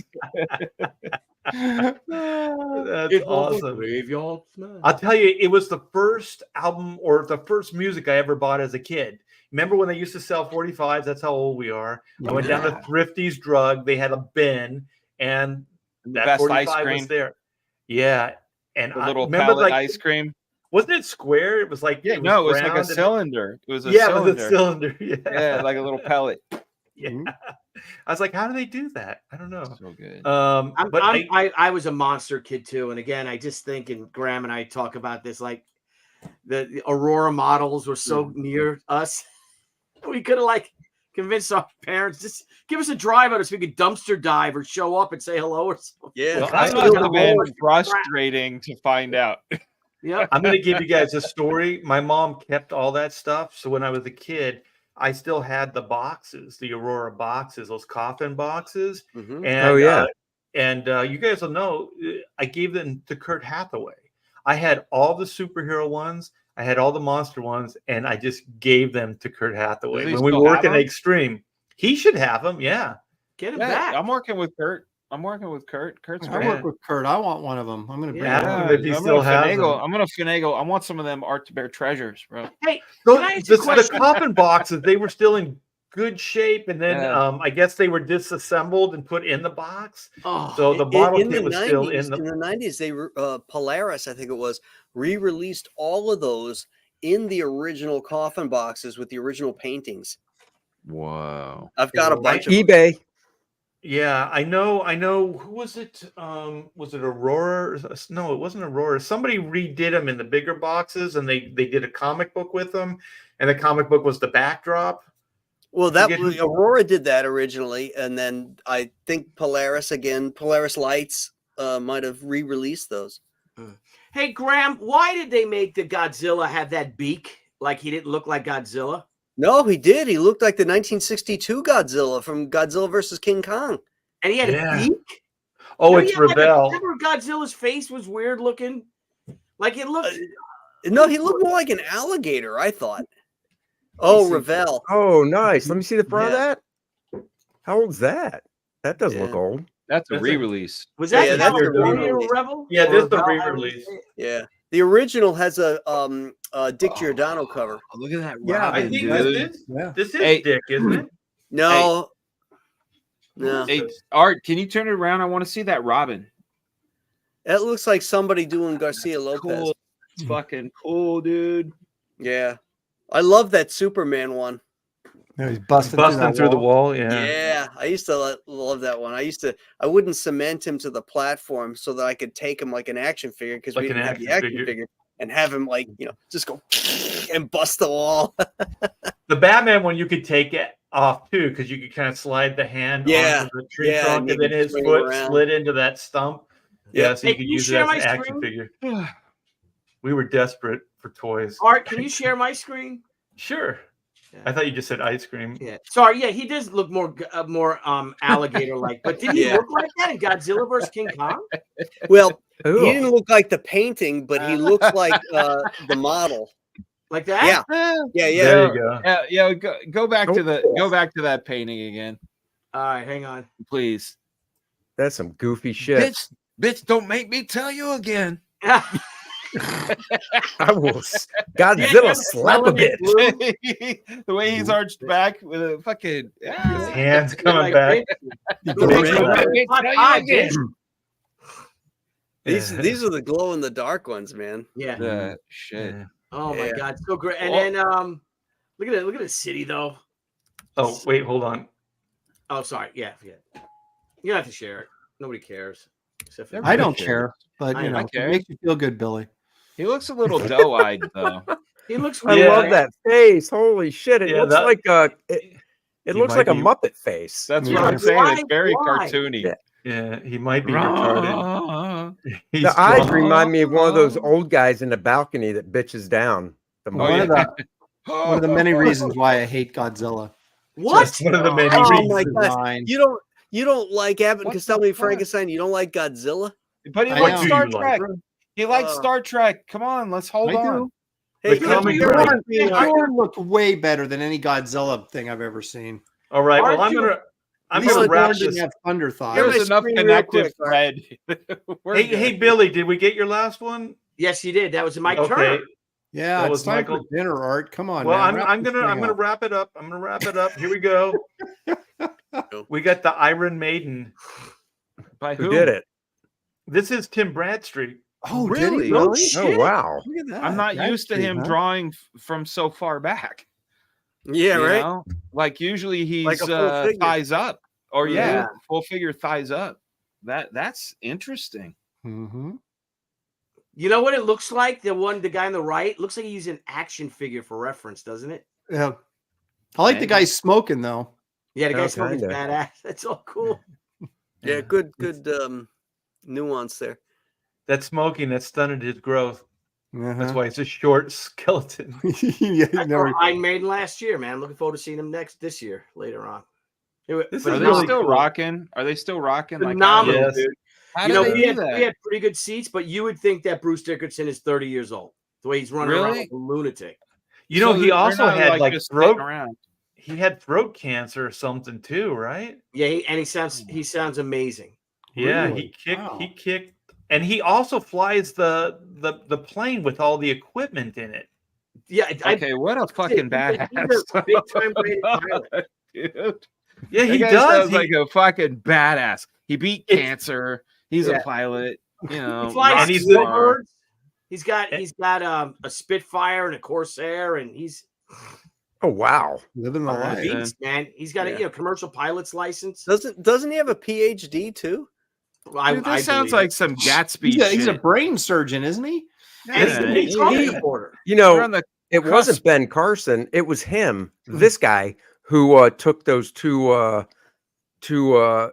That's awesome. Graveyard Smash. I'll tell you, it was the first album or the first music I ever bought as a kid. Remember when they used to sell 45s? That's how old we are. I went down to Thrifty's Drug. They had a bin, and that Best 45 ice cream. was there. Yeah, and The I little remember pallet like ice cream. wasn't it square? It was like Yeah, no, it was like a round and- cylinder. It was a Yeah, cylinder. it was a cylinder. Yeah, Yeah, like a little pellet. yeah. I was like, how do they do that? I don't know. So good. But I was a monster kid too, and again, I just think, and Graham and I talk about this, like the Aurora models were so near us, we could have like convinced our parents just give us a drive out so we could dumpster dive or show up and say hello or something. Yeah. That I'm must gonna- have been frustrating to find out. Yeah, I'm going to give you guys a story. My mom kept all that stuff. So when I was a kid, I still had the boxes, the Aurora boxes, those coffin boxes. Mhm. And, Oh, yeah. You guys will know, I gave them to Kurt Hathaway. I had all the superhero ones. I had all the monster ones, and I just gave them to Kurt Hathaway. Does he When we still were have working at them? Extreme, he should have them. Yeah. get him Yeah, back. I'm working with Kurt. Kurt's I great. work with Kurt. I want one of them. I'm going to bring Yeah. it Ask up. him if he I'm still gonna has finagle. them. I'm gonna finagle. I want some of them Art to Bear treasures, bro. Hey, So can I ask you a the question? coffin boxes, they were still in good shape, and then Yeah. I guess they were disassembled and put in the box. Oh, So the In- bottle in kit the was still 90s, in the. in the 90s, they Polaris, I think it was, re-released all of those in the original coffin boxes with the original paintings. Whoa. I've got a Right. bunch of them. eBay. Yeah, I know. Who was it? Was it Aurora? No, it wasn't Aurora. Somebody redid them in the bigger boxes, and they did a comic book with them, and the comic book was the backdrop. Well, that forget was, who- Aurora did that originally, and then I think Polaris Lights might have re-released those. Hey, Graham, why did they make the Godzilla have that beak? Like he didn't look like Godzilla? No, he did. He looked like the 1962 Godzilla from Godzilla versus King Kong. And he had Yeah. a beak? Oh, No, it's he had like a- Rebel. remember Godzilla's face was weird looking? Like it looked. No, he looked more like an alligator, I thought. Oh, Ravel. Oh, nice. Let me see the front Yeah. of that. How old's that? That doesn't look Yeah. old. That's a That's a- re-release. Was that Yeah, the that's a California re-release. Rebel? Yeah, Or this is the Rebel? re-release. Yeah. The original has a Dick Giordano cover. Oh, look at that. Yeah, I Robin, think dude. this is Hey. Dick, isn't it? No. No. Hey, Art, can you turn it around? I want to see that Robin. That looks like somebody doing Garcia Lopez. Cool. It's fucking cool, dude. Yeah. I love that Superman one. No, he's busting, Busting through the wall. Yeah. Yeah, I used to love that one. I wouldn't cement him to the platform so that I could take him like an action figure because Like we an didn't have the action action figure. figure and have him like, just go and bust the wall. The Batman one you could take it off too, because you could kind of slide the hand Yeah, onto the tree yeah, trunk, and and you then could his swing foot around. slid into that stump. Yeah. Yeah, so Hey, you could can you use it share as my an action screen? figure. We were desperate for toys. Art, can you share my screen? Sure. Yeah. I thought you just said ice cream. Yeah. Sorry. Yeah, he does look more alligator like. But did he Yeah. look like that in Godzilla versus King Kong? Well, Ooh. he didn't look like the painting, but he looks like the model. Like that? Yeah. Yeah, yeah. There you go. Yeah, go back to that painting again, All right, hang on. please. That's some goofy shit. Bitch, don't make me tell you again. I will Godzilla Yeah, slap a smelling it bitch. The way he's arched back with a fucking His hands coming Like, back. Don't make Don't me make me hot tell you pie, again. bitch. These are the glow in the dark ones, man. Yeah. The shit. Yeah. Oh my Yeah. god, so great. And Oh. then look at it. Look at the city though. Oh, wait, hold on. Oh, sorry. Yeah, forget. You don't have to share it. Nobody cares. Except for I don't care, but I it care. makes you feel good, Billy. He looks a little doe-eyed though. He looks I weird. love that face. Holy shit. It Yeah, looks that- like it He looks might like a be- Muppet face. That's Yeah. what I'm saying. It's very Why? cartoony. Yeah. Yeah, he might be retarded. He's The eyes drunk. remind me of one of those old guys in the balcony that bitches down. The Oh, One Muppet. of the one of the many reasons why I hate Godzilla. What? That's one of the many Oh reasons. my god! Design. You don't like Abbott and What Costello the fuck? Frankenstein? You don't like Godzilla? But he I likes know. Star What do you like? Trek. He likes Star Trek. Come on, let's hold I on. do. The you comic you're book. right. Thor looked way better than any Godzilla thing I've ever seen. All right. Well, Aren't you- I'm At least gonna the wrap Thor didn't this. have thunder thighs. Here's There's my enough screen real connective quick, thread. We're Hey, good. hey, Billy, did we get your last one? Yes, you did. That was my Okay. turn. Yeah, That it's was time Michael. for dinner, Art. Come on. Well, man. I'm Wrap this gonna thing up. wrap it up. I'm gonna wrap it up. Here we go. We got the Iron Maiden. By Who did it? This is Tim Bradstreet. Oh, Really? Did he? No Really? shit. Oh wow. Look at that. I'm not That's used to great, him huh? drawing from so far back. Yeah, you right. know? Like usually he's Like a full figure. thighs up, or Yeah. full figure thighs up. That's interesting. Mm-hmm. You know what it looks like? The guy on the right looks like he's an action figure for reference, doesn't it? Yeah. I like the Maybe. guy smoking though. Yeah, the guy Oh, smoking's kinda. badass. That's all cool. Yeah, good nuance there. That smoking that stunted his growth. That's Uh-huh. why it's a short skeleton. Yeah, I never- saw Iron Maiden last year, man. I'm looking forward to seeing him this year later on. This Are is they really still cool. rocking? Are they still rocking? Like Phenomenal, Yes. dude. how You do know, they we do had, that? we had pretty good seats, but you would think that Bruce Dickinson is 30 years old. The way he's running around Really? like a lunatic. You know, So he they're also not, had like just throat. sitting around. He had throat cancer or something too, right? Yeah, he sounds amazing. Yeah, Really? he kicked. Wow. He kicked, and he also flies the plane with all the equipment in it. Yeah, Okay, what a fucking he's a badass. big-time rated pilot. Dude. Yeah, he That guy does. sounds He, like a fucking badass. He beat It's- cancer. He's Yeah. a pilot. You know, He flies and he's snowbirds. He's got a Spitfire and a Corsair, and he's Oh wow. living the a life. Yeah. beast, man. He's got Yeah. a commercial pilot's license. Doesn't he have a PhD too? Dude, this sounds believe like it. some Gatsby He's a shit. brain surgeon, isn't he? And he's a Yeah. big Trump He- supporter. You They're know, on the it cusp. wasn't Ben Carson. It was him. This guy who took those two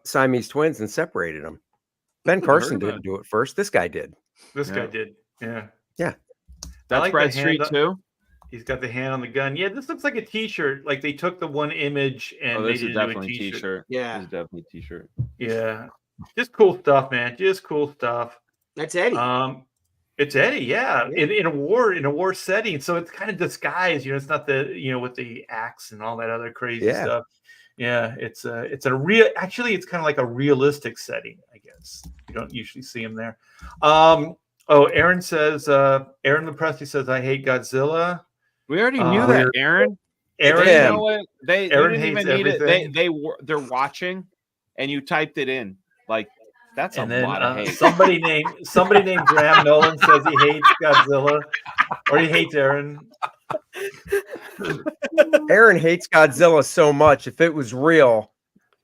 Siamese twins and separated them. Ben Carson about didn't do it first. This guy did. this Yeah. guy did. Yeah. Yeah. That's like the Brad hand Street up- too. He's got the hand on the gun. Yeah, this looks like a T-shirt. Like they took the one image and Oh, made this it is into a definitely a T-shirt. t-shirt. Yeah, This is definitely a t-shirt. Yeah, just cool stuff, man. Just cool stuff. that's Eddie. It's Eddie, yeah, in a war setting. So it's kind of disguised. You know, it's not with the axe and all that other crazy Yeah. stuff. Yeah, it's a real. Actually, it's kind of like a realistic setting. I guess you don't usually see him there. Aaron says. Aaron Lopresti says, "I hate Godzilla." We already knew Uh, that, Aaron. Aaron, You Yeah. know what? They Aaron didn't even hates need it. everything. They're watching, and you typed it in. Like that's a and then lot of hate. somebody named Graham Nolan says he hates Godzilla, or he hates Aaron. Aaron hates Godzilla so much. If it was real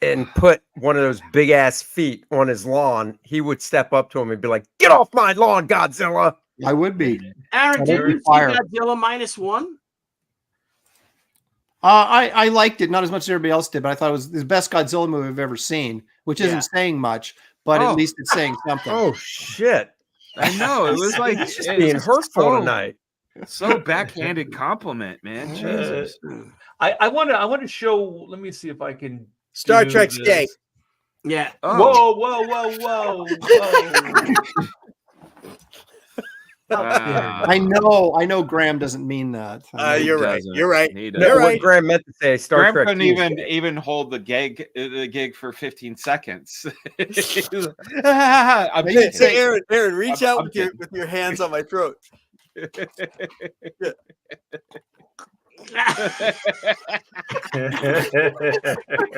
and put one of those big ass feet on his lawn, he would step up to him and be like, "Get off my lawn, Godzilla!" I would be. Aaron, did Aaron you see Fire. Godzilla -1? I liked it, not as much as everybody else did, but I thought it was the best Godzilla movie I've ever seen, which Yeah. isn't saying much, but Oh. at least it's saying something. Oh shit! I know it was like He's just it's being hurtful so, tonight. So backhanded compliment, man. Jesus. I want to show. Let me see if I can. Star do Trek's this. gay. Yeah. Oh, Whoa! wow. I know Graham doesn't mean that. You're right. doesn't. You're right. He No, doesn't. You're what right. Graham meant to say, Star Graham Trek. couldn't is even gay. even hold the gig for 15 seconds. He was like, I'm Hey, kidding. Say, Aaron, reach I'm out with kidding. your hands on my throat.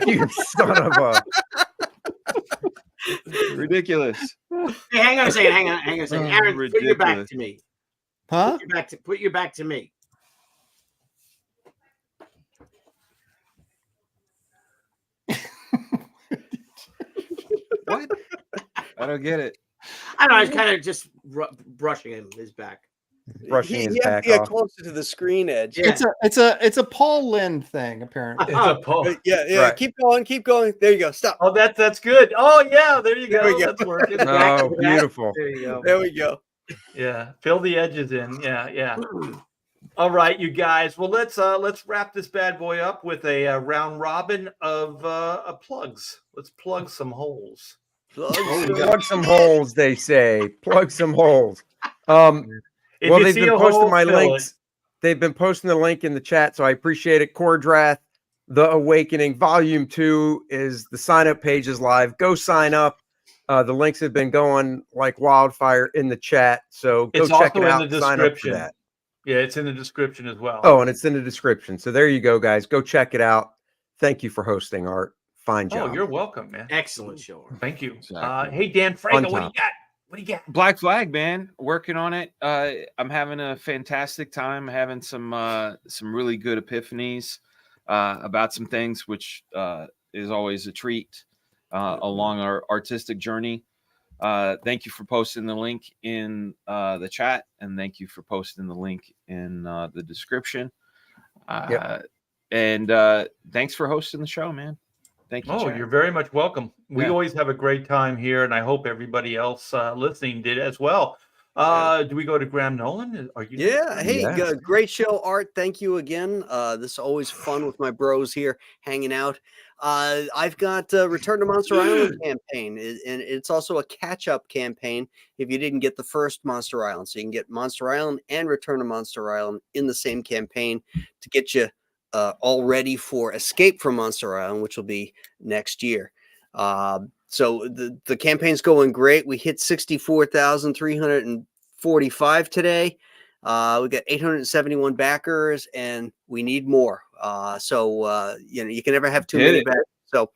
You son of a. Ridiculous. Hey, hang on a second. Hang on a second. Oh, Aaron, put your back ridiculous. to me. Huh? Put your back to me. What? I don't get it. I don't know. I was kind of just brushing his back. Brushing his He has back to get off. closer to the screen edge. Yeah. It's a Paul Lynde thing, apparently. It's a Paul. Yeah. Right. Keep going. There you go. Stop. Oh, that's good. Oh yeah, there you go. There we go. That's working. Back to Oh, back. beautiful. There you go. There we go. Yeah, fill the edges in. Yeah. All right, you guys. Well, let's wrap this bad boy up with a round robin of plugs. Let's plug some holes. Plug some holes, they say. Plug some holes. If Well, you they've see been a posting hole, my fill it. links. They've been posting the link in the chat, so I appreciate it. Cordrath, The Awakening, Volume 2 is the sign-up page is live. Go sign up. The links have been going like wildfire in the chat, so go It's check also it in out. the Sign up for description. that. Yeah, it's in the description as well. Oh, and it's in the description. So there you go, guys. Go check it out. Thank you for hosting, Art. Fine job. Oh, you're welcome, man. Excellent show. Thank you. Exactly. Hey, Dan Fun Fraga, what do you time. got? What do you got? Black Flag, man, working on it. I'm having a fantastic time, having some really good epiphanies about some things, which is always a treat along our artistic journey. Thank you for posting the link in the chat, and thank you for posting the link in the description. And thanks for hosting the show, man. Thank you. Oh, Chad. you're very much welcome. We Yeah. always have a great time here, and I hope everybody else listening did as well. Do we go to Graham Nolan? Are you? Yeah. Hey, Yeah. great show, Art. Thank you again. This is always fun with my bros here hanging out. I've got Return to Monster Island campaign, and it's also a catch-up campaign if you didn't get the first Monster Island. So you can get Monster Island and Return to Monster Island in the same campaign to get you all ready for Escape from Monster Island, which will be next year. So the campaign's going great. We hit 64,345 today. We got 871 backers, and we need more. You can never have too many backers. So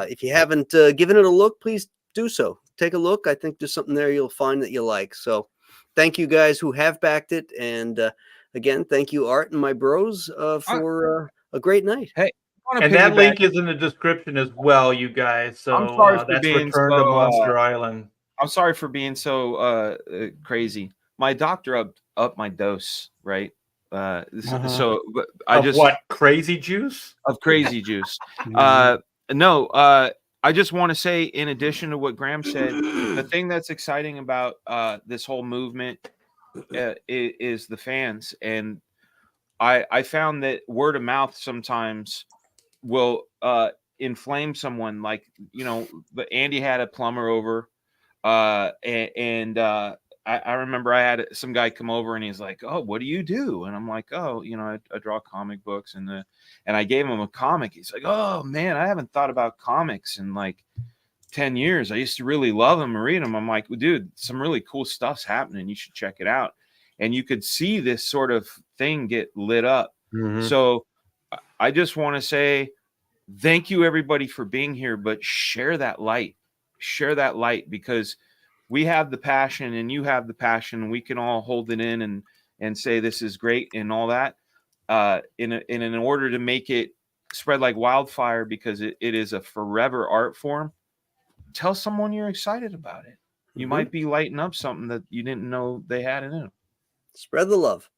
if you haven't given it a look, please do so. Take a look. I think there's something there you'll find that you like. So thank you guys who have backed it. And again, thank you, Art and my bros, for a great night. Hey, And that link is in the description as well, you guys. So I'm sorry for that's being Return to Monster Island. I'm sorry for being so crazy. My doctor upped my dose, right? So but I Of just what? Crazy juice? of crazy juice. No, I just want to say, in addition to what Graham said, the thing that's exciting about this whole movement is the fans, and I found that word of mouth sometimes will inflame someone. Like, but Andy had a plumber over, and I remember I had some guy come over and he's like, "Oh, what do you do?" And I'm like, "Oh, I draw comic books," and I gave him a comic. He's like, "Oh man, I haven't thought about comics in like 10 years. I used to really love them and read them." I'm like, well, "Dude, some really cool stuff's happening. You should check it out." And you could see this sort of thing get lit up. Mhm. So I just want to say thank you, everybody, for being here, but share that light, because we have the passion and you have the passion. We can all hold it in and say this is great and all that in order to make it spread like wildfire, because it is a forever art form. Tell someone you're excited about it. You might be lighting up something that you didn't know they had in it. Spread the love.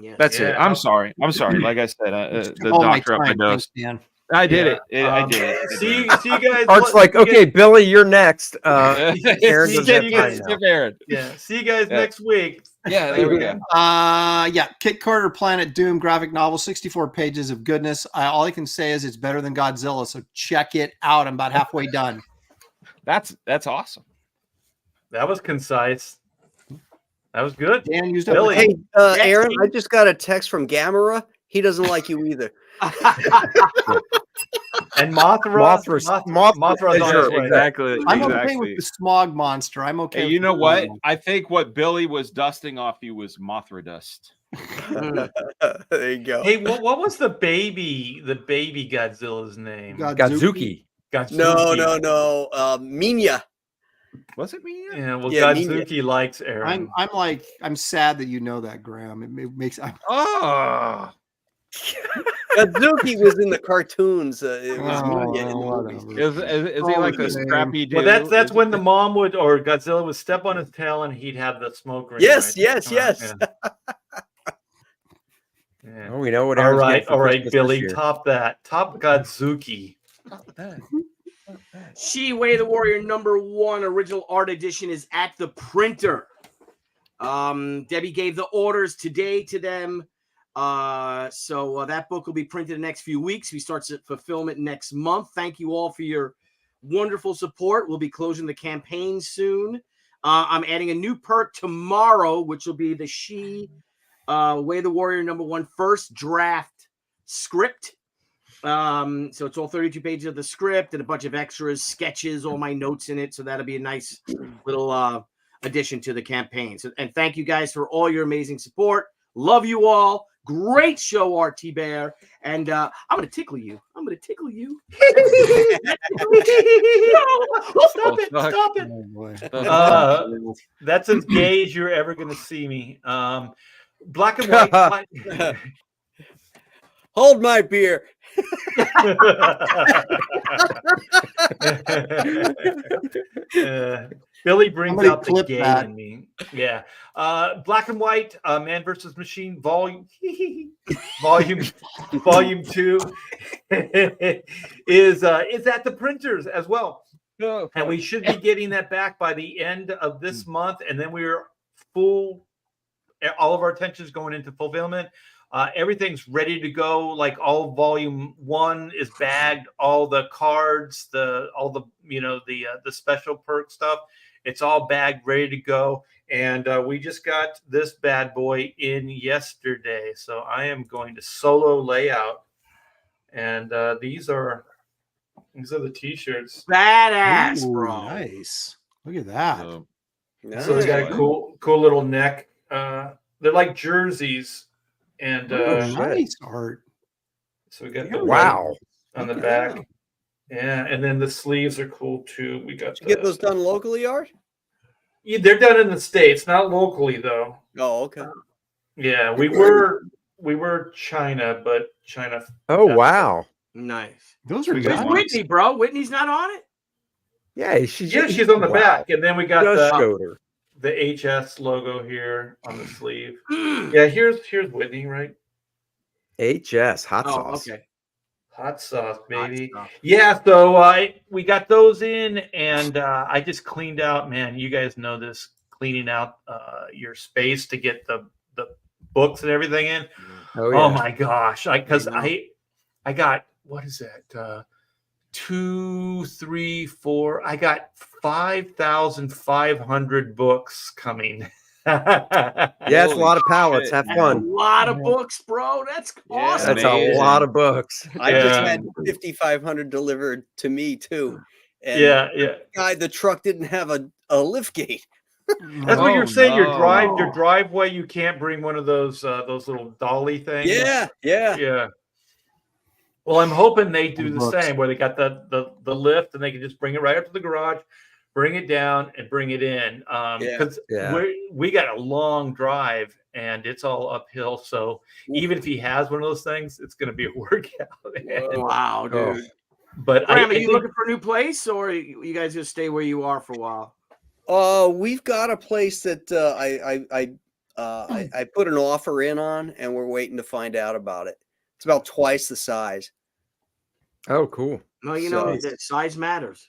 Yeah. That's it. I'm sorry. Like I said, the All my doctor up my time. dose. Thanks, Dan. I did Yeah. it. I did it. See you guys. Art's like, okay, Billy, you're next. Aaron See doesn't have you time guys. now. Aaron. Yeah. See you guys Yeah. next week. Yeah, there we go. Kit Carter Planet Doom graphic novel, 64 pages of goodness. All I can say is it's better than Godzilla, so check it out. I'm about halfway done. That's awesome. That was concise. That was good. Dan used Billy. up. Hey, Aaron, I just got a text from Gamera. He doesn't like you either. And Mothra. Mothra's on sure, his way. Exactly. I'm okay with the smog monster. I'm okay. Hey, with you know the what? smog I think what Billy was dusting off you was Mothra dust. There you go. Hey, what was the baby Godzilla's name? Godzuki. Godzuki. No. Minya. Was it me? Yeah, well, Yeah, Godzuki likes Aaron. I'm sad that you know that, Graham. It makes. Oh, Godzuki was in the cartoons. It was Minya in the whatever. movies. is he like the scrappy dude? Well, that's when the mom would, or Godzilla would step on his tail and he'd have the smoke ring. Yes, right? yes, Come on, yes. Yeah. Oh, we know what All Aaron's right, getting for all right, Christmas Billy, this year. top that. Top Godzuki. She Way the Warrior #1 original art edition is at the printer. Debbie gave the orders today to them. So that book will be printed in the next few weeks. We start fulfillment next month. Thank you all for your wonderful support. We'll be closing the campaign soon. I'm adding a new perk tomorrow, which will be the Way the Warrior #1 first draft script. So it's all 32 pages of the script and a bunch of extras, sketches, all my notes in it. So that'll be a nice little addition to the campaign. So, and thank you guys for all your amazing support. Love you all. Great show, RT Bear. And I'm going to tickle you. I'm going to tickle you. No, stop it. Stop it. Oh, boy. That's as gay as you're ever going to see me. Black and white. Hold my beer. Billy brings Somebody out the clip gay that. in me. Yeah. Black and White, Man versus Machine, volume 2 is at the printers as well. And we should be getting that back by the end of this month. And then we're all of our attention is going into fulfillment. Everything's ready to go. Like all volume 1 is bagged, all the cards, the special perk stuff. It's all bagged, ready to go. And we just got this bad boy in yesterday. So I am going to solo layout. And these are the t-shirts. Badass, Ooh, bro. nice. Look at that. So they got a cool little neck. They're like jerseys. And Nice art. so we got the Wow. on the back. Yeah, and then the sleeves are cool too. We got Did you get those done locally, Art? Yeah, they're done in the States, not locally though. Oh, okay. Yeah, we were China, but China. Oh, wow. Nice. Those are We got nice. Whitney, bro. Whitney's not on it? Yeah, she's she's on the back, and then we got Just showed her. the HS logo here on the sleeve. Yeah, here's Whitney, right? HS hot Oh, sauce. okay. Hot sauce, baby. Hot sauce. Yeah, so we got those in, and I just cleaned out. Man, you guys know this, cleaning out your space to get the books and everything in. Oh, yeah. Oh my gosh! Because I got, what is that? 2, 3, 4. I got 5,500 books coming. Yeah, it's a lot of pallets. shit. Have That's a fun. lot of books, bro. That's awesome. That's a Amazing. lot of books. I just Yeah. had 5,500 delivered to me too. And Yeah. the truck didn't have a lift gate. That's what you're saying. Your no. driveway, you can't bring one of those little dolly things. Yeah. Yeah. Well, I'm hoping they do the Books. same, where they got the lift and they can just bring it right up to the garage, bring it down, and bring it in. Because Yeah. we got a long drive and it's all uphill. So even if he has one of those things, it's going to be a workout. Wow, dude. Oh. But Graham, are I you think, looking for a new place, or you guys just stay where you are for a while? We've got a place that I put an offer in on, and we're waiting to find out about it. It's about twice the size. Oh, cool. No, you know So- that size matters.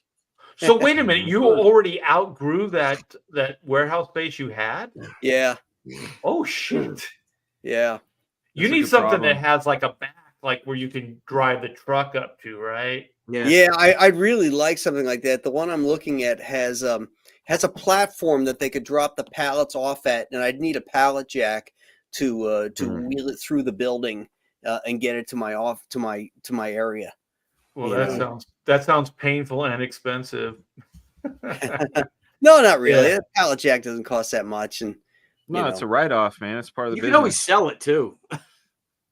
so wait a minute. You already outgrew that warehouse space you had? Yeah, Oh, shit. yeah. You That's a need good something problem. that has like a back, like where you can drive the truck up to, right? Yeah, I'd really like something like that. The one I'm looking at has a platform that they could drop the pallets off at, and I'd need a pallet jack to wheel it through the building and get it to my area. Well, Yeah. that sounds painful and expensive. No, not really. Yeah. A pallet jack doesn't cost that much, and No, you it's a know. write-off, man. It's part of the You business. can always sell it too.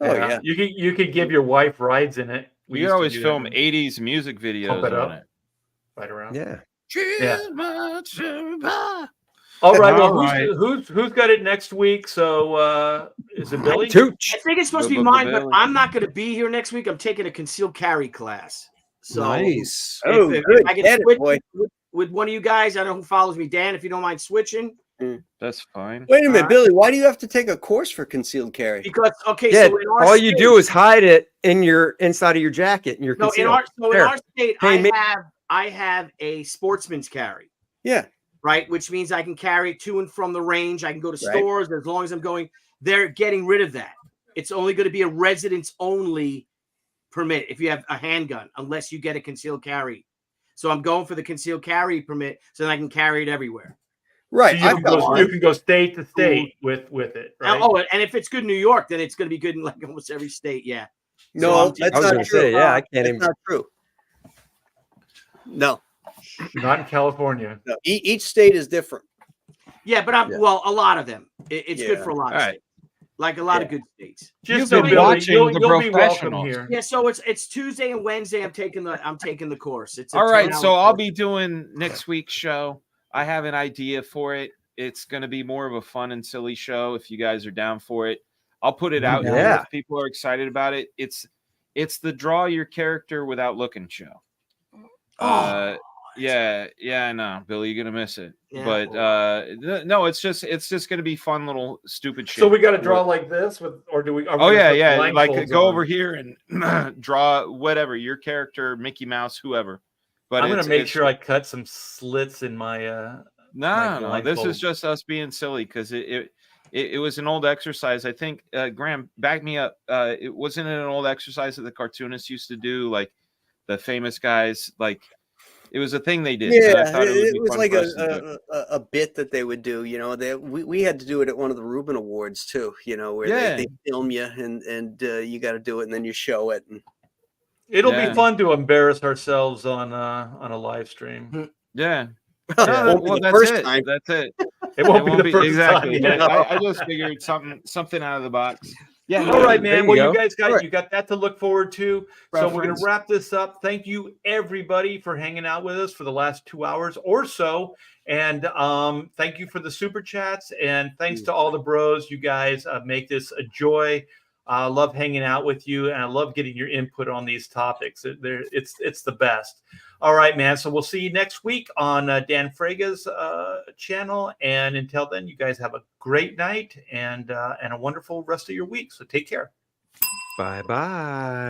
Oh yeah. You could give your wife rides in it. We used could to always do film that. 80s music videos it on up. it. Right around. Yeah. All right. Well, All right. who's got it next week? So is it Billy? Tooch. I think it's supposed to be Go, mine, but Billy. I'm not going to be here next week. I'm taking a concealed carry class. So Nice. Oh, if good. I can Get it, switch boy. with one of you guys, I don't know who follows me, Dan. If you don't mind switching, That's fine. Wait a minute, Alright. Billy. Why do you have to take a course for concealed carry? because okay, Yeah, so in our all you state- do is hide it in your inside of your jacket and you're no in concealed. our There. state, Hey, me- I have a sportsman's carry. Yeah. right? Which means I can carry it to and from the range. I can go to Right. stores as long as I'm going. They're getting rid of that. It's only going to be a residence only permit if you have a handgun, unless you get a concealed carry. So I'm going for the concealed carry permit so that I can carry it everywhere. Right. So I've got you one. can go state to state with it, right? Oh, and if it's good in New York, then it's going to be good in like almost every state. Yeah. So No, I'm- that's I was not gonna true. say, yeah, I can't That's even. not true. No, Not in California. no. Each state is different. Yeah, but Yeah. well, a lot of them. It's good Yeah. for a lot of All right. states. Like a lot of Yeah. good states. Just You've so been Billy, watching you'll the be welcome Brofessionals. here. Yeah, so it's Tuesday and Wednesday. I'm taking the course. It's a All right, 10-hour so I'll course. be doing next week's show. I have an idea for it. It's going to be more of a fun and silly show if you guys are down for it. I'll put it out here Yeah. if people are excited about it. It's the draw your character without looking show. Yeah, I know, Billy, you're gonna miss it. Yeah. But no, it's just gonna be fun little stupid shit. So we got to draw like this, or do we? Are we Oh gonna yeah, put like blindfolds go on? over here and draw whatever your character, Mickey Mouse, whoever. But I'm gonna it's- make it's- sure I cut some slits in my. my No, this blindfold. is just us being silly because it was an old exercise. I think Graham, back me up. It wasn't an old exercise that the cartoonists used to do, like the famous guys. Like it was a thing they did. and I Yeah, thought it be was fun like for us to do it. a bit that they would do. You know, we had to do it at one of the Reuben Awards too. You know, where Yeah. they film you and you got to do it and then you show it. And It'll Yeah. be fun to embarrass ourselves on a live stream. Yeah. it No, won't be well, the that's first it. time. That's it. It won't It be the first exactly. time. But Yeah. I just figured something out of the box. Yeah. All right, There man. you Well, go. you guys got All right. you got that to look forward to. So we're gonna Reference. wrap this up. Thank you everybody for hanging out with us for the last 2 hours or so, and thank you for the super chats, and thanks to all the bros. You guys make this a joy. I love hanging out with you, and I love getting your input on these topics. It's the best. All right, man. So we'll see you next week on Dan Fraga's channel. And until then, you guys have a great night and a wonderful rest of your week. So take care. Bye bye.